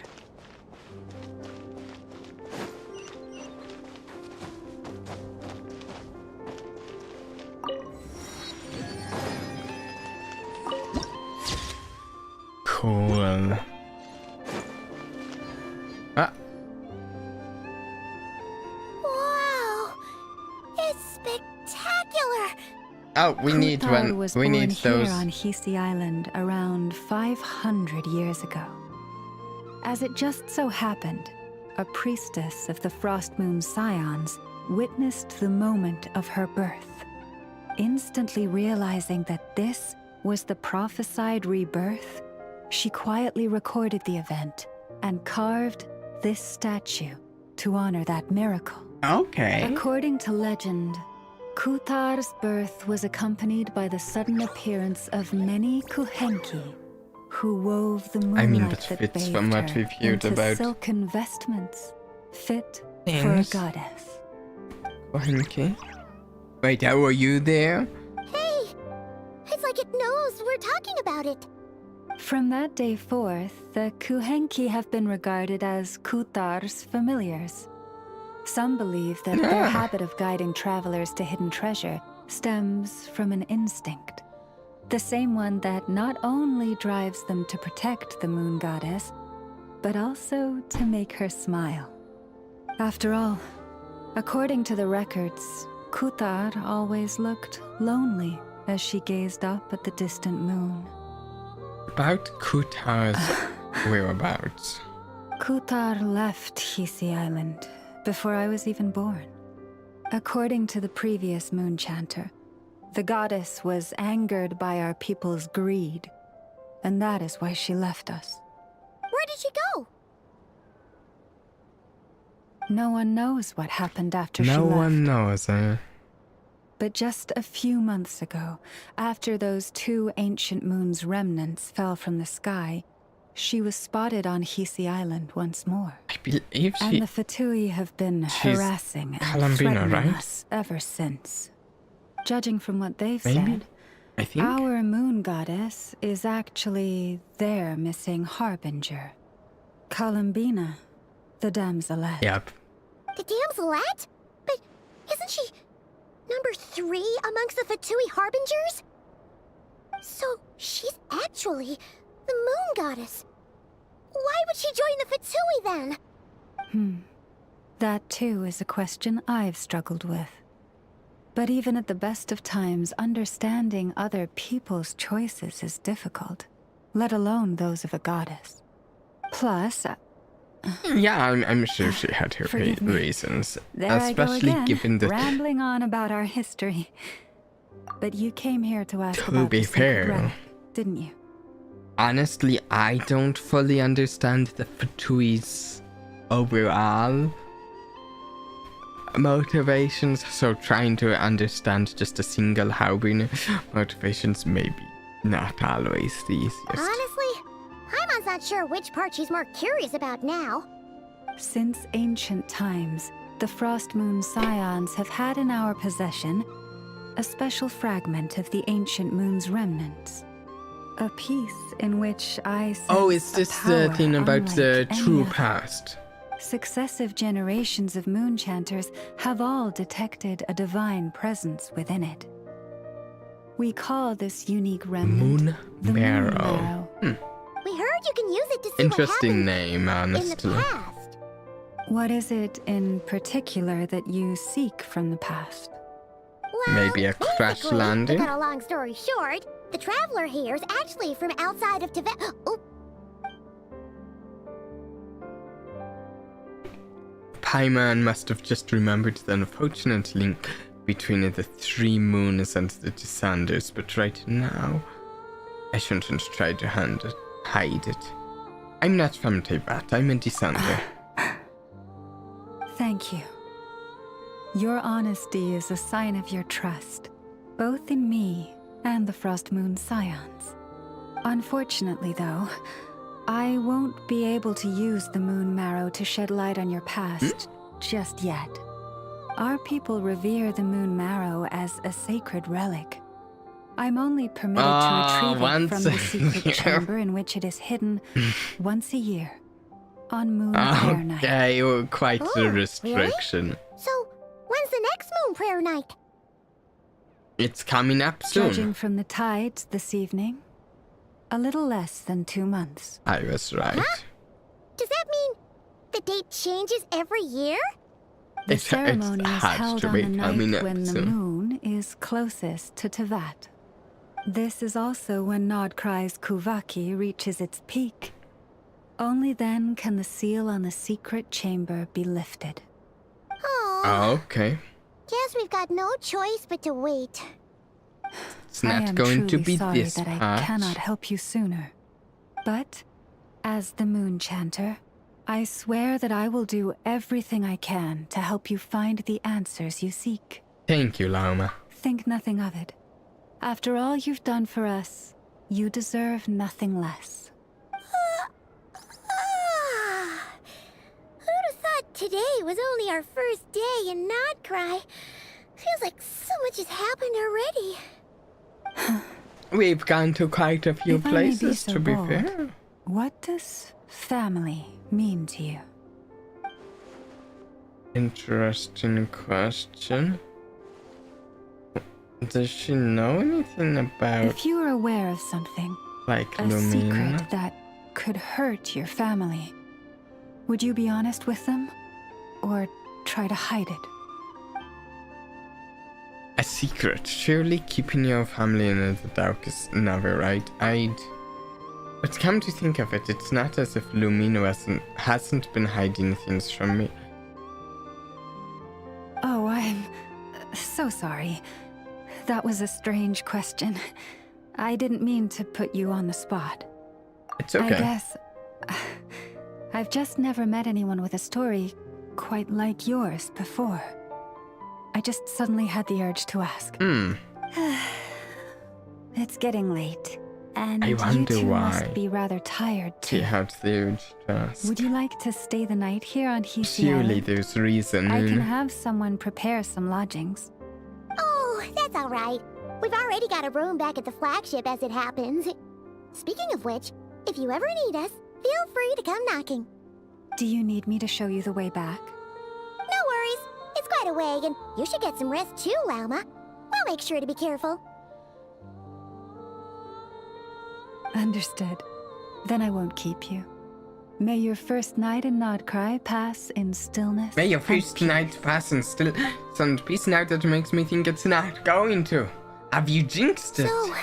Cool. Ah. Wow! It's spectacular! Oh, we need Kuthar one. was We born need those. here on Hisi Island around 500 years ago. As it just so happened, a priestess of the Frost Moon Scions witnessed the moment of her birth. Instantly realizing that this was the prophesied rebirth, she quietly recorded the event and carved this statue to honor that miracle. Okay. According to legend, Kuthar's birth was accompanied by the sudden appearance of many Kuhenki, who wove the moonlight that that fits bathed from what her we've heard into about silken vestments fit for a things. goddess. Okay. Wait, how are you there? Hey! It's like it knows we're talking about it. From that day forth, the Kuhenki have been regarded as Kuthar's familiars. Some believe that their habit of guiding travelers to hidden treasure stems from an instinct. The same one that not only drives them to protect the moon goddess, but also to make her smile. After all, according to the records, Kuthar always looked lonely as she gazed up at the distant moon. About Kuthar's whereabouts. Kuthar left Hisi Island before I was even born. According to the previous moon chanter, the goddess was angered by our people's greed, and that is why she left us. Where did she go? No one knows what happened after she No left. one knows, eh? But just a few months ago, after those two ancient moon's remnants fell from the sky, she was spotted on Hisi Island once more. I believe she... And the Vtubie have been she's harassing and Kalambina, threatening right? us ever since. Judging from what they've Maybe? said, I think? our moon goddess is actually their missing harbinger. Kalambina, the damselette. Yep. The damselette? But isn't she number 3 amongst the Vtubie harbingers? So she's actually the moon goddess. Why would she join the Vtubie then? That too is a question I've struggled with. But even at the best of times, understanding other people's choices is difficult, let alone those of a goddess. Plus, Yeah, I'm sure she had her Forgive me. reasons. there I go Especially again, given the... rambling on about our history. But you came here to ask To about be the sacred fair. relic, didn't you? Honestly, I don't fully understand the Vtubie's overall motivations, so trying to understand just a single harbinger motivations maybe not always the easiest. Honestly, Paimon's not sure which part she's more curious about now. Since ancient times, the Frost Moon Scions have had in our possession a special fragment of the ancient moon's remnants. A piece in which I sense Oh, is a this the power thing about the unlike any true other. past? Successive generations of moon chanters have all detected a divine presence within it. We call this unique remnant Moon the Moon Marrow. Marrow. We heard you can use it to see Interesting what name, happened in the honestly. past. What is it in particular that you seek from the past? Well, Maybe a crash basically, landing? To cut a long story short, the traveler here is actually from outside of Tibet. Oh, Paimon must have just remembered the unfortunate link between the three moons and the Descenders, but right now, I shouldn't try to hide it. I'm not from Tibet, I'm a Descender. Thank you. Your honesty is a sign of your trust, both in me and the Frost Moon Scions. Unfortunately, though, I won't be able to use the Moon Marrow to shed light on your past just yet. Our people revere the Moon Marrow as a sacred relic. I'm only permitted to retrieve it from the secret chamber in which it is hidden once a year, on Moon Prayer Night. Okay, well, quite the really? restriction. So, when's the next Moon Prayer Night? It's coming up soon. Judging from the tides this evening, a little less than 2 months. I was right. Huh? Does that mean the date changes every year? The It's ceremony is had held to on be the coming night up when the soon. moon is closest to Tevat. This is also when Nod-Krai's Kuvaki reaches its peak. Only then can the seal on the secret chamber be lifted. Oh, Okay. guess we've got no choice but to wait. It's I not am going to truly be sorry this that I part. cannot help you sooner. But, as the Moon Chanter, I swear that I will do everything I can to help you find the answers you seek. Thank you, Lauma. Think nothing of it. After all you've done for us, you deserve nothing less. Who'd have thought today was only our first day in Nod-Krai? Feels like so much has happened already. We've gone to quite a few If I may be places, so to be bold, fair. What does family mean to you? Interesting question. Does she know anything about, If you are aware of something, like, a Lumina? secret that could hurt your family, would you be honest with them? Or try to hide it? A secret. Surely keeping your family in the dark is never right. But come to think of it, it's not as if Lumina hasn't been hiding things from me. Oh, I'm so sorry. That was a strange question. I didn't mean to put you on the spot. It's okay. I guess I've just never met anyone with a story quite like yours before. I just suddenly had the urge to ask. It's getting late, and I you wonder two why. must be rather tired She too. had the urge to ask. Would you like to stay the night here on Hishi Surely Island? there's reason. I can have someone prepare some lodgings. Oh, that's all right. We've already got a room back at the flagship as it happens. Speaking of which, if you ever need us, feel free to come knocking. Do you need me to show you the way back? No worries. It's quite a way, and you should get some rest too, Lauma. We'll make sure to be careful. Understood. Then I won't keep you. May your first night in Nod-Krai pass in stillness. May your and first peace. night pass and still some peace now that makes me think it's not going to. Have you jinxed it? So,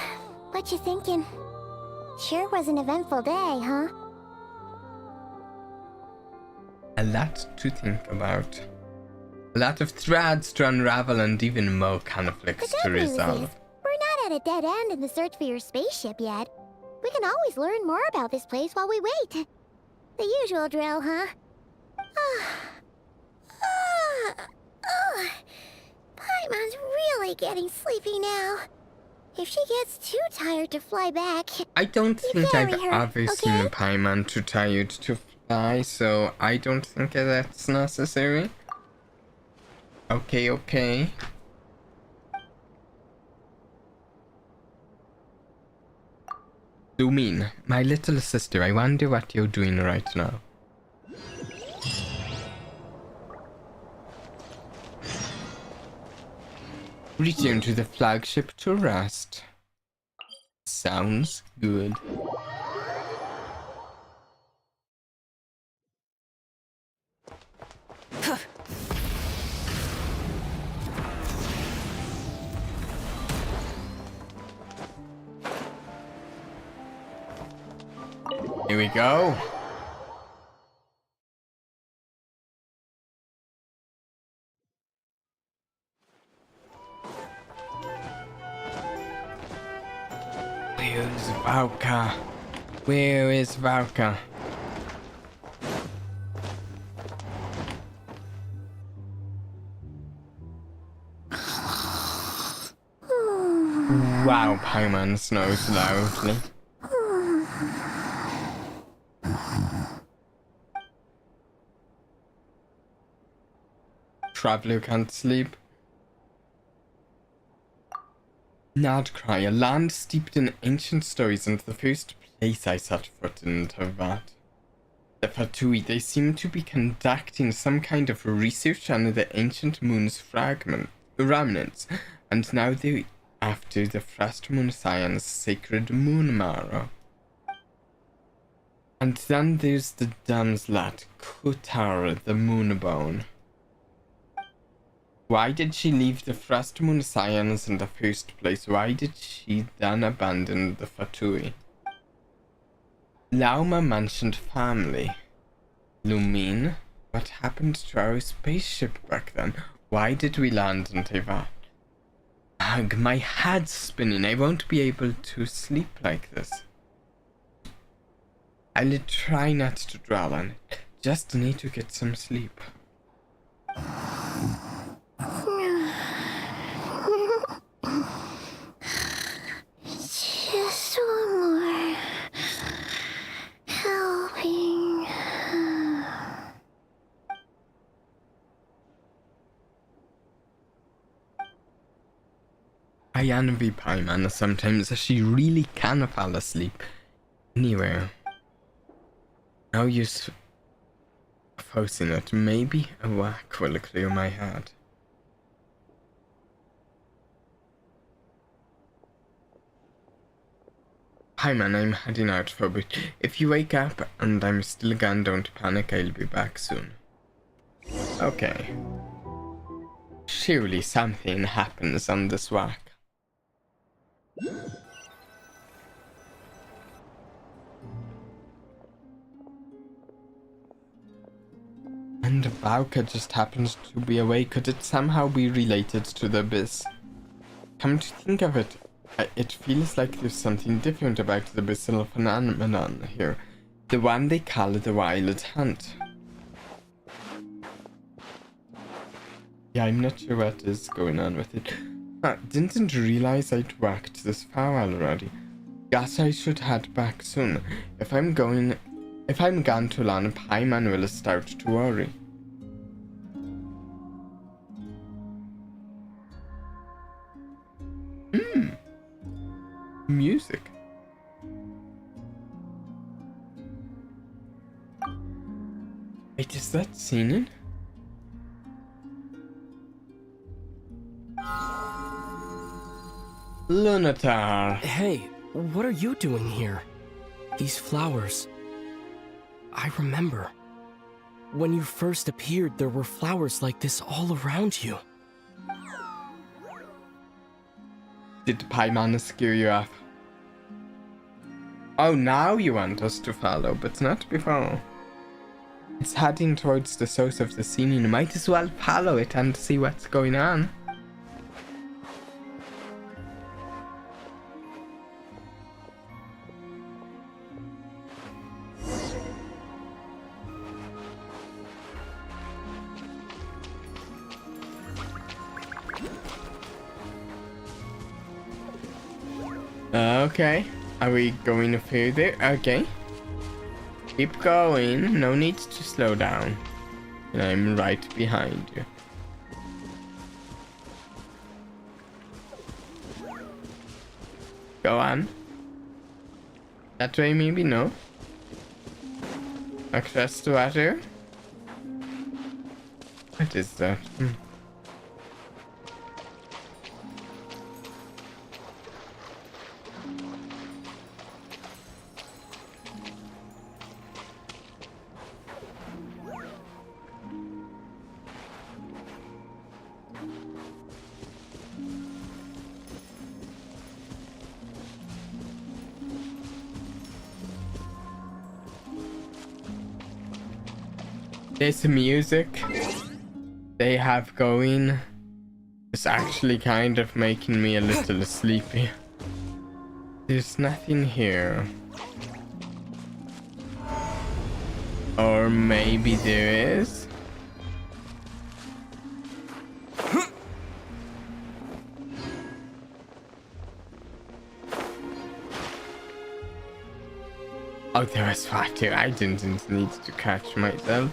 what you thinking? Sure was an eventful day, huh? A lot to think about. A lot of threads to unravel and even more conflicts The to good news resolve. is, we're not at a dead end in the search for your spaceship yet. We can always learn more about this place while we wait. The usual drill, huh? Paimon's really getting sleepy now. If she gets too tired to fly back, I don't think I've ferry her, ever seen okay? a Paimon too tired to fly, so I don't think that's necessary. Okay. Lumin, my little sister, I wonder what you're doing right now. Return to the flagship to rest. Sounds good. Here we go. Where's Valka? Where is Valka? Wow, Paimon snores loudly. Traveler can't sleep. Nod-Krai, a land steeped in ancient stories, and the first place I set foot into that. The Vtubie, they seem to be conducting some kind of research on the ancient moon's remnants, and now they're after the first moon science sacred moon marrow. And then there's the damsel at Kutar, the moonbone. Why did she leave the first moon science in the first place? Why did she then abandon the Vtubie? Lauma mentioned family. Lumine? What happened to our spaceship back then? Why did we land in Teyvat? Ugh, my head's spinning. I won't be able to sleep like this. I'll try not to dwell on it. Just need to get some sleep. Just one more helping. I envy Paimon sometimes. She really can fall asleep anywhere. No use forcing it. Maybe a whack will clear my head. Paimon, I'm heading out for a bit. If you wake up and I'm still gone, don't panic. I'll be back soon. Okay. Surely something happens on this walk. And Valka just happens to be away. Could it somehow be related to the abyss? Come to think of it, it feels like there's something different about the abyssal phenomenon here. The one they call the wild hunt. Yeah, I'm not sure what is going on with it. Didn't realize I'd walked this far already. Guess I should head back soon. If I'm gone too long, Paimon will start to worry. Music. Wait, is that singing? Lunatar. Hey, what are you doing here? These flowers. I remember. When you first appeared, there were flowers like this all around you. Did Paimon scare you off? Oh, now you want us to follow, but not before. It's heading towards the source of the scene. Might as well follow it and see what's going on. Okay, are we going further? Okay. Keep going, no need to slow down. And I'm right behind you. Go on. That way maybe, no? Across the water? What is that? This music they have going is actually kind of making me a little sleepy. There's nothing here. Or maybe there is. Oh, there was water. I didn't need to catch myself.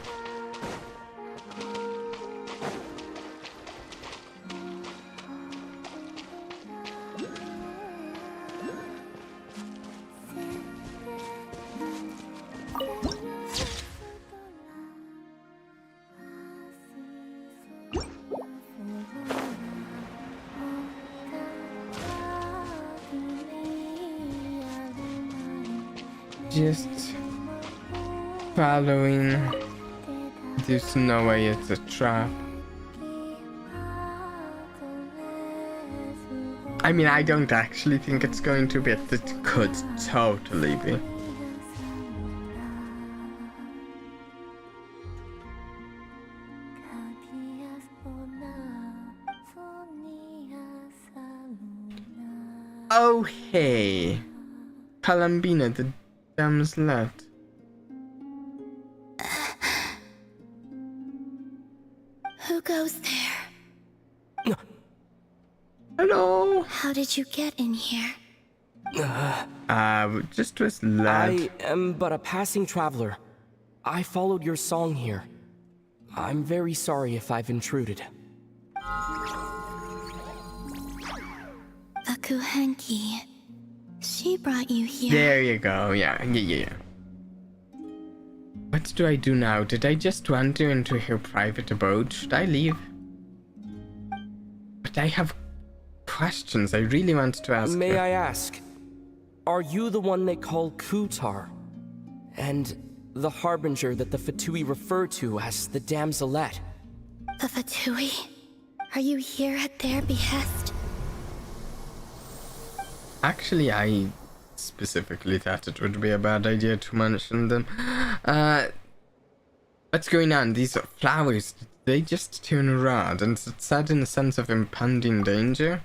Just following. There's no way it's a trap. I mean, I don't actually think it's going to be, it could totally be. Oh, hey. Columbina, the damslet. Who goes there? Hello. How did you get in here? Just was led. I am but a passing traveler. I followed your song here. I'm very sorry if I've intruded. The Kuhenki. She brought you here. There you go. Yeah. What do I do now? Did I just wander into her private abode? Should I leave? But I have questions I really want to ask May her. I ask, are you the one they call Kutar? And the harbinger that the Vtubie refer to as the damselet? The Vtubie? Are you here at their behest? Actually, I specifically thought it would be a bad idea to mention them. What's going on? These flowers, they just turn red, and it's said in a sense of impending danger.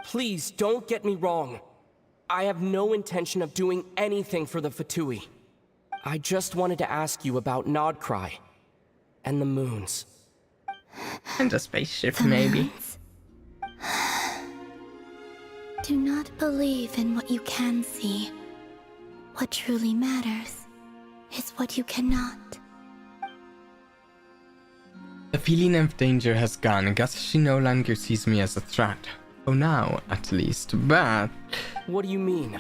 Please don't get me wrong. I have no intention of doing anything for the Vtubie. I just wanted to ask you about Nod-Krai and the moons. And a spaceship, maybe. Do not believe in what you can see. What truly matters is what you cannot. The feeling of danger has gone. I guess she no longer sees me as a threat. Oh, now, at least. But what do you mean?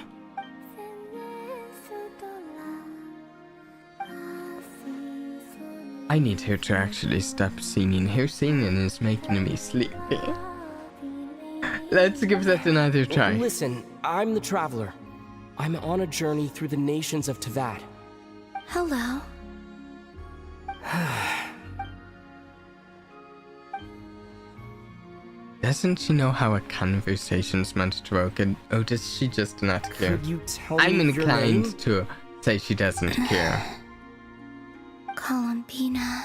I need her to actually stop singing. Her singing is making me sleepy. Let's give that another try. Listen, I'm the traveler. I'm on a journey through the nations of Teyvat. Hello. Doesn't she know how a conversation's meant to work? Or does she just not care? Could you tell I'm me your name? inclined to say she doesn't care. Columbina.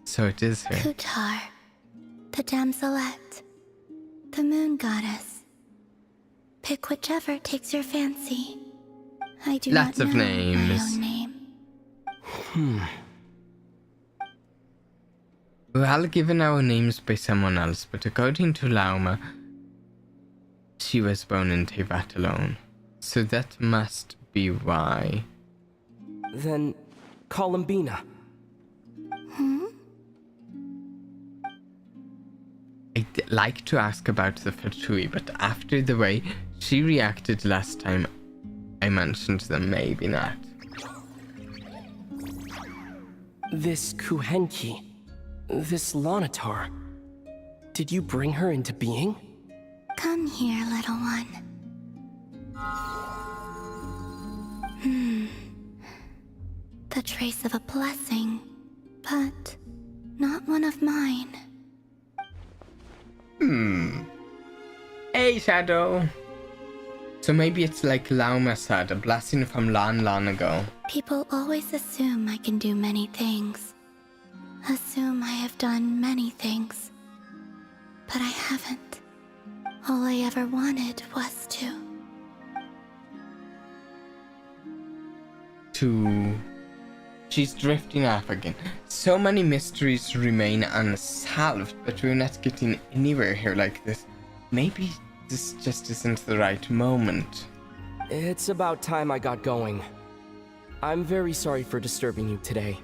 So it is her. Kutar. The damselet. The moon goddess. Pick whichever takes your fancy. I do Lots not of know names. my own name. Well, given our names by someone else, but according to Lauma, she was born in Teyvat alone. So that must be why. Then, Columbina. I'd like to ask about the Vtubie, but after the way she reacted last time I mentioned them, maybe not. This Kuhenki, this Lanatar, did you bring her into being? Come here, little one. The trace of a blessing, but not one of mine. Hey, Shadow. So maybe it's like Lauma said, a blessing from long ago. People always assume I can do many things. Assume I have done many things. But I haven't. All I ever wanted was to. She's drifting off again. So many mysteries remain unsolved, but we're not getting anywhere here like this. Maybe this just isn't the right moment. It's about time I got going. I'm very sorry for disturbing you today.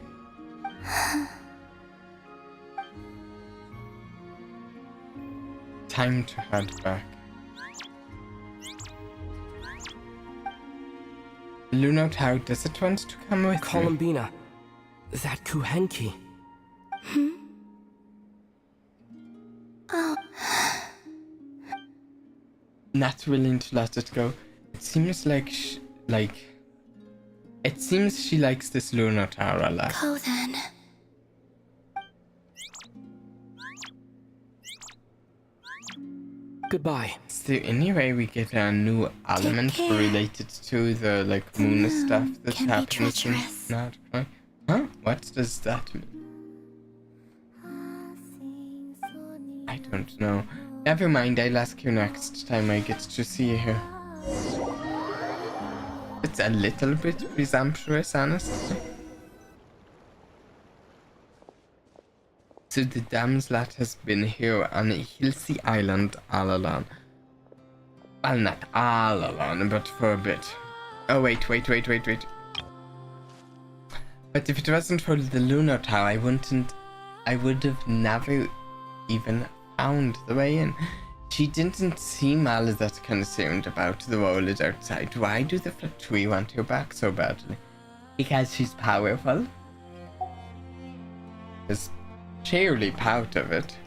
Time to head back. Lunot, how does it want to come with you? Columbina, that Kuhenki. Oh. Not willing to let it go. It seems like it seems she likes this Lunotara a lot. Go then. Goodbye. Is there any way we get a new element related to the moon stuff that happens in Nod-Krai? Huh? What does that mean? I don't know. Never mind, I'll ask you next time I get to see her. It's a little bit presumptuous, honestly. So the damsel has been here on a hilly island all alone. Well, not all alone, but for a bit. Oh, wait. But if it wasn't for the lunar tower, I would have never even found the way in. She didn't seem all that concerned about the world outside. Why do the Vtubie want her back so badly? Because she's powerful? Is surely part of it.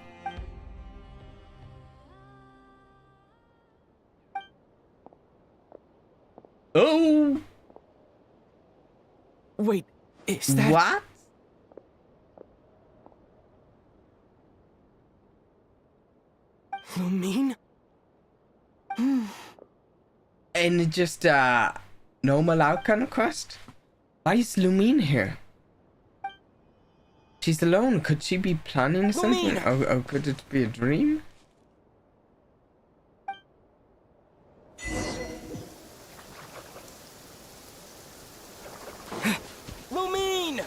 Oh! Wait, is that... What? Lumine? And just a normal outcome quest? Why is Lumine here? She's alone. Could she be planning something? Or could it be a dream? Lumine!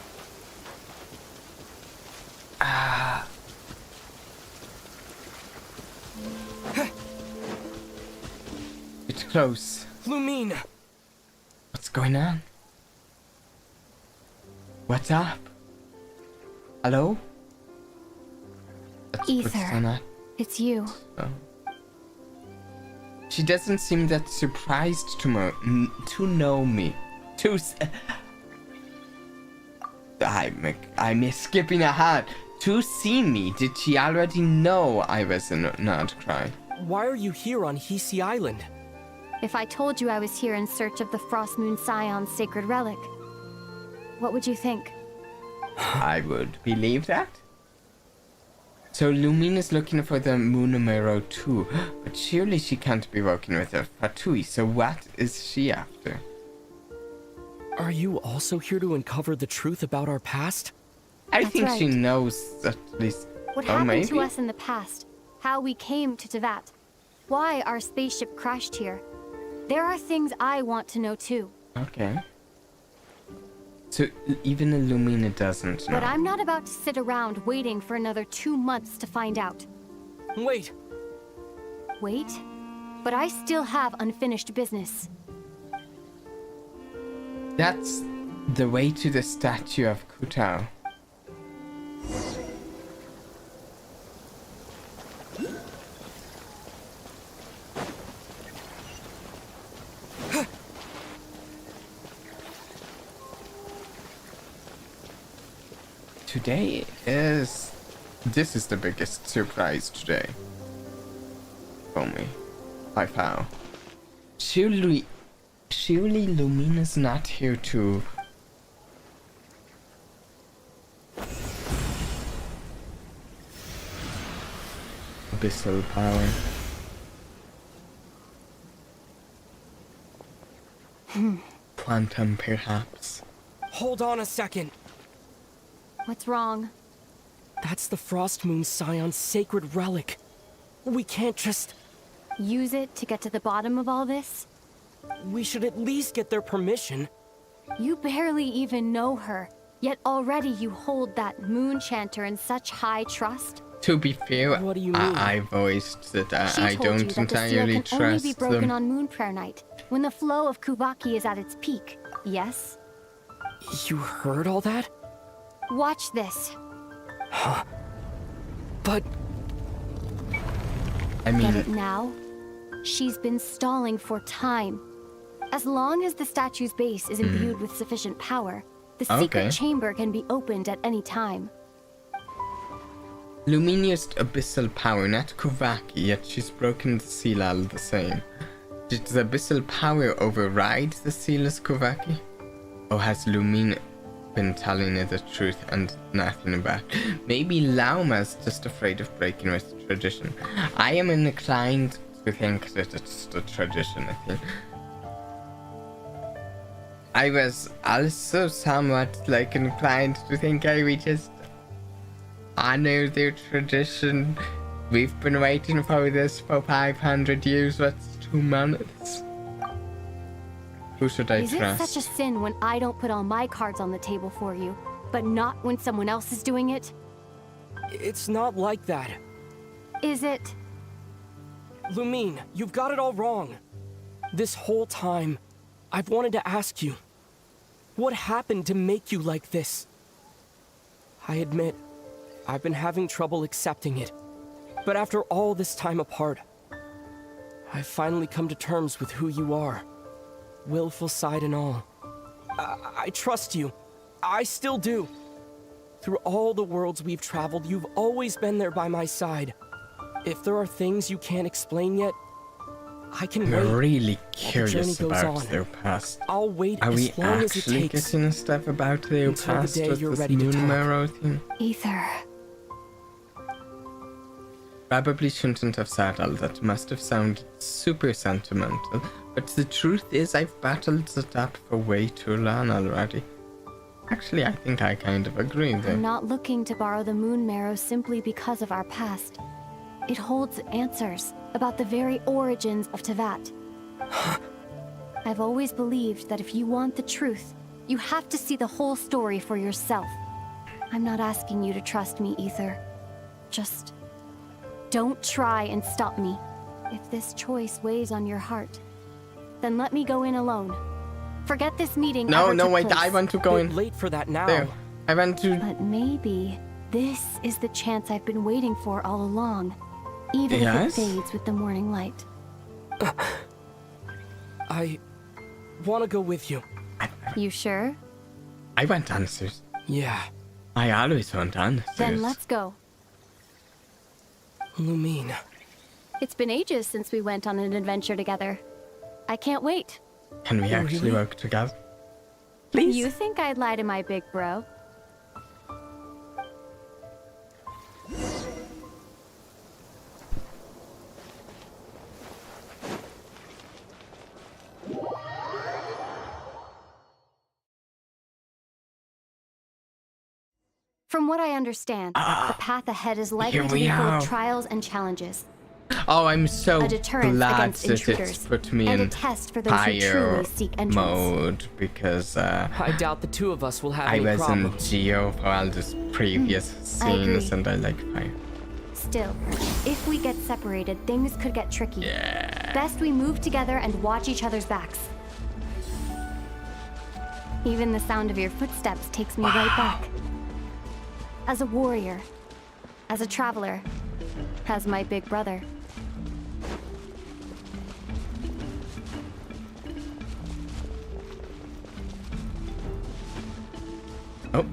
It's close. Lumine! What's going on? What's up? Hello? Let's put Ether, on that. it's you. Oh. She doesn't seem that surprised to know me. I'm skipping ahead. To see me. Did she already know I was in Nod-Krai? Why are you here on Hisi Island? If I told you I was here in search of the Frost Moon Scion's sacred relic, what would you think? I would believe that. So Lumine is looking for the Moonamero too, but surely she can't be working with a Vtubie, so what is she after? Are you also here to uncover the truth about our past? I That's think she right. knows at least. What Oh, happened maybe? to us in the past? How we came to Tevat? Why our spaceship crashed here? There are things I want to know too. Okay. So even Lumina doesn't know. But I'm not about to sit around waiting for another 2 months to find out. Wait! Wait? But I still have unfinished business. That's the way to the statue of Kutao. This is the biggest surprise today. For me. By far. Surely Lumina's not here to... Abyssal power. Quantum, perhaps. Hold on a second. What's wrong? That's the Frost Moon Scion's sacred relic. We can't just... Use it to get to the bottom of all this? We should at least get their permission. You barely even know her, yet already you hold that moon chanter in such high trust. To be fair, What do you mean? I voiced that She I told you don't that the seal entirely can only be trust broken them. on Moon Prayer Night, when the flow of Kubaki is at its peak. Yes? You heard all that? Watch this. But... I Get it mean, now? She's been stalling for time. As long as the statue's base is imbued with sufficient power, the secret Okay. chamber can be opened at any time. Lumine used abyssal power, not Kubaki, yet she's broken the seal all the same. Did the abyssal power override the seal as Kubaki? Or has Lumine been telling her the truth and nothing about? Maybe Lauma's just afraid of breaking with tradition. I am inclined to think that it's the tradition, I think. I was also somewhat inclined to think I would just honor their tradition. We've been waiting for this for 500 years. What's 2 months? Who should I Is it trust? such a sin when I don't put all my cards on the table for you, but not when someone else is doing it? It's not like that. Is it? Lumine, you've got it all wrong. This whole time, I've wanted to ask you, what happened to make you like this? I admit, I've been having trouble accepting it. But after all this time apart, I've finally come to terms with who you are. Willful side and all. I trust you. I still do. Through all the worlds we've traveled, you've always been there by my side. If there are things you can't explain yet, I can wait. I'm really while the curious journey goes about on. their past. I'll wait Are we as long as it actually takes. getting stuff about their until the past day with you're this ready to moon talk. marrow thing? Ether. Probably shouldn't have said all that. Must have sounded super sentimental. But the truth is, I've battled that for way too long already. Actually, I think I kind of agree there. I'm not looking to borrow the moon marrow simply because of our past. It holds answers about the very origins of Tevat. I've always believed that if you want the truth, you have to see the whole story for yourself. I'm not asking you to trust me, Ether. Just don't try and stop me. If this choice weighs on your heart, then let me go in alone. Forget this meeting. No, ever no, took wait, place. I want to go in. Late for that now. There. I want to... But maybe this is the chance I've been waiting for all along, even Yes? if it fades with the morning light. I want to go with you. You sure? I want answers. Yeah. I always want answers. Then let's go. Lumine. It's been ages since we went on an adventure together. I can't wait. Can we actually Really? work together? Please? You think I'd lie to my big bro? From what I understand, the path ahead is likely here to we be full are. of trials and challenges. Oh, I'm so A deterrent glad against that intruders, it's put me and in a test for those who higher truly seek entrance. mode because I doubt the two of us will have I any was problems. in Geo for all these previous I agree. scenes and I like fire. Still, if we get separated, things could get tricky. Best we move together and watch each other's backs. Even the sound of your footsteps takes me right back. As a warrior, as a traveler, as my big brother. Oh,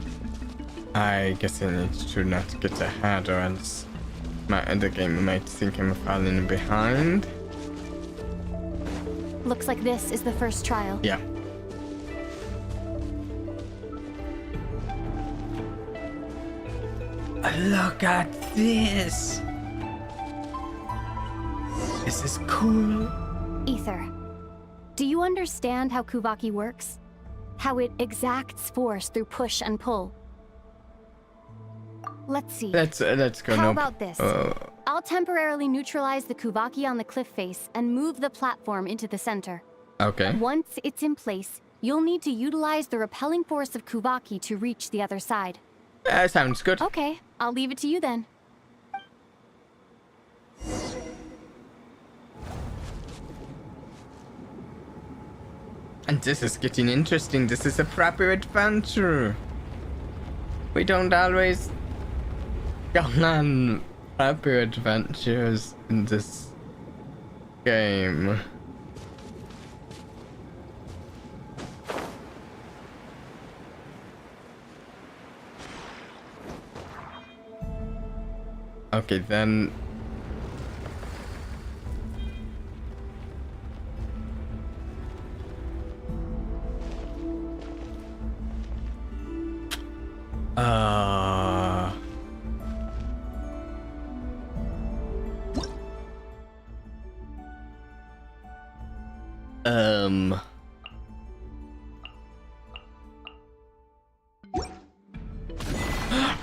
I guess I need to not get ahead or else the game might think I'm falling behind. Looks like this is the first trial. Yeah. Look at this! This is cool. Ether, Do you understand how Kuvaki works? How it exacts force through push and pull? Let's see. Let's go. How Nope. about this? I'll temporarily neutralize the Kuvaki on the cliff face and move the platform into the center. Okay. Once it's in place, you'll need to utilize the repelling force of Kuvaki to reach the other side. Sounds good. Okay, I'll leave it to you then. And this is getting interesting. This is a proper adventure. We don't always go on proper adventures in this game. Okay, then.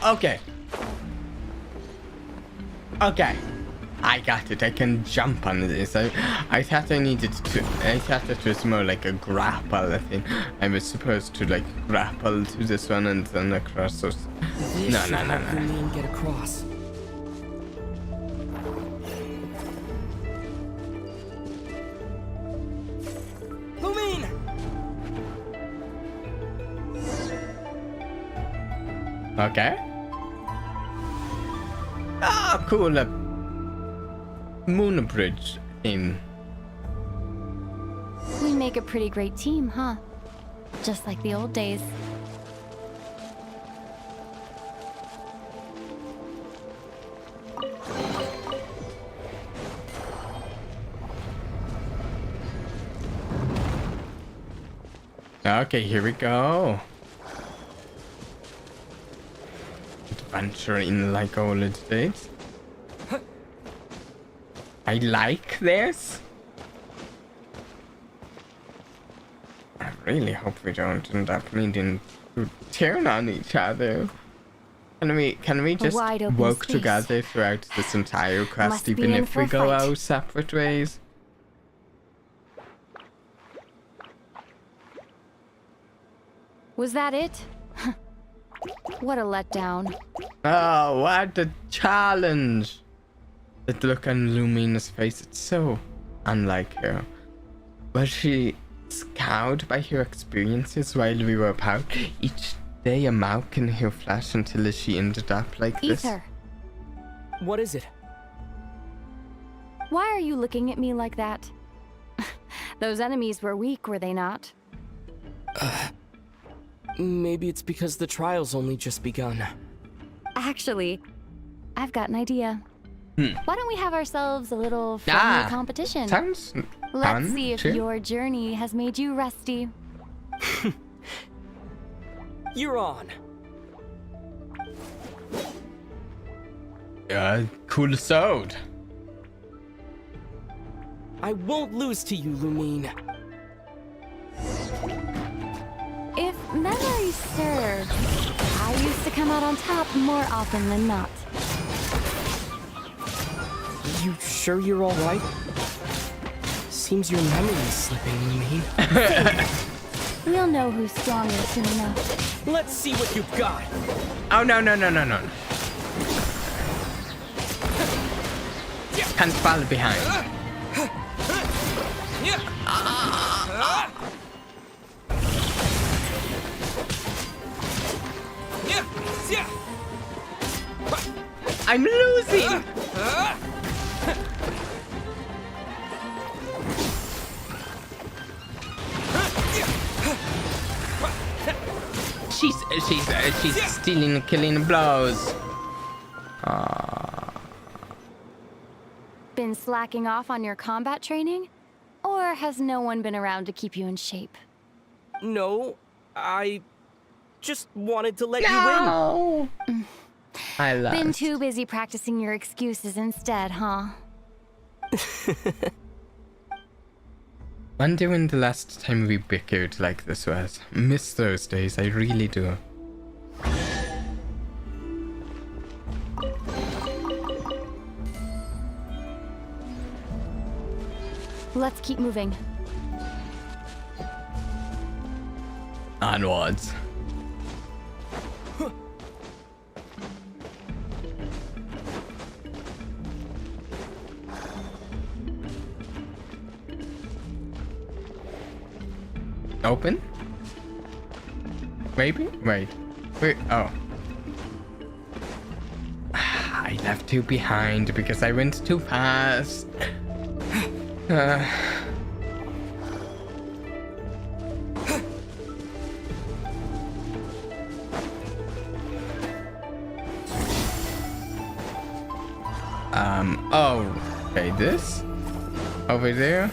Okay. Okay. I got it. I can jump on this. I thought I needed to. I thought it was more like a grapple. I think I was supposed to like grapple to this one and then across those. No. And get across. Lumine! Okay. Ah, cool. Moon bridge thing. We make a pretty great team, huh? Just like the old days. Okay, here we go. Adventure in like old days. I like this. I really hope we don't end up needing to turn on each other. Can we just work together throughout this entire quest, even if we go our separate ways? Was that it? What a letdown. Oh, what a challenge! That look on Lumina's face, it's so unlike her. Was she scowled by her experiences while we were apart? Each day a mark in her flesh until she ended up like this? Ether. What is it? Why are you looking at me like that? Those enemies were weak, were they not? Maybe it's because the trial's only just begun. Actually, I've got an idea. Why don't we have ourselves a little friendly competition? Sounds Let's fun, see if sure. your journey has made you rusty. You're on. Cool sword. I won't lose to you, Lumine. If memory serves, I used to come out on top more often than not. You sure you're all right? Seems your memory is slipping, Lumine. We'll know who's stronger soon enough. Let's see what you've got. Oh, no. Can't fall behind. I'm losing! She's stealing, killing blows. Been slacking off on your combat training? Or has no one been around to keep you in shape? No, I just wanted to let you win. I lost. Been too busy practicing your excuses instead, huh? Wonder when the last time we bickered like this was. Miss those days, I really do. Let's keep moving. Onwards. Open? Maybe? Wait. Oh. I left two behind because I went too fast. Oh, okay, this? Over there?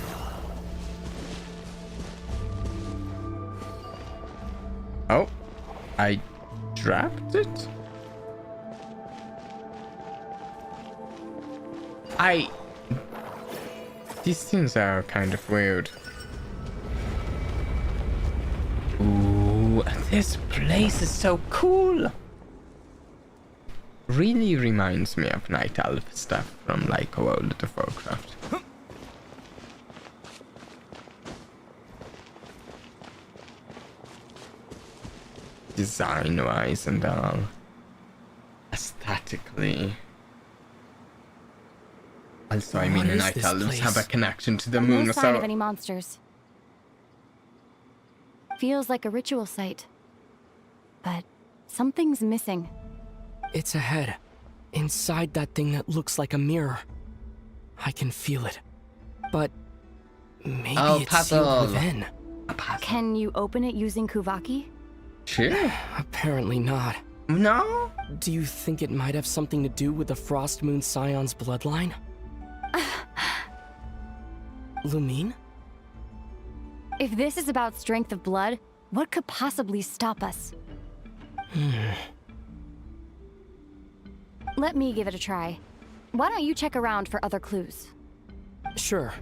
Oh, I dropped it? These things are kind of weird. Ooh, this place is so cool! Really reminds me of Night Elf stuff from like World of Warcraft. Design-wise and all. Aesthetically. Also, I mean, the Night Elves have a connection to the moon, No sign so... of any monsters. Feels like a ritual site. But something's missing. It's ahead. Inside that thing that looks like a mirror. I can feel it. But maybe it's sealed within. Can you open it using Kuvaki? Sure. Apparently not. No? Do you think it might have something to do with the Frost Moon Scion's bloodline? Lumine? If this is about strength of blood, what could possibly stop us? Let me give it a try. Why don't you check around for other clues? Sure.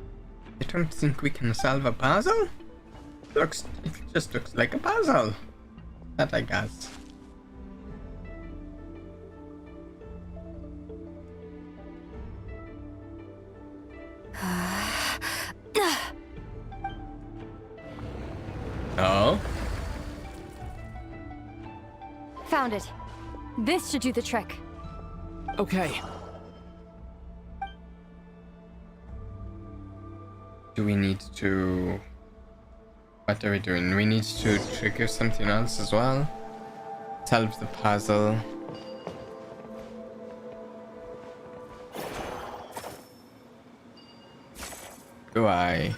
I don't think we can solve a puzzle? It just looks like a puzzle. That I guess. Oh? Found it. This should do the trick. Okay. Do we need to... What are we doing? We need to trigger something else as well? Solve the puzzle. Do I...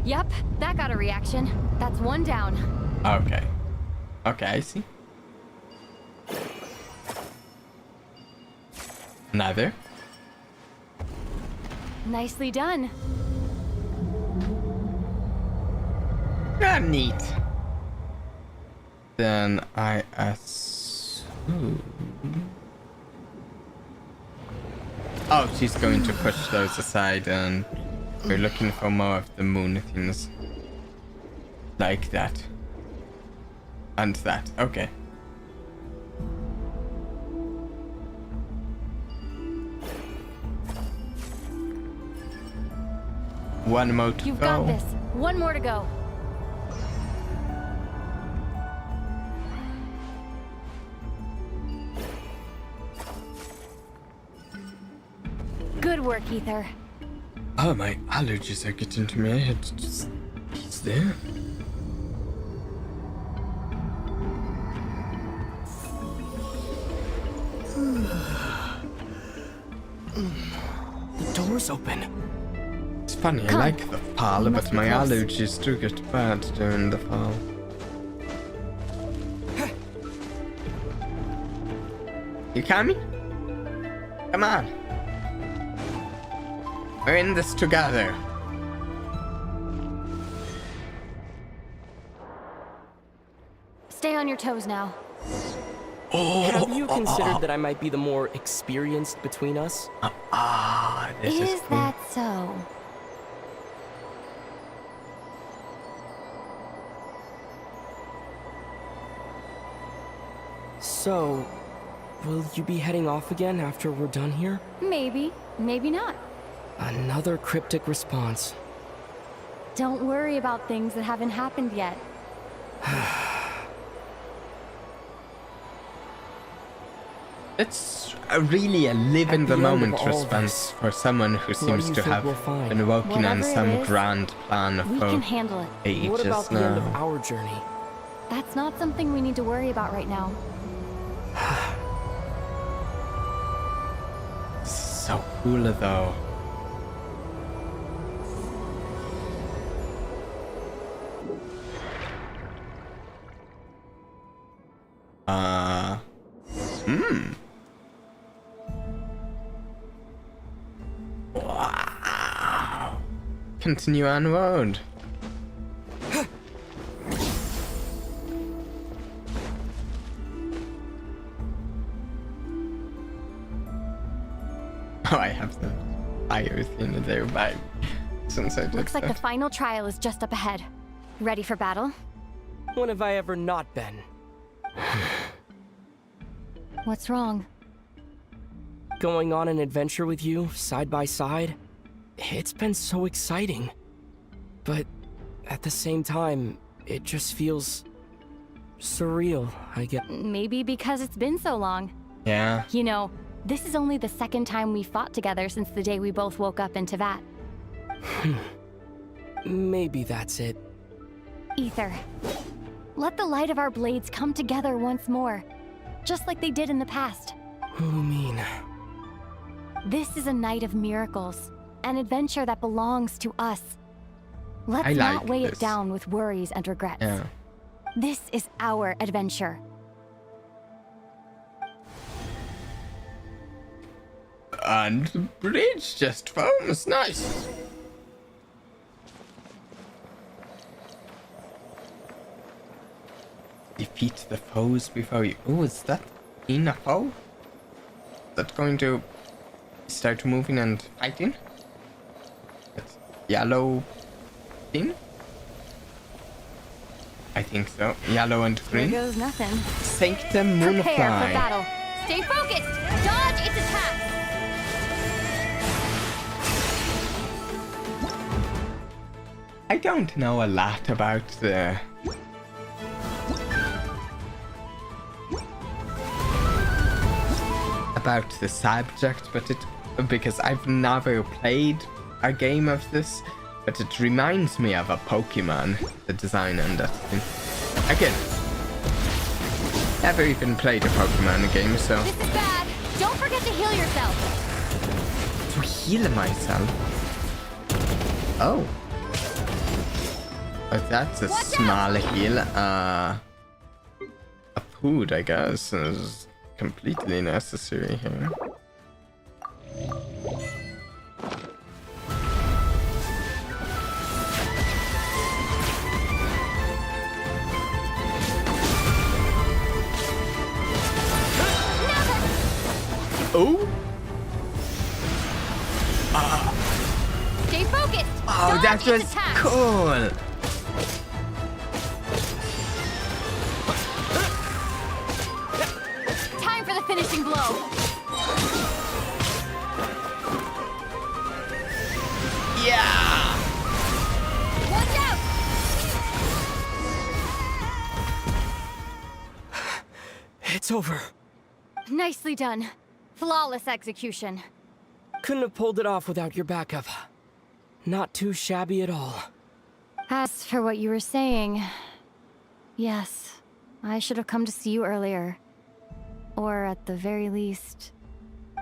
Yep, that got a reaction. That's one down. Okay. Okay, I see. Another. Nicely done. Ah, neat. Then I assume... Oh, she's going to push those aside and we're looking for more of the moon things. Like that. And that. Okay. One more to You've go. got this. One more to go. Good work, Ether. Oh, my allergies are getting to me. It's just... He's there. The door's open. It's funny, Come. I like the fall, We but must be my close. allergies do get bad during the fall. You coming? Come on. We're in this together. Stay on your toes now. Have you considered that I might be the more experienced between us? This is Is cool. that so? So, will you be heading off again after we're done here? Maybe, maybe not. Another cryptic response. Don't worry about things that haven't happened yet. It's really a live in the the end of moment all response this, for someone who what do seems you to think have we'll find? been working on Whatever it some is, grand plan We for can handle it. ages What about the end of now. our journey? That's not something we need to worry about right now. So cool though. Wow. Continue onward. Oh, I have the fire thing there by since I did Looks like that. the final trial is just up ahead. Ready for battle? When have I ever not been? What's wrong? Going on an adventure with you, side by side, it's been so exciting. But at the same time, it just feels surreal, I guess. Maybe because it's been so long. Yeah. You know, this is only the second time we fought together since the day we both woke up in Teyvat. Maybe that's it. Ether, let the light of our blades come together once more, just like they did in the past. What do you mean? This is a night of miracles, an adventure that belongs to us. Let's I not like weigh this. it down with worries and regrets. Yeah. This is our adventure. And the bridge just forms. Nice. Defeat the foes before you. Oh, is that in a foe? Is that going to start moving and fighting? That's yellow thing? I think so. Yellow and Here green. goes nothing. Sanctum Prepare for Moonfly. battle. Stay focused. Dodge its attack. I don't know a lot about the subject, but because I've never played a game of this, but it reminds me of a Pokemon, the design and that thing. Again, never even played a Pokemon game, so This is bad. Don't forget to heal yourself. to heal myself. Oh. Oh, that's a small heal. A food, I guess, is completely necessary here. Oh! Stay focused. Oh, Dodge that its was attack. cool! Time for the finishing blow. Yeah! Watch out! It's over. Nicely done. Flawless execution. Couldn't have pulled it off without your backup. Not too shabby at all. As for what you were saying, yes, I should have come to see you earlier. Or at the very least,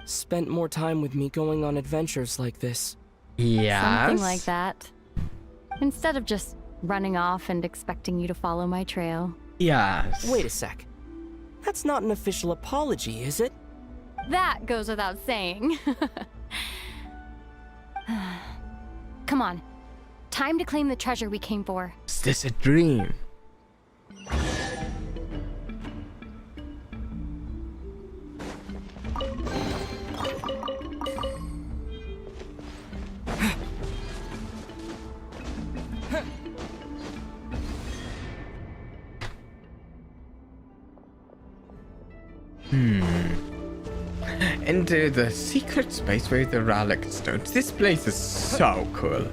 Spent more time with me going on adventures like this. Yes. something like that. Instead of just running off and expecting you to follow my trail. Yes. Wait a sec. That's not an official apology, is it? That goes without saying. Come on. Time to claim the treasure we came for. Is this a dream? into the secret space where the relic is stored. This place is so cool.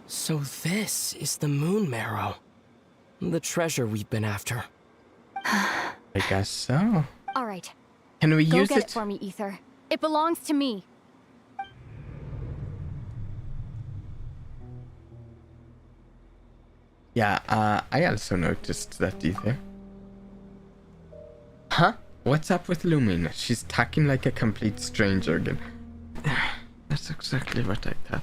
So this is the moon marrow. The treasure we've been after. I guess so. All right. Can we Go use get it? it for me, Ether. It belongs to me. Yeah, I also noticed that either. Huh? What's up with Lumina? She's talking like a complete stranger again. That's exactly what I thought.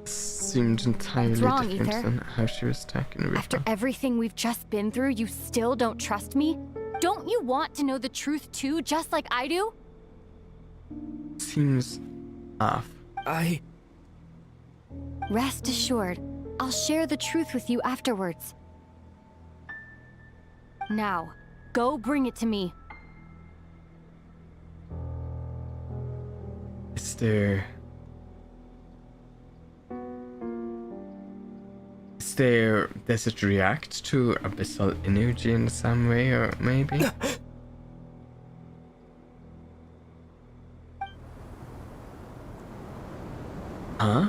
Seemed entirely wrong, different Ether? than how she was talking before. After everything we've just been through, you still don't trust me? Don't you want to know the truth too, just like I do? Seems off. Rest assured, I'll share the truth with you afterwards. Now, go bring it to me. Is there... Does it react to abyssal energy in some way, or maybe? Huh?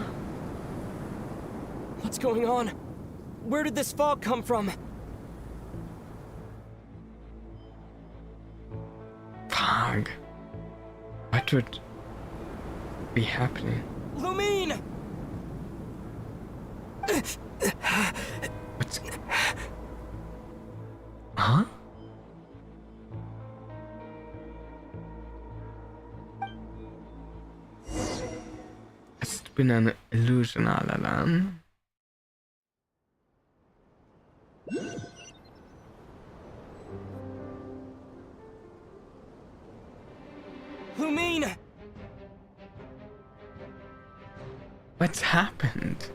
What's going on? Where did this fog come from? Fog. What would be happening? Lumine! What's... Huh? It's been an illusion all along. Lumine! What's happened?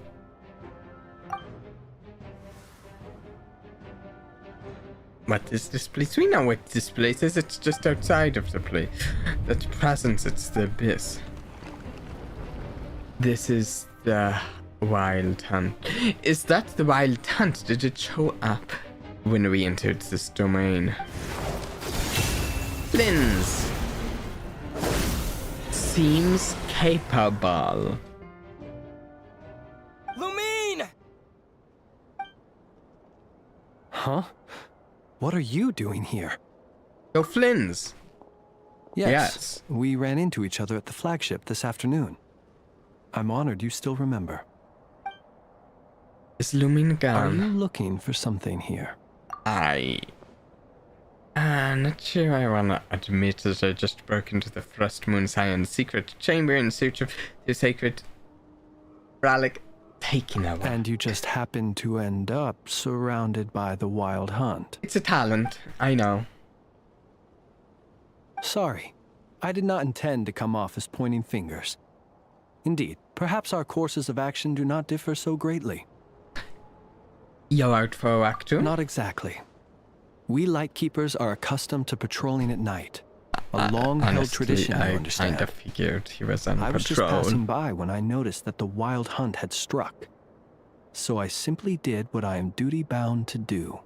What is this place? We know what this place is. It's just outside of the place. That presence, it's the abyss. This is the Wild Hunt. Is that the Wild Hunt? Did it show up when we entered this domain? Lens seems capable. Lumine! Huh? What are you doing here? Go Flynn's. Yes. We ran into each other at the flagship this afternoon. I'm honored you still remember. Is Lumine Are gone? you looking for something here? Not sure I wanna admit that I just broke into the Frost Moon Science secret chamber in search of the sacred relic taken away. And you just happened to end up surrounded by the Wild Hunt. It's a talent, I know. Sorry, I did not intend to come off as pointing fingers. Indeed, perhaps our courses of action do not differ so greatly. You're out for a walk too? Not exactly. We Lightkeepers are accustomed to patrolling at night. A long-held Honestly, tradition, I I understand. kinda figured he was on I was just patrol. passing by when I noticed that the Wild Hunt had struck. So I simply did what I am duty-bound to do.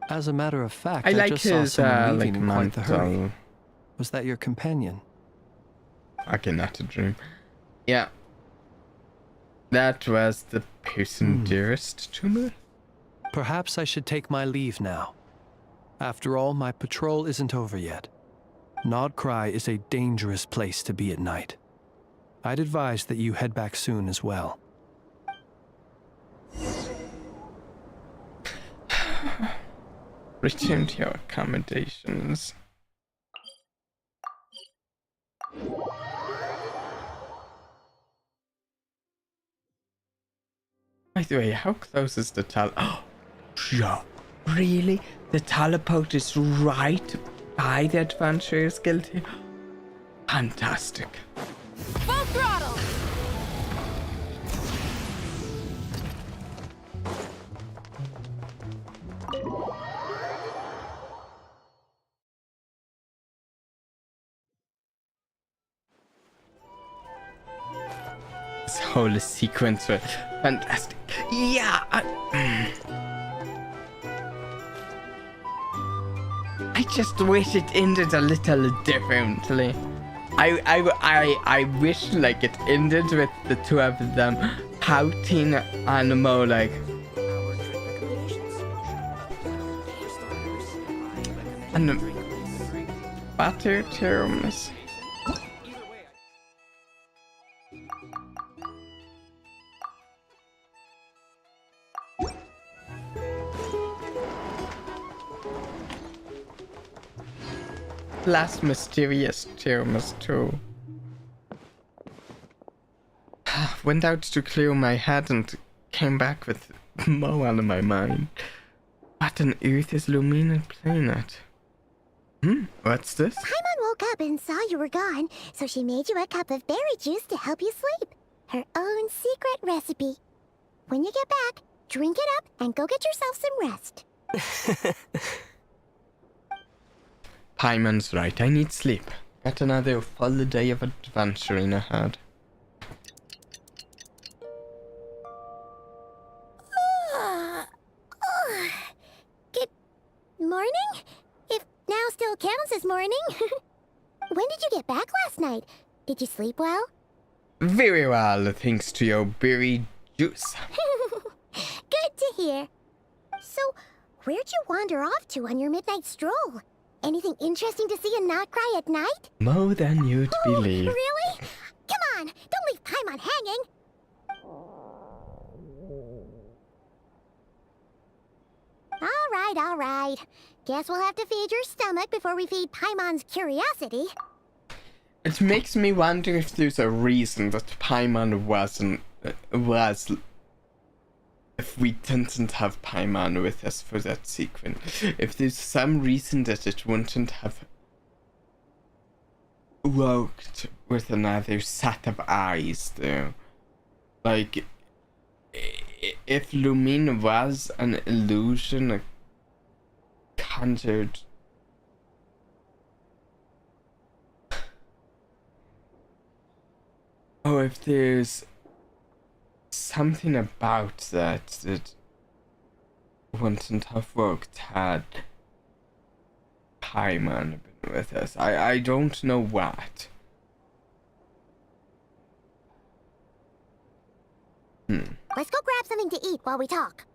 As a matter of fact, I like just saw his someone leaving in quite the hurry. mantle. Was that your companion? Okay, not a dream. Yeah. That was the person dearest to me. Perhaps I should take my leave now. After all, my patrol isn't over yet. Nod-Krai is a dangerous place to be at night. I'd advise that you head back soon as well. Return to your accommodations. By the way, how close is the Oh, yeah. Really? The teleport is right by the Adventurers Guild here? Fantastic. Full throttle! This whole sequence was fantastic. Yeah. I just wish it ended a little differently. I wish like it ended with the two of them pouting and more like. And better terms. Last mysterious terms too. Went out to clear my head and came back with Mo on my mind. What on earth is Lumina playing at? What's this? Paimon woke up and saw you were gone, so she made you a cup of berry juice to help you sleep. Her own secret recipe. When you get back, drink it up and go get yourself some rest. Paimon's right, I need sleep. Got another full day of adventuring ahead. Good morning? If now still counts as morning. When did you get back last night? Did you sleep well? Very well, thanks to your berry juice. Good to hear. So, where'd you wander off to on your midnight stroll? Anything interesting to see in Nod-Krai at night? More than you'd believe. Really? Come on, don't leave Paimon hanging. All right. Guess we'll have to feed your stomach before we feed Paimon's curiosity. It makes me wonder if there's a reason that Paimon if we didn't have Paimon with us for that sequence. If there's some reason that it wouldn't have worked with another set of eyes there. Like, if Lumine was an illusion conjured. Oh, if there's something about that wouldn't have worked had Paimon been with us. I don't know what. Let's go grab something to eat while we talk.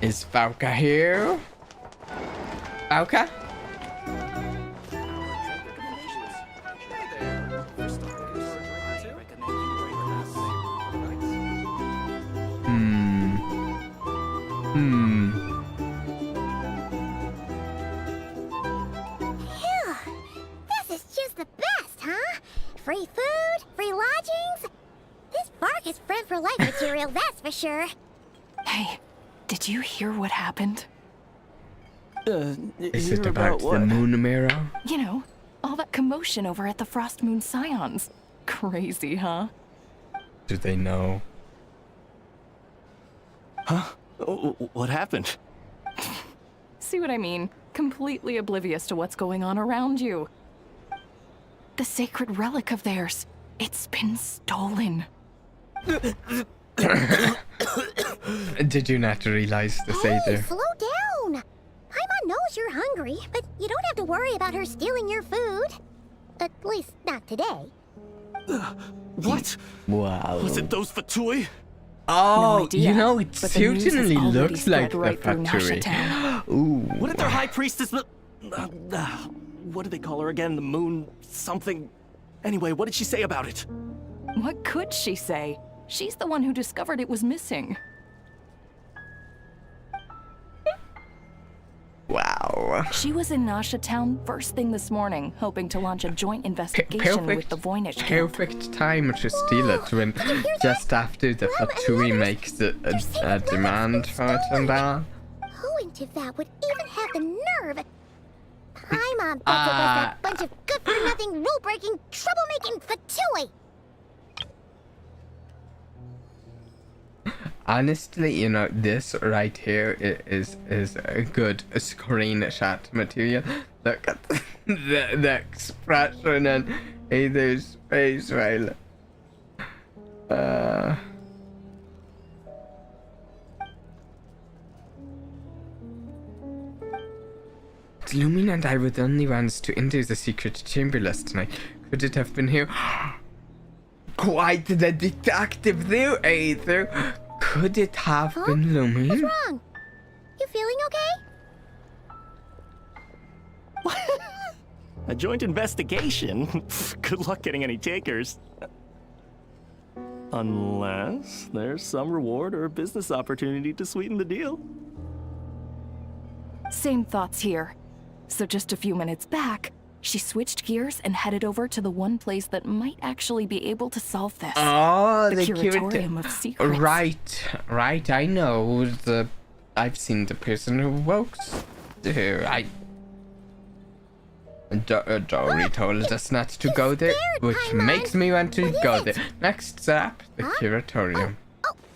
Is Valka here? Valka? This is just the best, huh? Free food, free lodgings. This bark is friend for life material, that's for sure. Hey, did you hear what happened? Is it about the moon mirror? You know, all that commotion over at the Frost Moon Scions. Crazy, huh? Do they know? Huh? What happened? See what I mean? Completely oblivious to what's going on around you. The sacred relic of theirs. It's been stolen. Did you not realize this either? Slow down. Paimon knows you're hungry, but you don't have to worry about her stealing your food. At least not today. What? Wow. Was it those Vtubie? Oh, No idea, you know, it but the news has certainly already looks spread like right the through factory. Nasha Ooh. What did their high priestess... what do they call her again? The moon... something... Anyway, what did she say about it? What could she say? She's the one who discovered it was missing. Wow. She was in Nasha Town first thing this morning, hoping to launch a joint investigation with the Voynich Guild. Perfect time to steal it when just after the Vtubie makes a demand for it and all. Who in Tivat would even have the nerve? Paimon thought it was that bunch of good-for-nothing, rule-breaking, troublemaking Vtubie. Honestly, you know, this right here is a good screenshot material. Look at the expression on Aether's face while Lumine and I were the only ones to enter the secret chamber last night. Could it have been here? Quite the detective there, Aether. Could it have been Lumine? What's wrong? You feeling okay? A joint investigation? Good luck getting any takers. Unless there's some reward or a business opportunity to sweeten the deal. Same thoughts here. So just a few minutes back, she switched gears and headed over to the one place that might actually be able to solve this. Oh, the Curatorium of Secrets. Right, I know. I've seen the person who works there. Dory told us not to go there, which makes me want to go there. Next stop, the curatorium.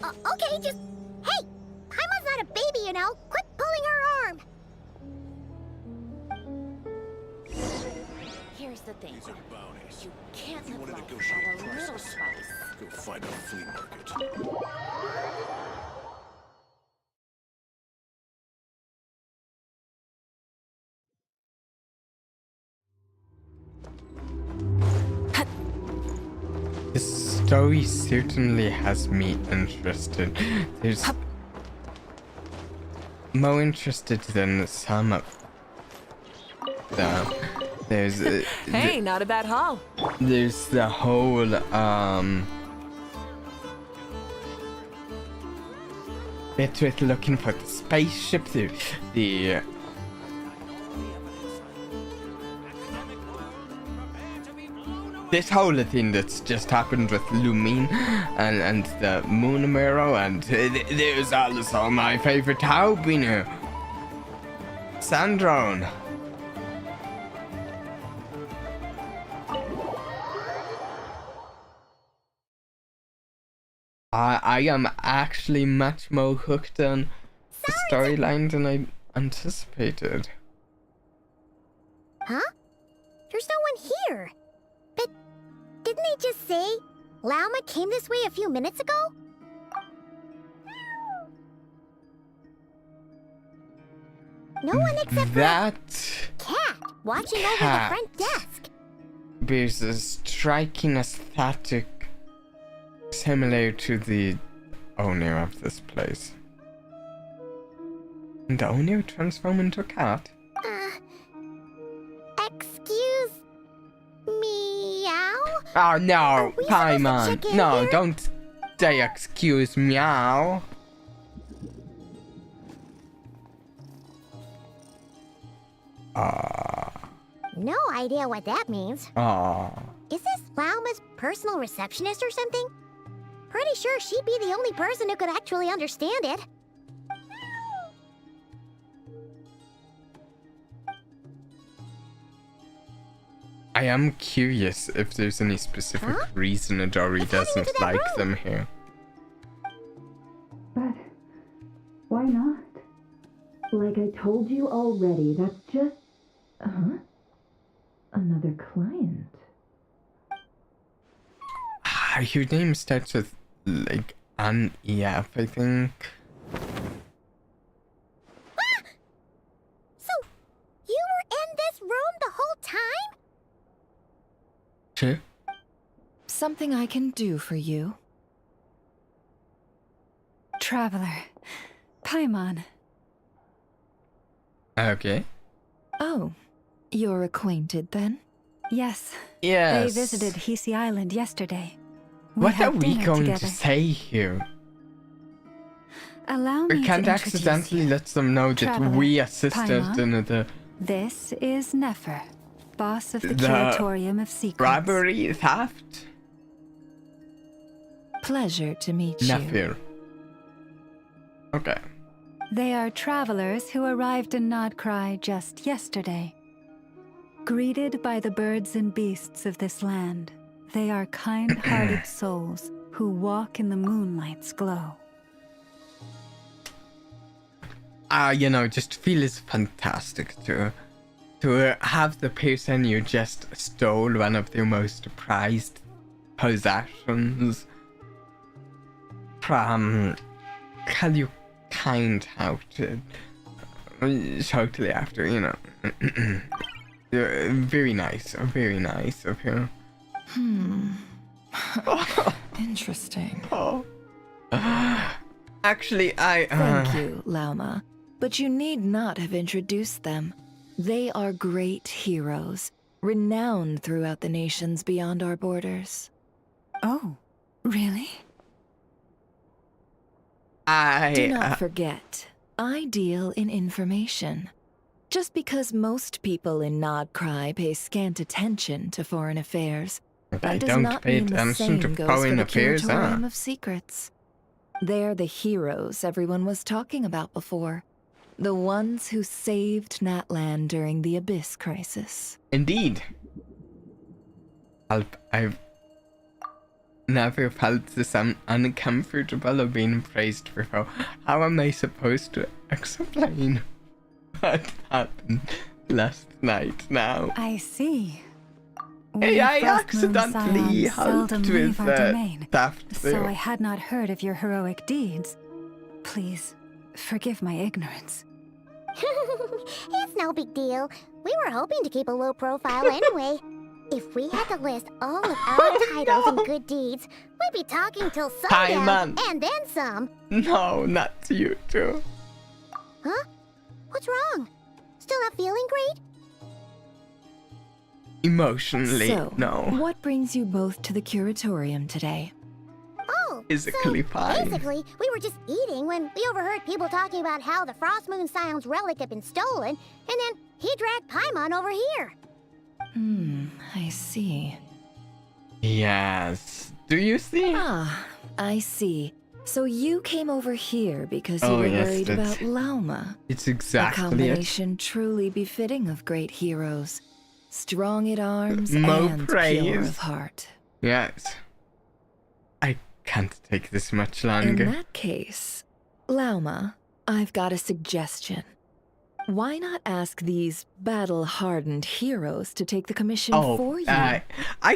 Okay, just... Hey! Paimon's not a baby, you know. Quit pulling her arm. Here's the thing. You can't live life without a little spice. Go find a flea market. This story certainly has me interested. There's more interested than some of them. There's Hey, not a bad haul. there's the whole bit with looking for the spaceship, the this whole thing that's just happened with Lumine and the moon mirror, and there's also my favorite Taubino, Sandrone. I am actually much more hooked on the storyline than I anticipated. Huh? There's no one here. But didn't they just say Lauma came this way a few minutes ago? No one except that cat watching over the front desk. bears a striking aesthetic similar to the owner of this place. And the owner transformed into a cat? Excuse meow? Oh no, we Paimon. supposed to check in No, here? don't say excuse meow. No idea what that means. Is this Lauma's personal receptionist or something? Pretty sure she'd be the only person who could actually understand it. I am curious if there's any specific reason Adori doesn't like them here. But why not? Like I told you already, that's just... Another client. Your name starts with, like, An-Ef, I think. So, you were in this room the whole time? Sure. Something I can do for you? Traveler. Paimon. Okay. Oh, you're acquainted then? Yes. Yes. They visited Hisi Island yesterday. What had are we dinner going together. to say here? Allow We me can't to introduce accidentally you. let them know that Traveler, we assisted Paimon. in the This is Nefer, boss of the, The Curatorium of Secrets. robbery, theft. Pleasure to meet you. Nefir. Okay. They are travelers who arrived in Nod-Krai just yesterday. Greeted by the birds and beasts of this land, they are kind-hearted souls who walk in the moonlight's glow. you know, just feels fantastic to have the person you just stole one of their most prized possessions from tell you kind how to shortly after, you know. Very nice of you. Interesting. Oh. Actually, Thank you, Lauma. But you need not have introduced them. They are great heroes, renowned throughout the nations beyond our borders. Oh, really? Do not forget, I deal in information. Just because most people in Nod-Krai pay scant attention to foreign affairs, that does not mean the same goes for the Curatorium of Secrets. They're the heroes everyone was talking about before. The ones who saved Natlan during the Abyss crisis. Indeed. I've never felt this uncomfortable of being praised before. How am I supposed to explain what happened last night now? I see. Hey, I accidentally helped seldom with leave our domain, theft. so I had not heard of your heroic deeds. Please, forgive my ignorance. It's no big deal. We were hoping to keep a low profile anyway. If we had to list all of our titles and good deeds, we'd be talking till sundown and then some. No, not you too. Huh? What's wrong? Still not feeling great? Emotionally, So, no. what brings you both to the Curatorium today? Oh, Physically fine. Basically, we were just eating when we overheard people talking about how the Frost Moon Scion's relic had been stolen, and then he dragged Paimon over here. I see. Yes. Do you see? Ah, I see. So you came over here because you Oh, were yes, worried that's- about Lauma. It's exactly A it. combination truly befitting of great heroes. Strong at arms Mo and praise. pure of heart. Yes. I can't take this much In longer. that case, Lauma, I've got a suggestion. Why not ask these battle-hardened heroes to take the commission for you? I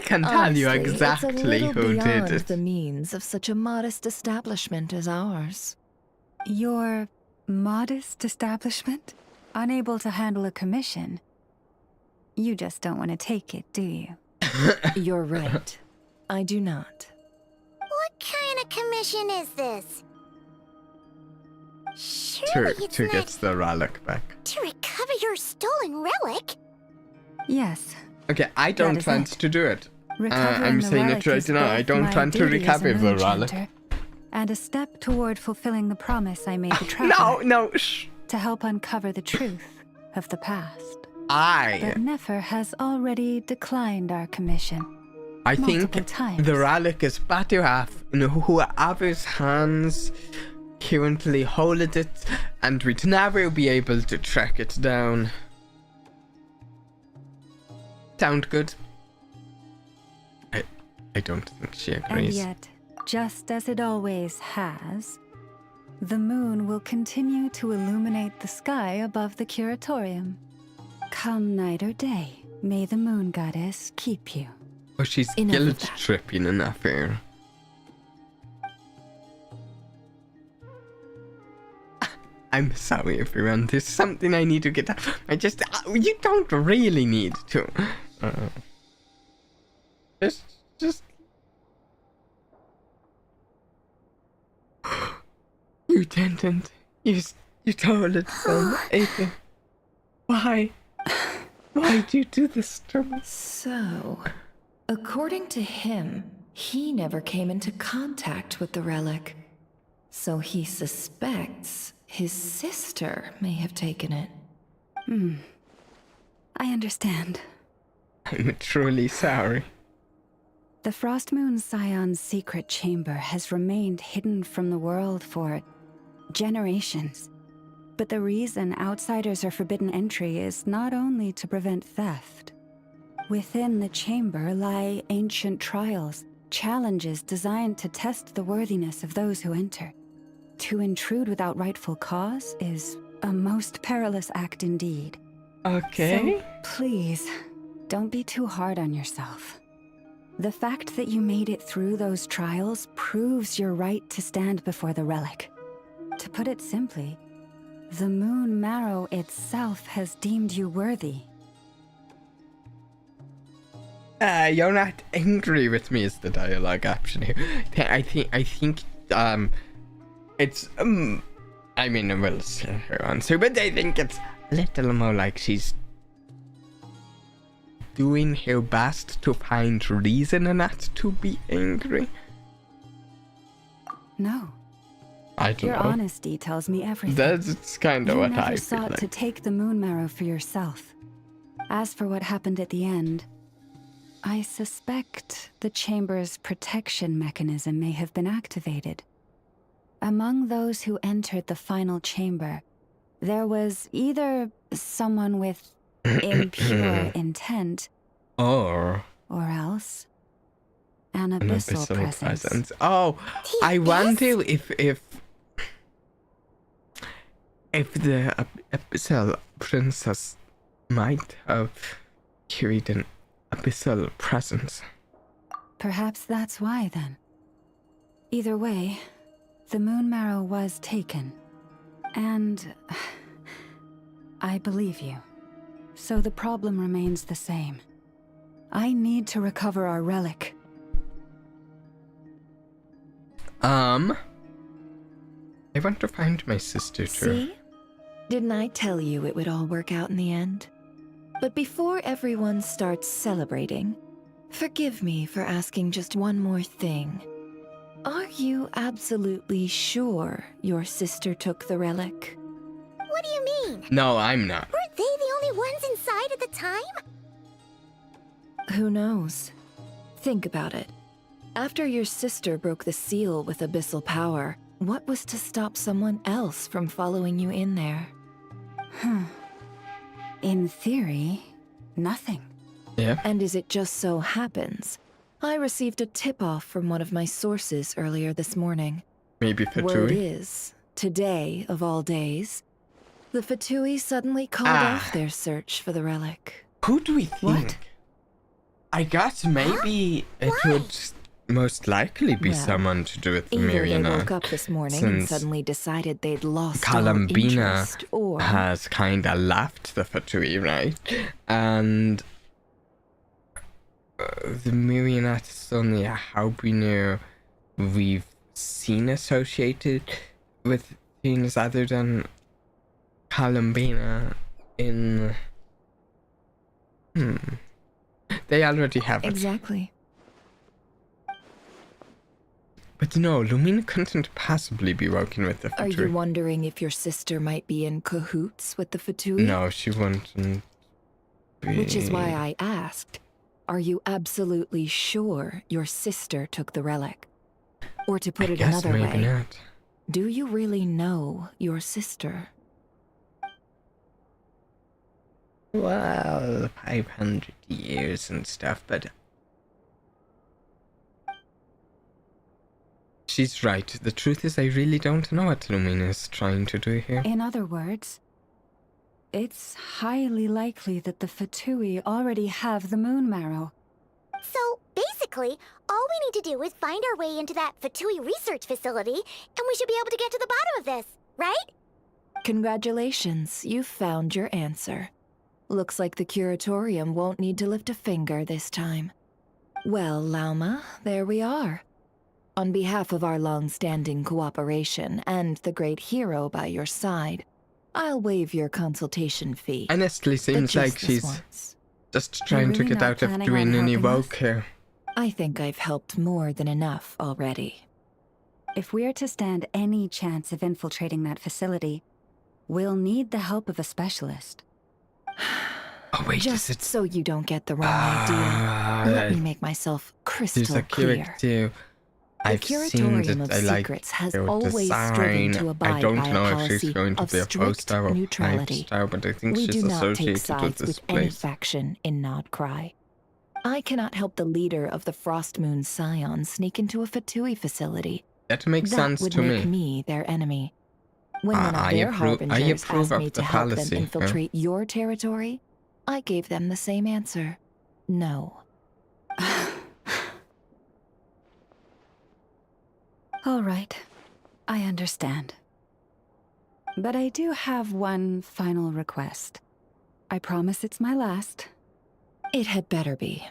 can tell you Honestly, exactly it's a little who did beyond it. the means of such a modest establishment as ours. Your modest establishment? Unable to handle a commission? You just don't want to take it, do you? You're right. I do not. What kind of commission is this? Surely it's To not get the relic back. to recover your stolen relic. Yes. Okay, I don't is want it. to do it. Recovering I'm the saying relic it right is now. I both don't my want to duty as a recover the moon relic. chanter and a step toward fulfilling the promise I made the traveler. No, shh. To help uncover the truth of the past. I But Nefer has already declined our commission. think multiple times. the relic is better off in whoever's hands currently hold it, and we'd never be able to track it down. Sound good? I don't think she And agrees. yet, just as it always has, the moon will continue to illuminate the sky above the Curatorium. Come night or day, may the moon goddess keep you. Oh, she's Enough of guilt that. tripping enough here. I'm sorry, everyone. There's something I need to get out. You don't really need to. Just. You didn't. You told it so, Ethan. Why? Why'd you do this to me? So, according to him, he never came into contact with the relic. So he suspects his sister may have taken it. I understand. I'm truly sorry. The Frost Moon Scion's secret chamber has remained hidden from the world for generations. But the reason outsiders are forbidden entry is not only to prevent theft. Within the chamber lie ancient trials, challenges designed to test the worthiness of those who enter. To intrude without rightful cause is A most perilous act indeed. Okay. So, please, don't be too hard on yourself. The fact that you made it through those trials proves your right to stand before the relic. To put it simply, the moon marrow itself has deemed you worthy. You're not angry with me is the dialogue option here. I think, it's, I mean, we'll see her answer, but I think it's a little more like she's doing her best to find reason not to be angry. No. I don't Your know. honesty tells me everything. That's kind of what I You feel never sought like. to take the moon marrow for yourself. As for what happened at the end, I suspect the chamber's protection mechanism may have been activated. Among those who entered the final chamber, there was either someone with impure intent, Or else an an abyssal presence. Oh, I wonder if the abyssal princess might have carried an abyssal presence. Perhaps that's why, then. Either way, the moon marrow was taken. And I believe you. So the problem remains the same. I need to recover our relic. I want to find my sister too. See? Didn't I tell you it would all work out in the end? But before everyone starts celebrating, forgive me for asking just one more thing. Are you absolutely sure your sister took the relic? What do you mean? No, I'm not. Weren't they the only ones inside at the time? Who knows? Think about it. After your sister broke the seal with abyssal power, what was to stop someone else from following you in there? In theory, nothing. Yeah. And as it just so happens, I received a tip-off from one of my sources earlier this morning. Maybe Word Vtubie? is, today of all days, the Vtubie suddenly called off their search for the relic. Who do we think? What? I guess maybe it would most likely be Well, someone to do with the Either they Marionette. woke up this morning and Since suddenly decided they'd lost all Columbina interest, or has kinda left the Vtubie, right? And the Marionette is only how we know we've seen associated with things other than Columbina in... They already have it. Exactly. But no, Lumina couldn't possibly be working with the Are you Vtubie. wondering if your sister might be in cahoots with the Vtubie? No, she wouldn't be... Which is why I asked, are you absolutely sure your sister took the relic? Or to put I it guess another maybe way, not. do you really know your sister? Well, 500 years and stuff, but... She's right. The truth is I really don't know what Lumina is trying to do here. In other words, it's highly likely that the Vtubie already have the moon marrow. So, basically, all we need to do is find our way into that Vtubie research facility, and we should be able to get to the bottom of this, right? Congratulations, you've found your answer. Looks like the curatorium won't need to lift a finger this time. Well, Lauma, there we are. On behalf of our long-standing cooperation and the great hero by your side, I'll waive your consultation fee. Honestly, seems But like just this she's once. just trying to really get not out of planning doing on any helping us? work here. I think I've helped more than enough already. If we're to stand any chance of infiltrating that facility, we'll need the help of a specialist. Oh wait, Just is it... so you don't get the wrong idea, let me make myself crystal There's a clear. character The I've seen Curatorium that of I like Secrets has her always striven design. to I abide don't by know a if she's policy going to of be a strict 4-star or neutrality. 5-star, but I think We she's do not take associated with sides this with any place. faction in Nod-Krai. I cannot help the leader of the Frost Moon Scion sneak into a Vtubie facility. That makes sense would to make me. me their enemy. When one of their I harbingers approve asked of me the to help them policy. infiltrate your territory, I gave them the same answer. No. All right, I understand. But I do have one final request. I promise it's my last. It had better be.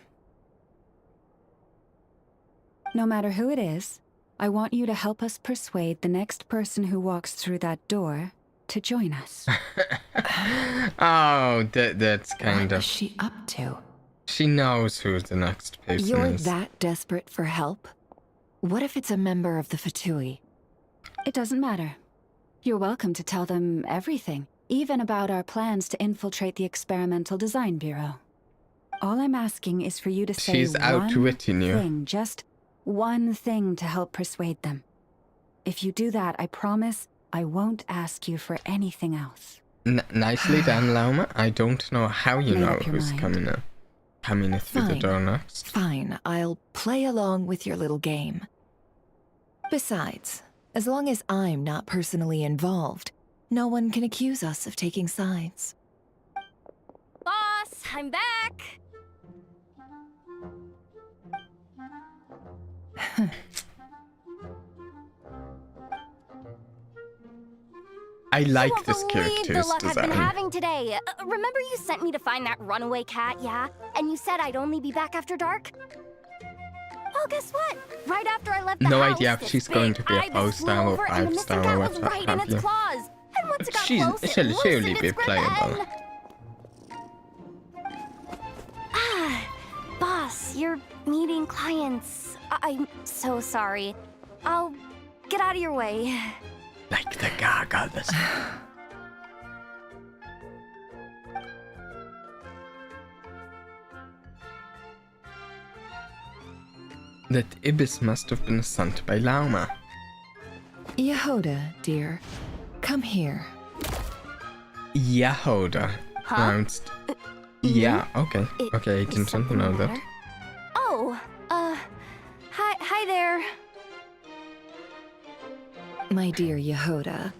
No matter who it is, I want you to help us persuade the next person who walks through that door to join us. Oh, that's kind What of... is she up to? She knows who the next person You're is. that desperate for help? What if it's a member of the Vtubie? It doesn't matter. You're welcome to tell them everything, even about our plans to infiltrate the Experimental Design Bureau. All I'm asking is for you to say She's outwitting you. thing, just one thing to help persuade them. If you do that, I promise I won't ask you for anything else. Nicely done, Lauma. I don't know how you Made know up your who's mind. coming in through the Fine. door next. Fine, I'll play along with your little game. Besides, as long as I'm not personally involved, no one can accuse us of taking sides. Boss, I'm back! I like You won't this believe character's the luck I've been design. having today. Remember you sent me to find that runaway cat, yeah? And you said I'd only be back after dark? Well, guess what? Right after I left the No house, idea if this she's going big to be a ibis flew 4-star or over and the missing 5-star cat or was what right in have its you. claws. And once it got She'll close, it surely loosened be its grip playable. and... Boss, you're meeting clients. I'm so sorry. I'll get out of your way. Like the gargoyles. That ibis must have been sent by Lauma. Yehoda, dear, come here. Yehoda. Huh? Pronounced... Yeah, okay. Okay, I didn't know that. Oh, hi there. My dear Yehoda,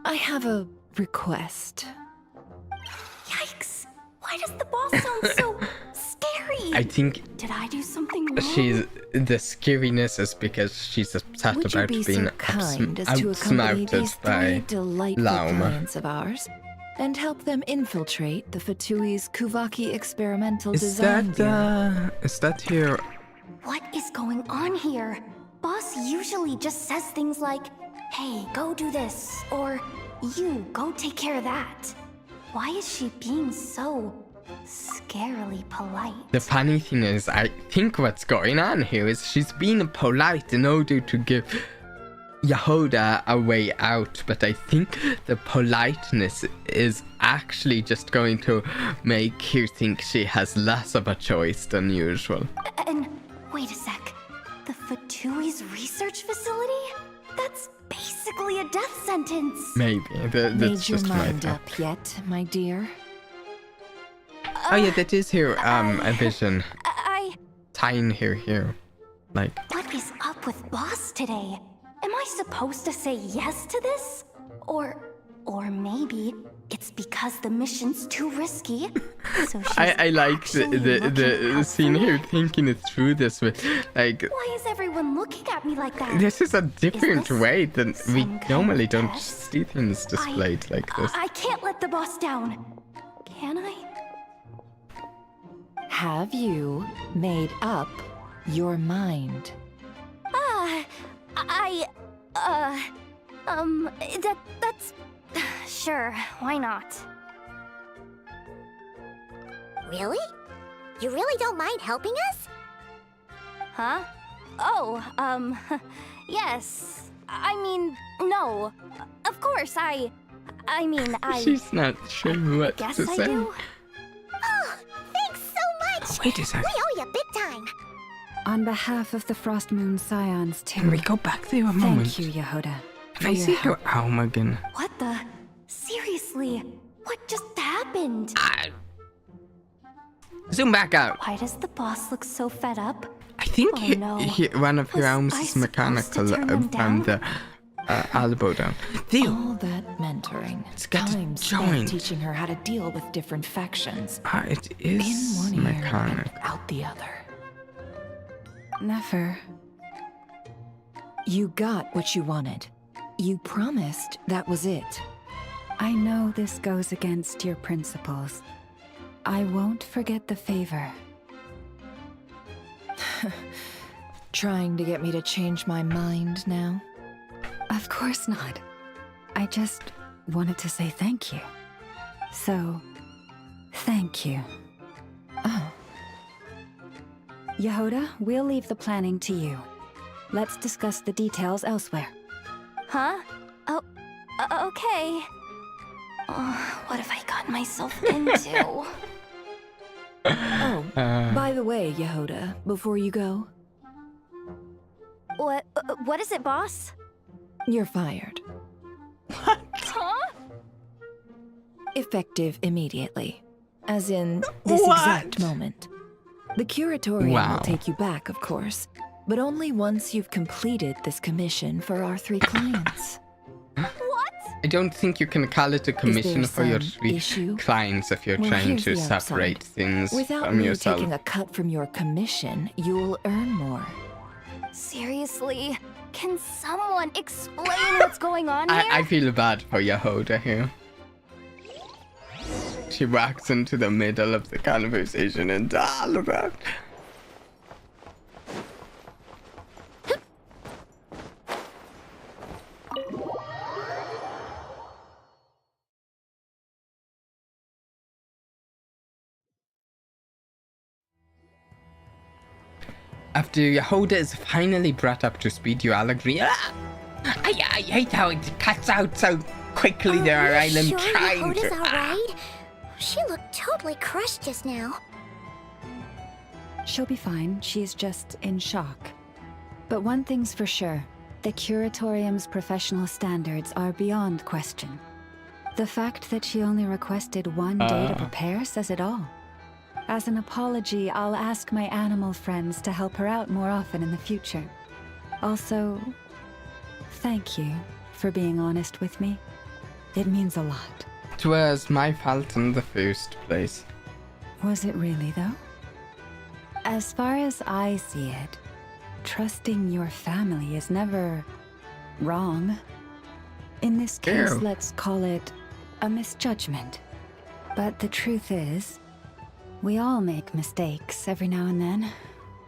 I have a request. Yikes! Why does the boss sound so scary? I think Did I do something wrong? the scariness is because she's upset Would you about be being so kind as to accompany outsmarted these by three delightful Lauma. clients of ours and help them infiltrate the Vtubie's Kuvaki Experimental Is Design Bureau? that here? What is going on here? Boss usually just says things like, hey, go do this, or you, go take care of that. Why is she being so scarily polite? The funny thing is, I think what's going on here is she's being polite in order to give Yehoda a way out, but I think the politeness is actually just going to make her think she has less of a choice than usual. And wait a sec. The Vtubie's research facility? That's basically a death sentence. Maybe. That's Made your just my mind thought. up yet, my dear? Oh yeah, that is here, a vision. I... Tying here. Like, What is up with Boss today? Am I supposed to say yes to this? Or maybe it's because the mission's too risky. So she's I like actually the looking out scene for me? here thinking it through this way. Like, Why is everyone looking at me like that? this is a different this way than we some kind normally of don't test? see things displayed like this. I can't let the boss down. Can I? Have you made up your mind? That's... Sure, why not? Really? You really don't mind helping us? Huh? Oh, yes. I mean, no. Of course, I mean, She's not sure what guess to I say. do. Oh, thanks so much! Wait a sec. We owe you big time! On behalf of the Frost Moon Scions, too. Can we go back there a moment? Thank you, Yehoda. Can I see her arm again? What the? Seriously? What just happened? Zoom back out. Why does the boss look so fed up? I think Oh, no. one of her Was arms I is supposed to mechanical turn them from down? the elbow down. Theo! All that mentoring. It's got a time spent joint. teaching her how to deal with different factions. It is In one ear mechanic. and out the other. Never. You got what you wanted. You promised that was it. I know this goes against your principles. I won't forget the favor. Trying to get me to change my mind now? Of course not. I just wanted to say thank you. So, thank you. Oh. Yehoda, we'll leave the planning to you. Let's discuss the details elsewhere. Huh? Oh, okay. Oh, what have I gotten myself into? Oh, by the way, Yehoda, before you go, What is it, boss? you're fired. Huh? Effective immediately. As in, this exact moment. The curatorium Wow. will take you back, of course, but only once you've completed this commission for our 3 clients. I don't think you can call it a commission for your some 3 issue? clients if you're Well, trying here's to the upside. separate things Without from me yourself. taking a cut from your commission, you'll earn more. Seriously? Can someone explain what's going on here? I feel bad for Yehoda here. She walks into the middle of the conversation and all of that. After Yehoda is finally brought up to speed, you all agree. I hate how it cuts out so quickly there. I'm Sure trying Yehoda's to. alright? She looked totally crushed just now. She'll be fine. She's just in shock. But one thing's for sure. The Curatorium's professional standards are beyond question. The fact that she only requested 1 day to prepare says it all. As an apology, I'll ask my animal friends to help her out more often in the future. Also, thank you for being honest with me. It means a lot. It was my fault in the first place. Was it really, though? As far as I see it, trusting your family is never wrong. In this case, Ew. let's call it a misjudgment. But the truth is, we all make mistakes every now and then.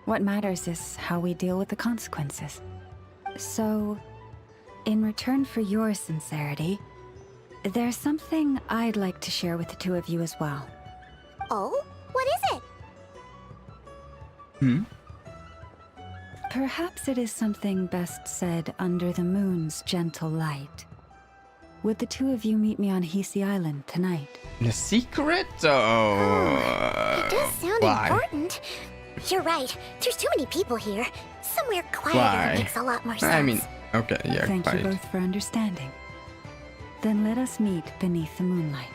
What matters is how we deal with the consequences. So, in return for your sincerity, there's something I'd like to share with the 2 of you as well. Oh? What is it? Perhaps it is something best said under the moon's gentle light. Would the 2 of you meet me on Hisi Island tonight? The secret? Oh. It does sound why? important. You're right. There's too many people here. Somewhere quieter Why? makes a lot more sense. I mean, okay, yeah, Thank you right. both for understanding. Then let us meet beneath the moonlight.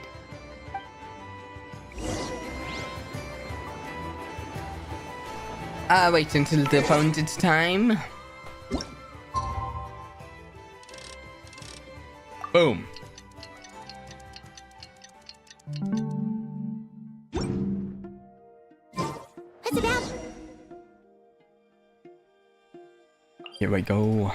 Wait until the appointed time. Boom. What's it about? Here we go.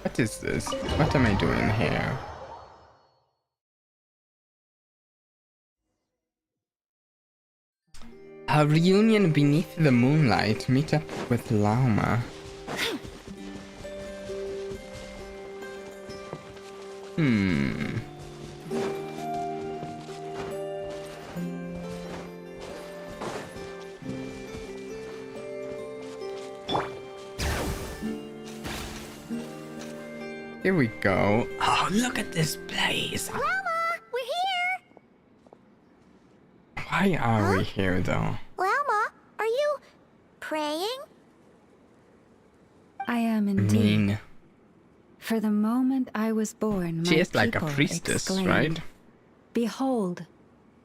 What is this? What am I doing here? A reunion beneath the moonlight. Meet up with Llama. here we go. Oh, look at this place. Lelma, we're here! Why are we here, though? Lelma, are you praying? I am indeed. For the moment I was born, She my is like a people priestess, exclaimed, right? "Behold,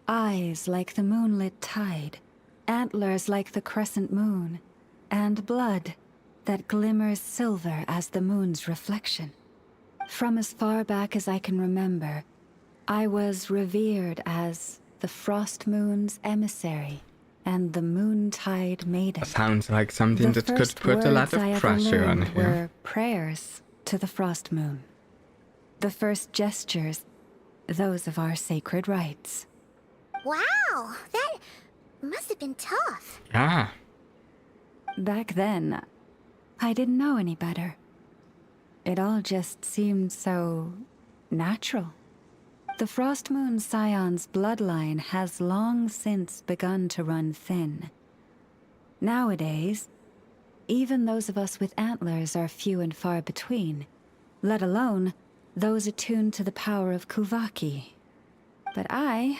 eyes like the moonlit tide, antlers like the crescent moon, and blood that glimmers silver as the moon's reflection." From as far back as I can remember, I was revered as the frost moon's emissary and the moontide maiden. Sounds like something The that could first put a lot words I of ever pressure on learned here. were prayers to the frost moon. The first gestures, those of our sacred rites. Wow, that must have been tough. Yeah. Back then, I didn't know any better. It all just seemed so natural. The Frost Moon Scion's bloodline has long since begun to run thin. Nowadays, even those of us with antlers are few and far between, let alone those attuned to the power of Kuvaki. But I...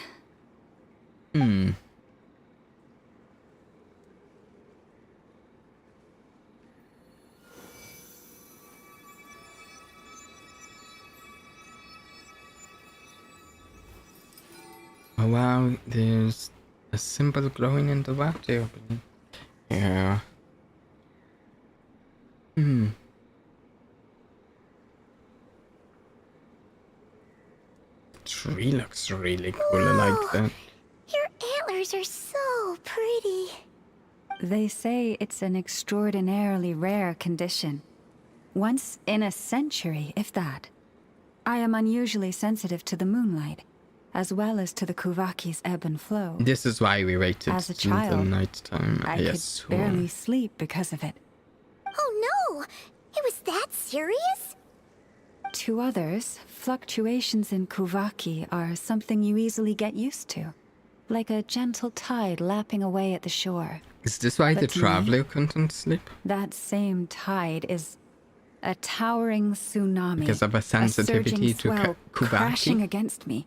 Oh wow, there's a symbol glowing in the water. Yeah. Tree looks really cool. I like that. Your antlers are so pretty. They say it's an extraordinarily rare condition. Once in a century, if that. I am unusually sensitive to the moonlight, as well as to the Kuvaki's ebb and flow. This is why we waited As a till the child, night time. I Yes. could barely sleep because of it. Oh no! It was that serious? To others, fluctuations in Kuvaki are something you easily get used to. Like a gentle tide lapping away at the shore. Is this why But the to me, traveler couldn't sleep? That same tide is a towering tsunami. Because of a sensitivity surging to swell Kuvaki? crashing against me.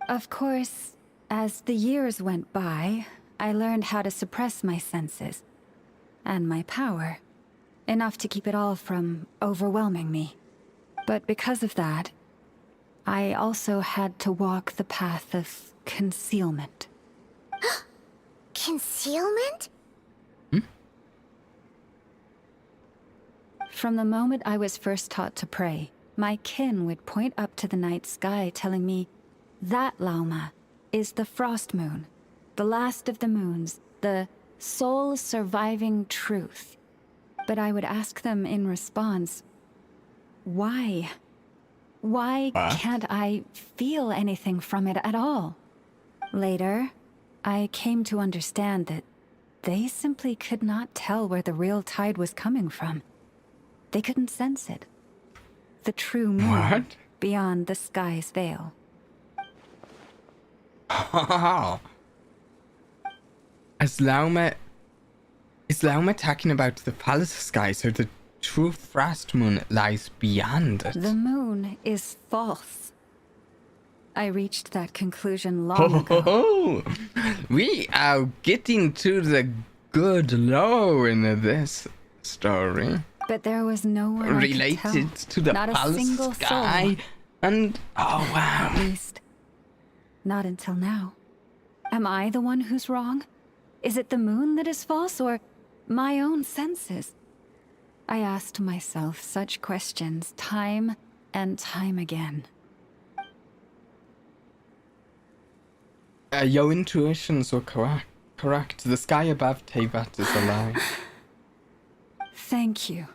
Of course, as the years went by, I learned how to suppress my senses and my power, enough to keep it all from overwhelming me. But because of that, I also had to walk the path of concealment. Concealment? From the moment I was first taught to pray, my kin would point up to the night sky telling me, "That, Lauma, is the Frost Moon, the last of the moons, the sole surviving truth." But I would ask them in response, why? Why can't I feel anything from it at all? Later, I came to understand that they simply could not tell where the real tide was coming from. They couldn't sense it. The true moon beyond the sky's veil. Is Lauma talking about the false sky, so the true frost moon lies beyond it? The moon is false. I reached that conclusion long ago. We are getting to the good lore in this story. But there was no one I related could tell. to the Not a false single sky. soul. And oh wow. At least, not until now. Am I the one who's wrong? Is it the moon that is false, or my own senses? I asked myself such questions time and time again. Your intuitions were correct. The sky above Tevat is a lie. Thank you.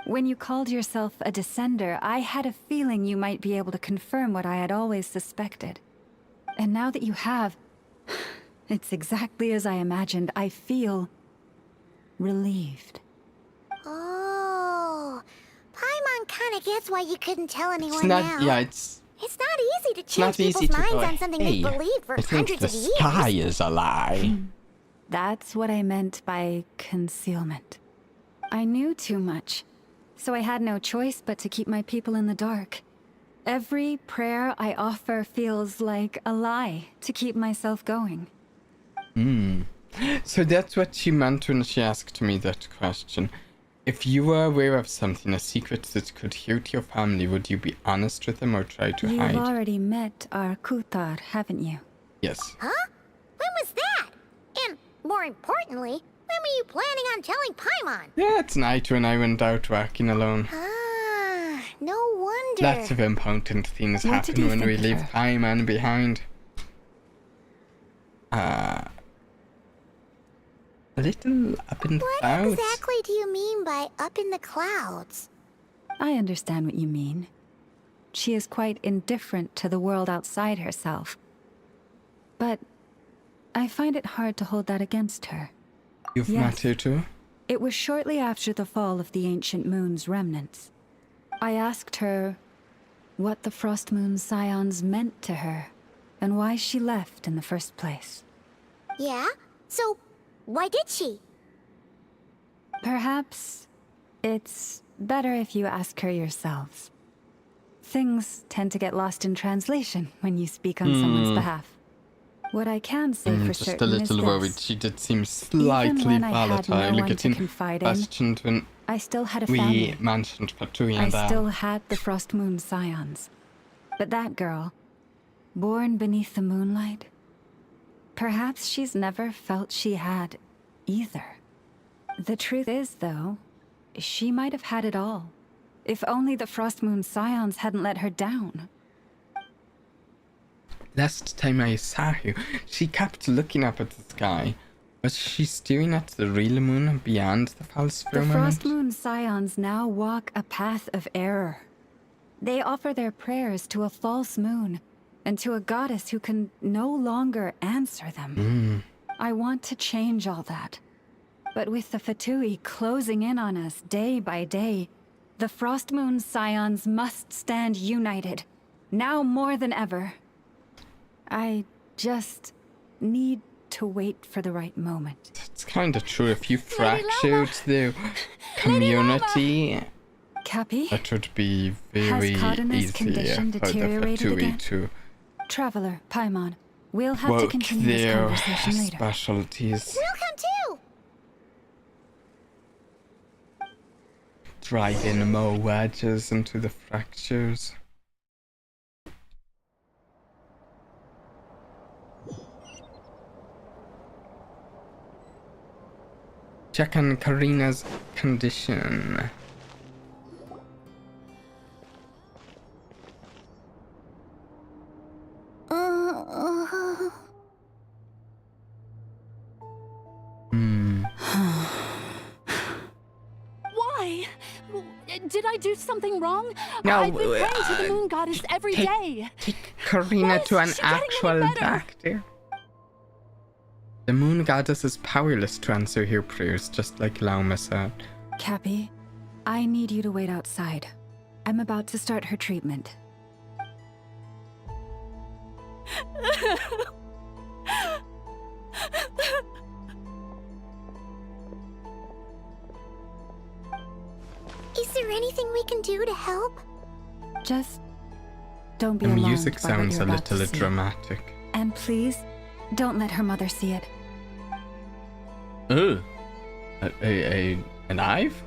When you called yourself a descender, I had a feeling you might be able to confirm what I had always suspected. And now that you have, it's exactly as I imagined. I feel relieved. Oh, Paimon kinda gets why you couldn't tell anyone It's not. now. Yeah, it's It's not easy to not change easy people's to minds go, on something hey, they've believed for I think hundreds the of years. sky is a lie. That's what I meant by concealment. I knew too much, so I had no choice but to keep my people in the dark. Every prayer I offer feels like a lie to keep myself going. So that's what she meant when she asked me that question. If you were aware of something, a secret that could hurt your family, would you be honest with them or try to hide? You've already met our Kutar, haven't you? Yes. Huh? When was that? And more importantly, when were you planning on telling Paimon? Yeah, it's night when I went out walking alone. Ah, no wonder. Lots of important things What did happen you when think we of leave her? Paimon behind. A little up in the What clouds. exactly do you mean by up in the clouds? I understand what you mean. She is quite indifferent to the world outside herself. But I find it hard to hold that against her. You've met her too? It was shortly after the fall of the Ancient Moon's remnants. I asked her what the Frost Moon Scions meant to her, and why she left in the first place. Yeah? So, why did she? Perhaps it's better if you ask her yourselves. Things tend to get lost in translation when you speak on someone's behalf. What I can say for just certain a little is worried. this. She did seem slightly Even when I had volatile. no one to Getting confide in, questioned when I still had a we family. mentioned Fatui I and still had the Frost Moon Scions. But that girl, born beneath the moonlight, perhaps she's never felt she had either. The truth is, though, she might have had it all. If only the Frost Moon Scions hadn't let her down. Last time I saw her, she kept looking up at the sky. Was she staring at the real moon beyond the false The firmament? Frost Moon Scions now walk a path of error. They offer their prayers to a false moon, and to a goddess who can no longer answer them. I want to change all that. But with the Vtubie closing in on us day by day, the Frost Moon Scions must stand united, now more than ever. I just need to wait for the right moment. It's kind of true. If you fractured the community, Cappy, it would be very has Cardinus' easy condition for the deteriorated Fatui again? to Traveler, Paimon, we'll have to work continue this their conversation later. specialties. We'll come too! Driving more wedges into the fractures. Check on Karina's condition. Why? Did I do something wrong? No, I've been praying to the moon goddess every day. Take Karina to an actual doctor. The moon goddess is powerless to answer your prayers, just like Lauma said. Cappy, I need you to wait outside. I'm about to start her treatment. Is there anything we can do to help? Just don't be The alarmed music by what sounds you're a about to little see. dramatic. And please, don't let her mother see it. Ugh. A knife?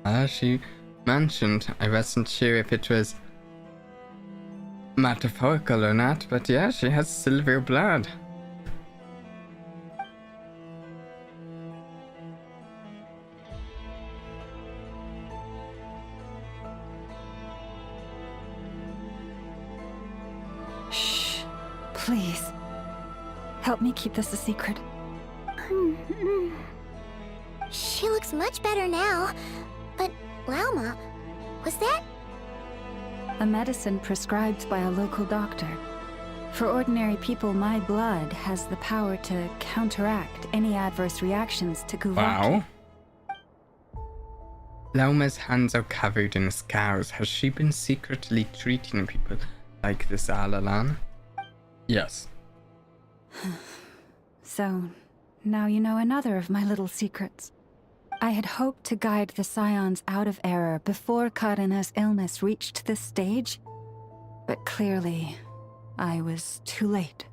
As she mentioned, I wasn't sure if it was metaphorical or not, but yeah, she has silver blood. Shh. Please. Help me keep this a secret. She looks much better now. But, Lauma, was that? A medicine prescribed by a local doctor. For ordinary people, my blood has the power to counteract any adverse reactions to Kuvaki. Wow. Lauma's hands are covered in scars. Has she been secretly treating people like this Alalan? Yes. So, now you know another of my little secrets. I had hoped to guide the Scions out of error before Karina's illness reached this stage, but clearly, I was too late.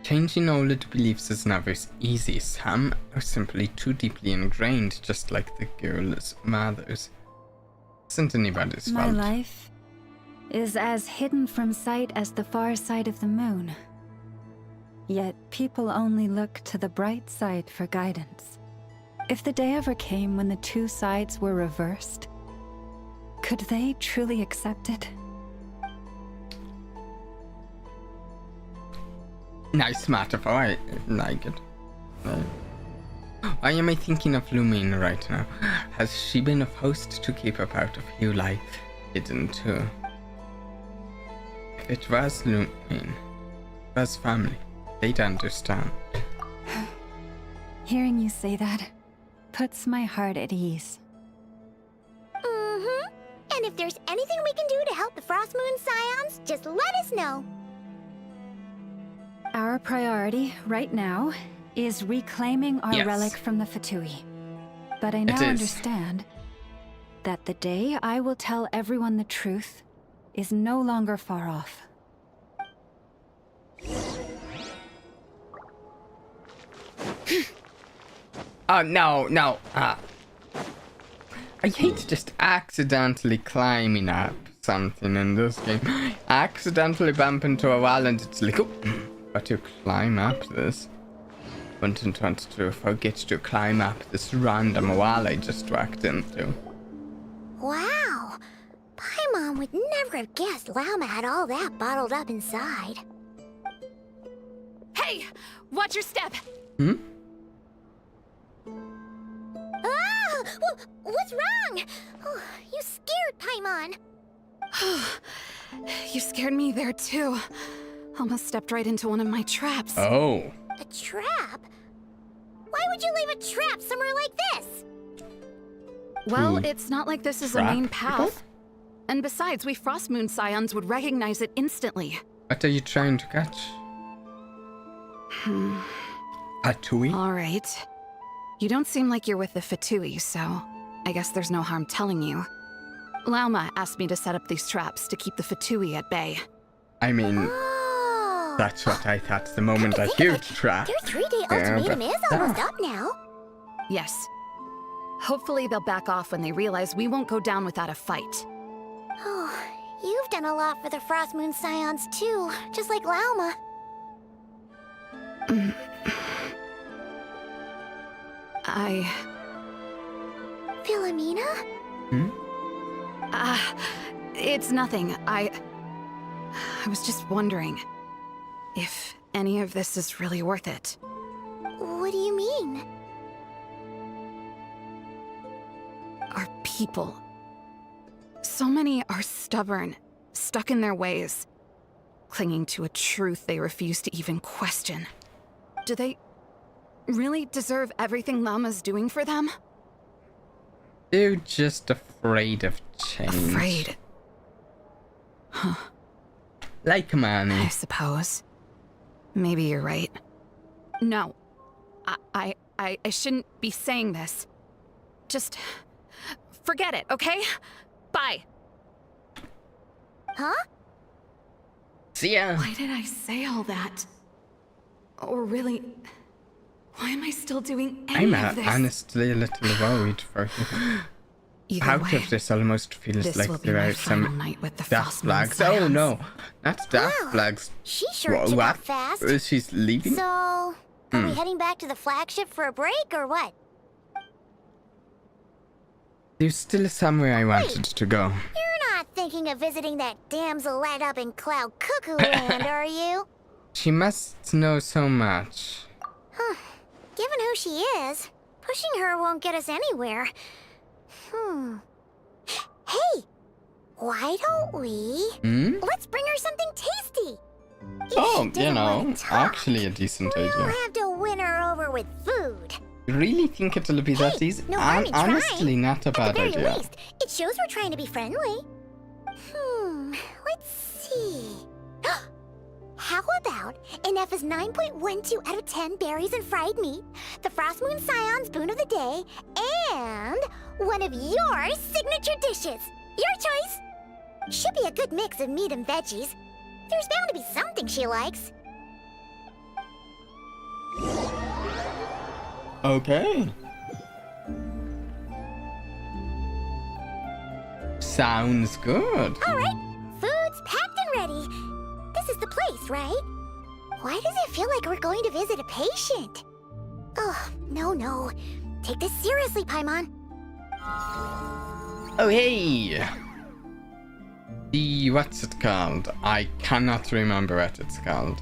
Changing old beliefs is never easy. Some are simply too deeply ingrained, just like the girl's mother's. Isn't anybody's My fault. life is as hidden from sight as the far side of the moon. Yet people only look to the bright side for guidance. If the day ever came when the two sides were reversed, could they truly accept it? Nice metaphor, I like it. Why am I thinking of Lumine right now? Has she been a host to keep a part of your life hidden too? If it was Lumine, it was family, they'd understand. Hearing you say that puts my heart at ease. Mm-hmm. And if there's anything we can do to help the Frost Moon Scions, just let us know. Our priority right now is reclaiming our relic from the Vtubie. But I now understand that the day I will tell everyone the truth is no longer far off. Oh, no. I hate just accidentally climbing up something in this game. I accidentally bump into a wall and it's like, oh, but to climb up this. Wouldn't want to forget to climb up this random wall I just walked into. Wow. Paimon would never have guessed Lauma had all that bottled up inside. Hey! Watch your step! Hmm? Ah! What's wrong? Oh, you scared Paimon. You scared me there too. Almost stepped right into one of my traps. Oh. A trap? Why would you leave a trap somewhere like this? Well, it's not like this is a main path. And besides, we Frost Moon Scions would recognize it instantly. What are you trying to catch? A Tui? Alright. You don't seem like you're with the Vtubie, so I guess there's no harm telling you. Lauma asked me to set up these traps to keep the Vtubie at bay. I mean, that's what I thought the moment I heard trap. Their 3-day ultimatum is almost up now. Yes. Hopefully they'll back off when they realize we won't go down without a fight. Oh, you've done a lot for the Frost Moon Scions too, just like Lauma. Philomena? It's nothing. I was just wondering if any of this is really worth it. What do you mean? Our people. So many are stubborn, stuck in their ways, clinging to a truth they refuse to even question. Do they really deserve everything Lauma's doing for them? They're just afraid of change. Afraid? Huh. Like Manny. I suppose. Maybe you're right. No. I shouldn't be saying this. Just forget it, okay? Bye. Huh? See ya. Why did I say all that? Or really, why am I still doing any of this? I'm honestly a little worried for you. Part of this almost feels like there are some death flags. Oh no, not death flags. She sure took off fast. She's leaving? So, are we heading back to the flagship for a break or what? There's still somewhere I wanted to go. You're not thinking of visiting that damsel light up in Cloud Cuckoo Land, are you? She must know so much. Huh. Given who she is, pushing her won't get us anywhere. Hey! Why don't we... Let's bring her something tasty! Actually a decent idea. We'll have to win her over with food. You really think it'll be that easy? No, Honestly, not a bad At the very idea. least, it shows we're trying to be friendly. Let's see. How about Inef's 9.12 out of 10 berries and fried meat, the Frost Moon Scion's boon of the day, and one of your signature dishes? Your choice. Should be a good mix of meat and veggies. There's bound to be something she likes. Okay. Sounds good. All right, food's packed and ready. This is the place, right? Why does it feel like we're going to visit a patient? Oh, no. Take this seriously, Paimon. Oh, hey! What's it called? I cannot remember what it's called.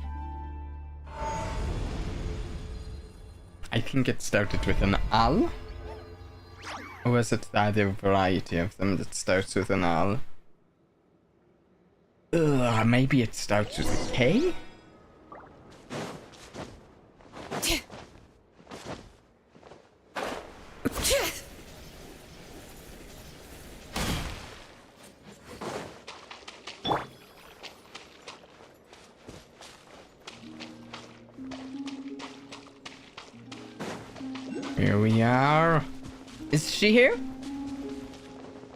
I think it started with an L? Or was it the other variety of them that starts with an L? Maybe it starts with a K? Here we are. Is she here?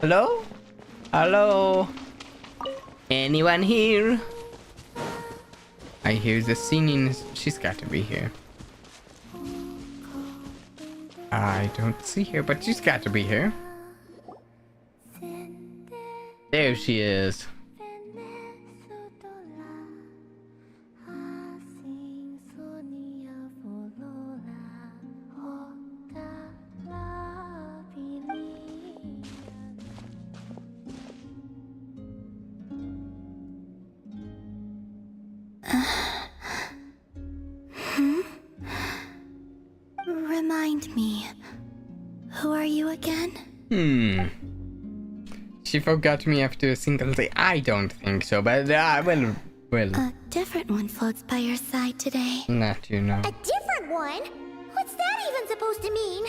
Hello? Hello? Anyone here? I hear the singing. She's got to be here. I don't see her, but she's got to be here. There she is. Remind me, who are you again? She forgot me after a single day. I don't think so, but well. A different one floats by your side today. That you know. A different one? What's that even supposed to mean?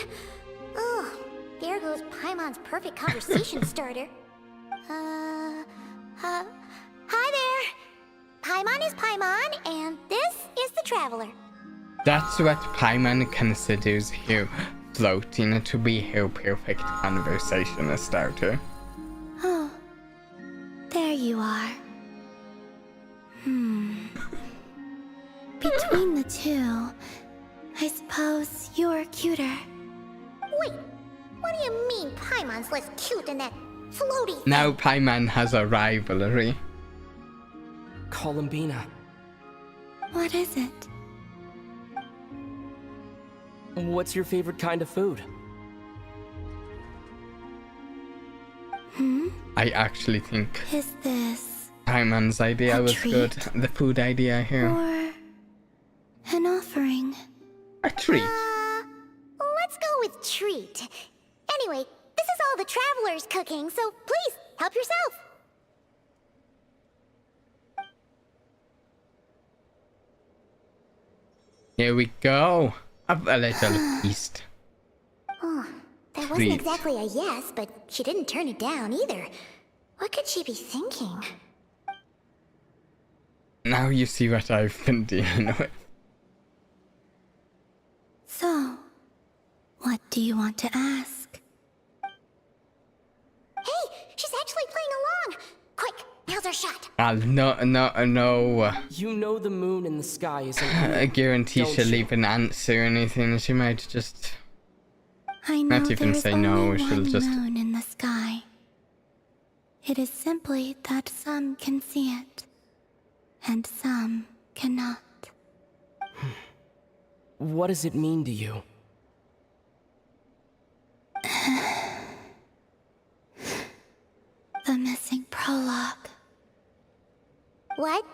Oh, there goes Paimon's perfect conversation starter. Hi there. Paimon is Paimon, and this is the Traveler. That's what Paimon considers her floating to be her perfect conversation starter. Oh, there you are. Between the two, I suppose you're cuter. Wait, what do you mean Paimon's less cute than that floaty thing? Now Paimon has a rivalry. Columbina. What is it? What's your favorite kind of food? I actually think Is this Paimon's idea a was treat? good. The food idea here. Or an offering? A treat. Let's go with treat. Anyway, this is all the Traveler's cooking, so please, help yourself. Here we go. A little feast. Oh, that wasn't Treat. exactly a yes, but she didn't turn it down either. What could she be thinking? Now you see what I've been dealing with. So, what do you want to ask? Hey, she's actually playing along! Quick, now's our shot. No. You know the moon in the sky isn't I guarantee don't she'll you? leave an answer or anything. She might just I know not even there is say no. only She'll one just. moon in the sky. It is simply that some can see it, and some cannot. What does it mean to you? The missing prologue. What?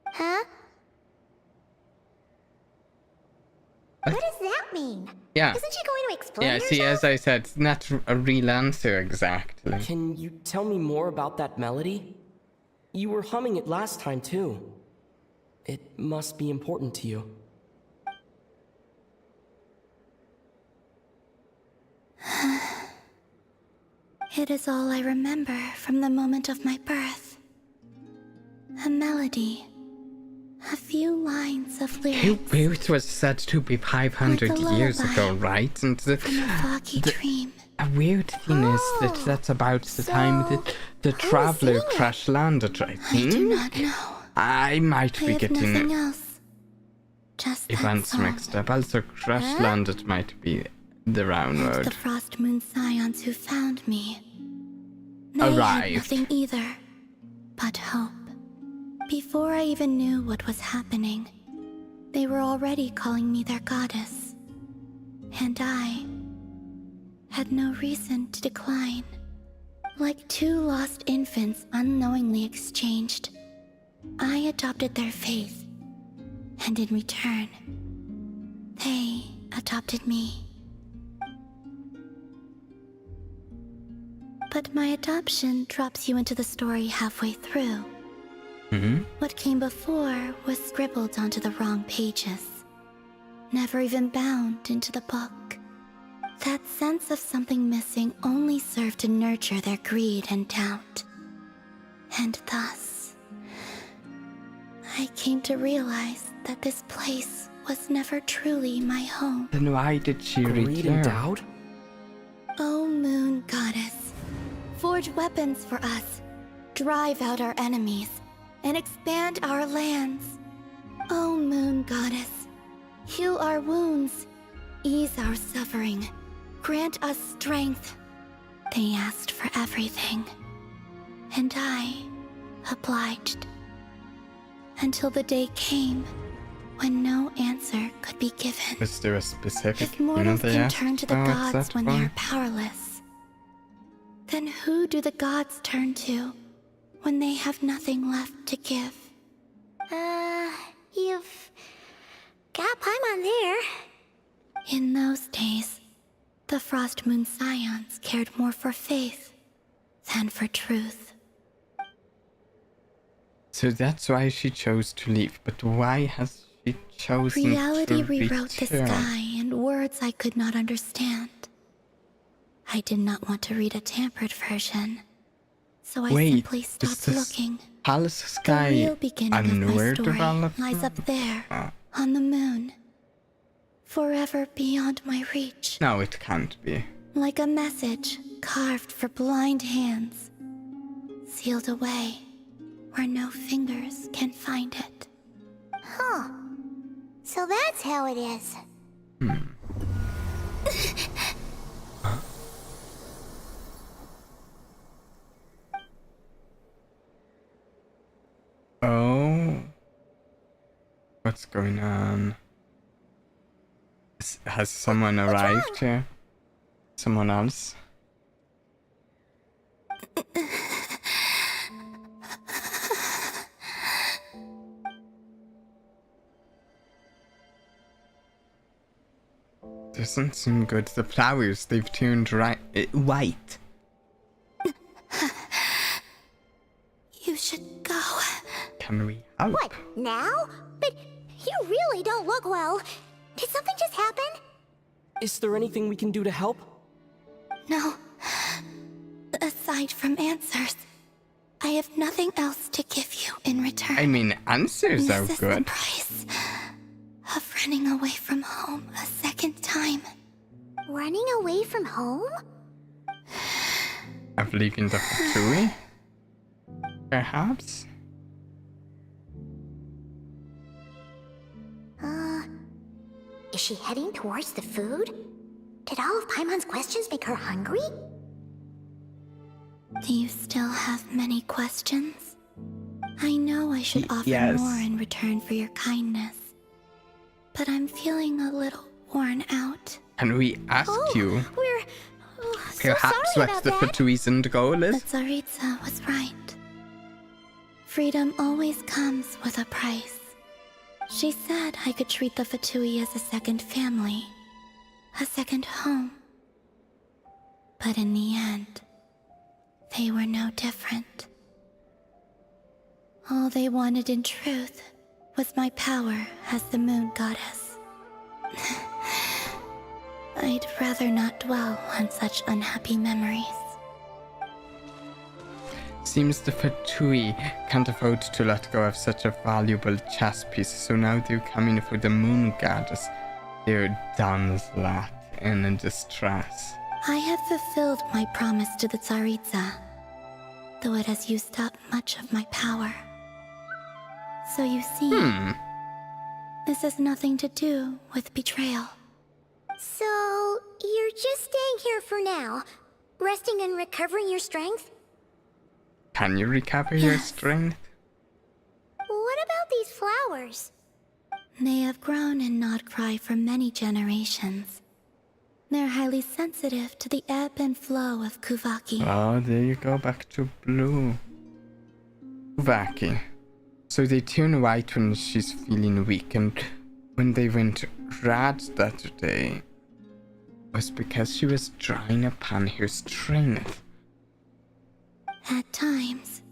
Huh? What does that mean? Yeah. Isn't she going to explain Yeah, see, herself? as I said, it's not a real answer exactly. Can you tell me more about that melody? You were humming it last time, too. It must be important to you. It is all I remember from the moment of my birth. A melody. A few lines of lyrics. It was said to be 500 years ago, right? And the dream. A weird thing is that that's about the time that the traveler crash landed, I think. I do not know. I might be nothing getting else. Just that events song. mixed up. Also, crash landed might be the round And word. the Frost Moon Scions who found me. They had Arrived. nothing either but hope. Before I even knew what was happening, they were already calling me their goddess. And I had no reason to decline. Like two lost infants unknowingly exchanged, I adopted their faith. And in return, they adopted me. But my adoption drops you into the story halfway through. What came before was scribbled onto the wrong pages, never even bound into the book. That sense of something missing only served to nurture their greed and doubt. And thus, I came to realize that this place was never truly my home. Then why did she Greed and return? doubt? O Moon Goddess, forge weapons for us, drive out our enemies, and expand our lands. O Moon Goddess, heal our wounds, ease our suffering, grant us strength. They asked for everything, and I obliged. Until the day came when no answer could be given. Was there a specific If thing mortals they can asked turn to the for gods that when they one? are powerless, then who do the gods turn to when they have nothing left to give? You've got Paimon there. In those days, the Frost Moon Scions cared more for faith than for truth. So that's why she chose to leave. But why has she chosen Reality to rewrote the return? sky in words I could not understand. I did not want to read a tampered version, so I simply is stopped this looking. Palace The Sky real beginning a of my newer story development? lies up there, on the moon. Forever beyond my reach. No, it can't be. Like a message carved for blind hands. Sealed away where no fingers can find it. Huh. So that's how it is. Oh. What's going on? Has someone arrived here? Someone else? Doesn't seem good. The flowers, they've turned white. You should go. Can we help? What, now? But you really don't look well. Did something just happen? Is there anything we can do to help? No. Aside from answers, I have nothing else to give you in return. I mean, answers are This is good. the price of running away from home a second time. Running away from home? Of leaving the Vtubie? Perhaps? Is she heading towards the food? Did all of Paimon's questions make her hungry? Do you still have many questions? I know I should offer yes. more in return for your kindness, but I'm feeling a little worn out. Can we ask you? We're Perhaps what the Vtubie's end goal But is? Tsaritsa was right. Freedom always comes with a price. She said I could treat the Vtubie as a second family, a second home. But in the end, they were no different. All they wanted in truth was my power as the moon goddess. I'd rather not dwell on such unhappy memories. Seems the Vtubie can't afford to let go of such a valuable chess piece, so now they're coming for the moon goddess. They're done that in distress. I have fulfilled my promise to the Tsaritsa, though it has used up much of my power. So you see, this has nothing to do with betrayal. So, you're just staying here for now, resting and recovering your strength? Can you recover your strength? What about these flowers? They have grown in Nod-Krai for many generations. They're highly sensitive to the ebb and flow of Kuvaki. Oh, there you go, back to blue. Kuvaki. So they turn white when she's feeling weak, and when they went red that day was because she was drawing upon her strength. At times,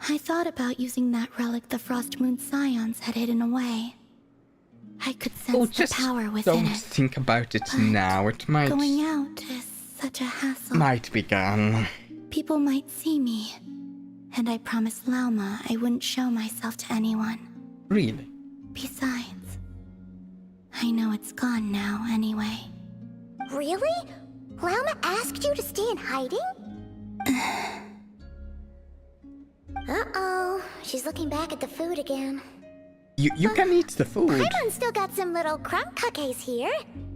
I thought about using that relic the Frost Moon Scions had hidden away. I could sense the power within don't it. Think about it now. It might... Going out is such a hassle. Might be gone. People might see me, and I promised Lauma I wouldn't show myself to anyone. Really? Besides, I know it's gone now anyway. Really? Lauma asked you to stay in hiding? Uh-oh, she's looking back at the food again. You can eat the food. Paimon's still got some little crumb cookies here.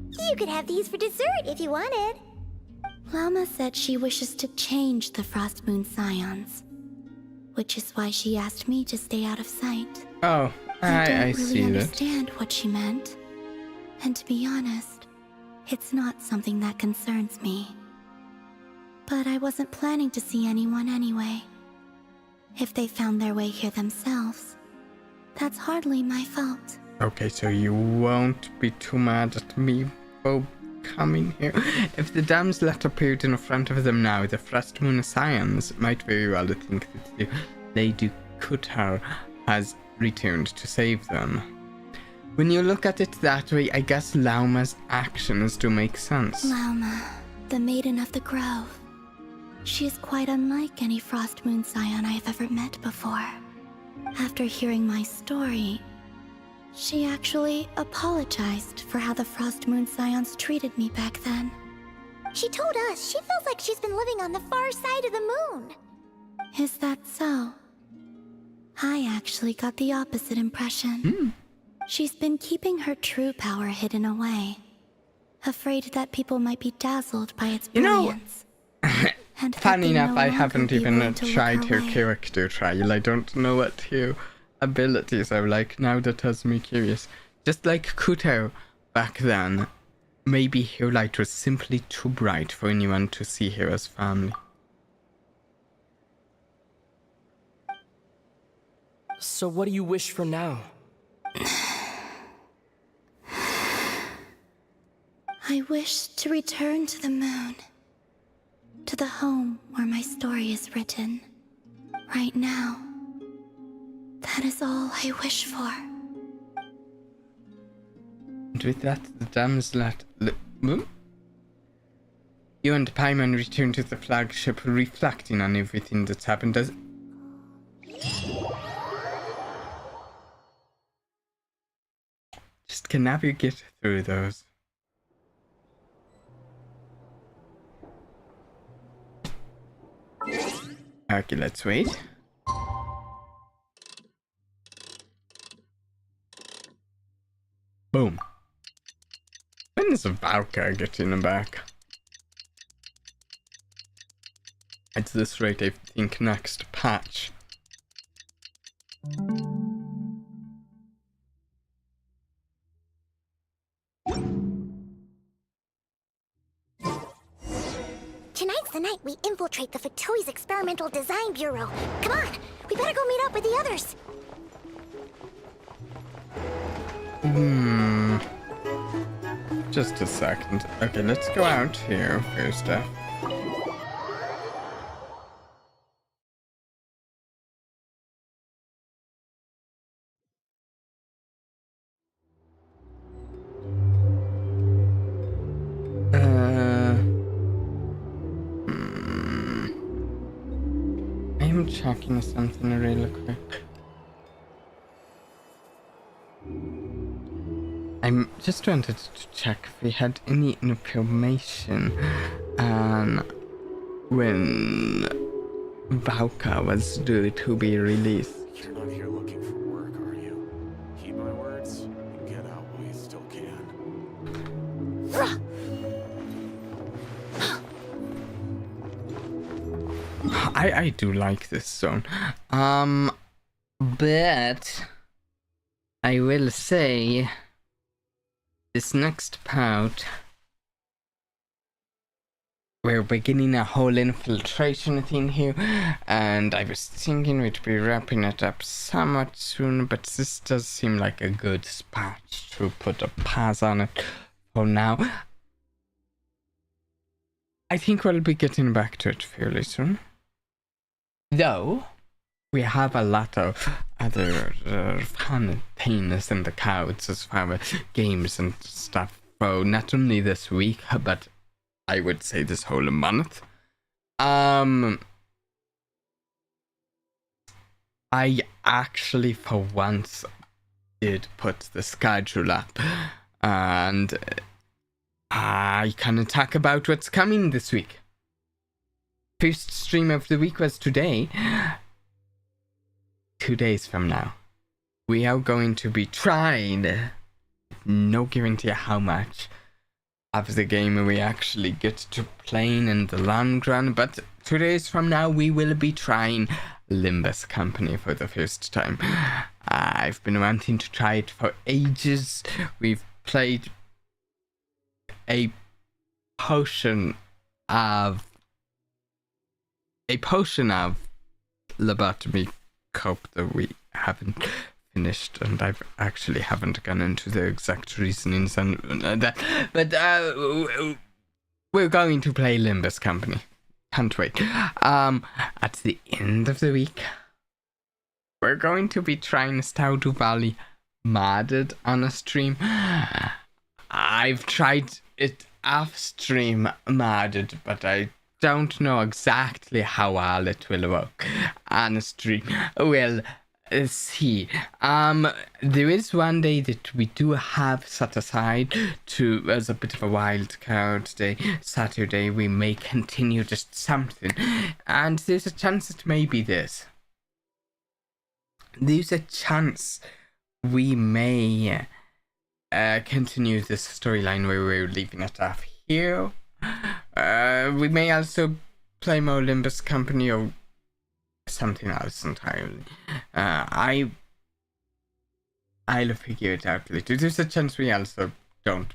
You could have these for dessert if you wanted. Lauma said she wishes to change the Frost Moon Scions, which is why she asked me to stay out of sight. Oh, I don't really see that. understand what she meant. And to be honest, it's not something that concerns me. But I wasn't planning to see anyone anyway. If they found their way here themselves, that's hardly my fault. Okay, so you won't be too mad at me for coming here. If the damsel that appeared in front of them now, the Frost Moon Scions, might very well think that the Lady Kutar has returned to save them. When you look at it that way, I guess Lauma's actions do make sense. Lauma, the Maiden of the Grove. She is quite unlike any Frost Moon Scion I have ever met before. After hearing my story, she actually apologized for how the Frost Moon Scions treated me back then. She told us she feels like she's been living on the far side of the moon. Is that so? I actually got the opposite impression. She's been keeping her true power hidden away, afraid that people might be dazzled by its brilliance. Funny enough, I haven't even tried her character trial. I don't know what her abilities are like. Now that has me curious. Just like Kuto back then, maybe her light was simply too bright for anyone to see her as family. So what do you wish for now? I wish to return to the moon. To the home where my story is written. Right now. That is all I wish for. And with that, the damsel at... You and Paimon return to the flagship, reflecting on everything that's happened. Just can navigate through those. Okay, let's wait. Boom. When is Valka getting back? At this rate, I think next patch. Tonight's the night we infiltrate the Vtubie's Experimental Design Bureau. Come on, we better go meet up with the others. Just a second. Okay, let's go out here first. am checking something really quick. I just wanted to check if we had any information on when Valka was due to be released. You're not here looking for work, are you? Heed my words and get out while you still can. I do like this zone. But I will say this next part, we're beginning a whole infiltration thing here, and I was thinking we'd be wrapping it up somewhat soon, but this does seem like a good spot to put a pause on it for now. I think we'll be getting back to it fairly soon. Though, we have a lot of other fun things in the cards as far as games and stuff. So not only this week, but I would say this whole month. I actually for once did put the schedule up, and I can talk about what's coming this week. First stream of the week was today. 2 days from now, we are going to be trying, no guarantee how much of the game we actually get to play in the long run, but 2 days from now we will be trying Limbus Company for the first time. I've been wanting to try it for ages. We've played a potion of lobotomy cope that we haven't finished, and I actually haven't gone into the exact reasonings and that, but we're going to play Limbus Company. Can't wait. At the end of the week, we're going to be trying Stardew Valley modded on a stream. I've tried it off stream modded, but I don't know exactly how well it will work on a stream. Well, see. There is one day that we do have set aside to as a bit of a wild card day. Saturday we may continue just something, and there's a chance it may be this. There's a chance we may continue this storyline where we're leaving it off here. We may also play more Limbus Company or something else entirely. I'll figure it out later. There's a chance we also don't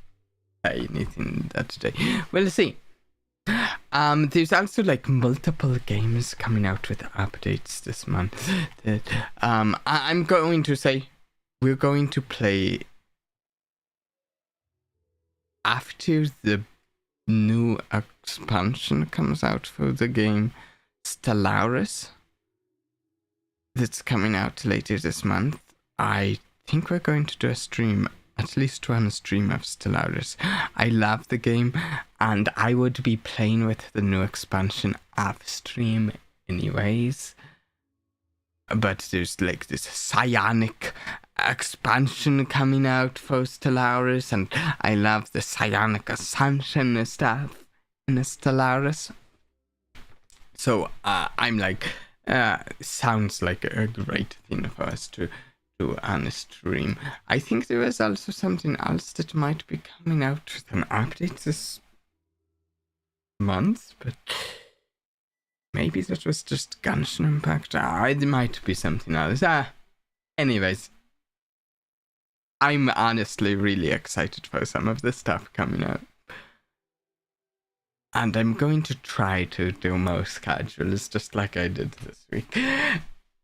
play anything that day. We'll see. There's also like multiple games coming out with updates this month. I'm going to say we're going to play after the new expansion comes out for the game Stellaris. That's coming out later this month. I think we're going to do a stream, at least one stream of Stellaris. I love the game, and I would be playing with the new expansion off stream anyways. But there's like this psionic expansion coming out for Stellaris, and I love the psionic ascension stuff in the Stellaris. So I'm like, sounds like a great thing for us to do on a stream. I think there is also something else that might be coming out with an update this month, but maybe that was just Genshin Impact. It might be something else. Anyways, I'm honestly really excited for some of the stuff coming out. And I'm going to try to do more schedules just like I did this week.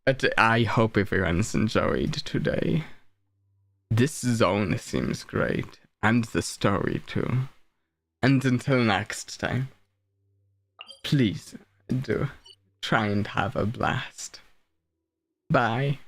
But I hope everyone's enjoyed today. This zone seems great. And the story too. And until next time, please do try and have a blast. Bye.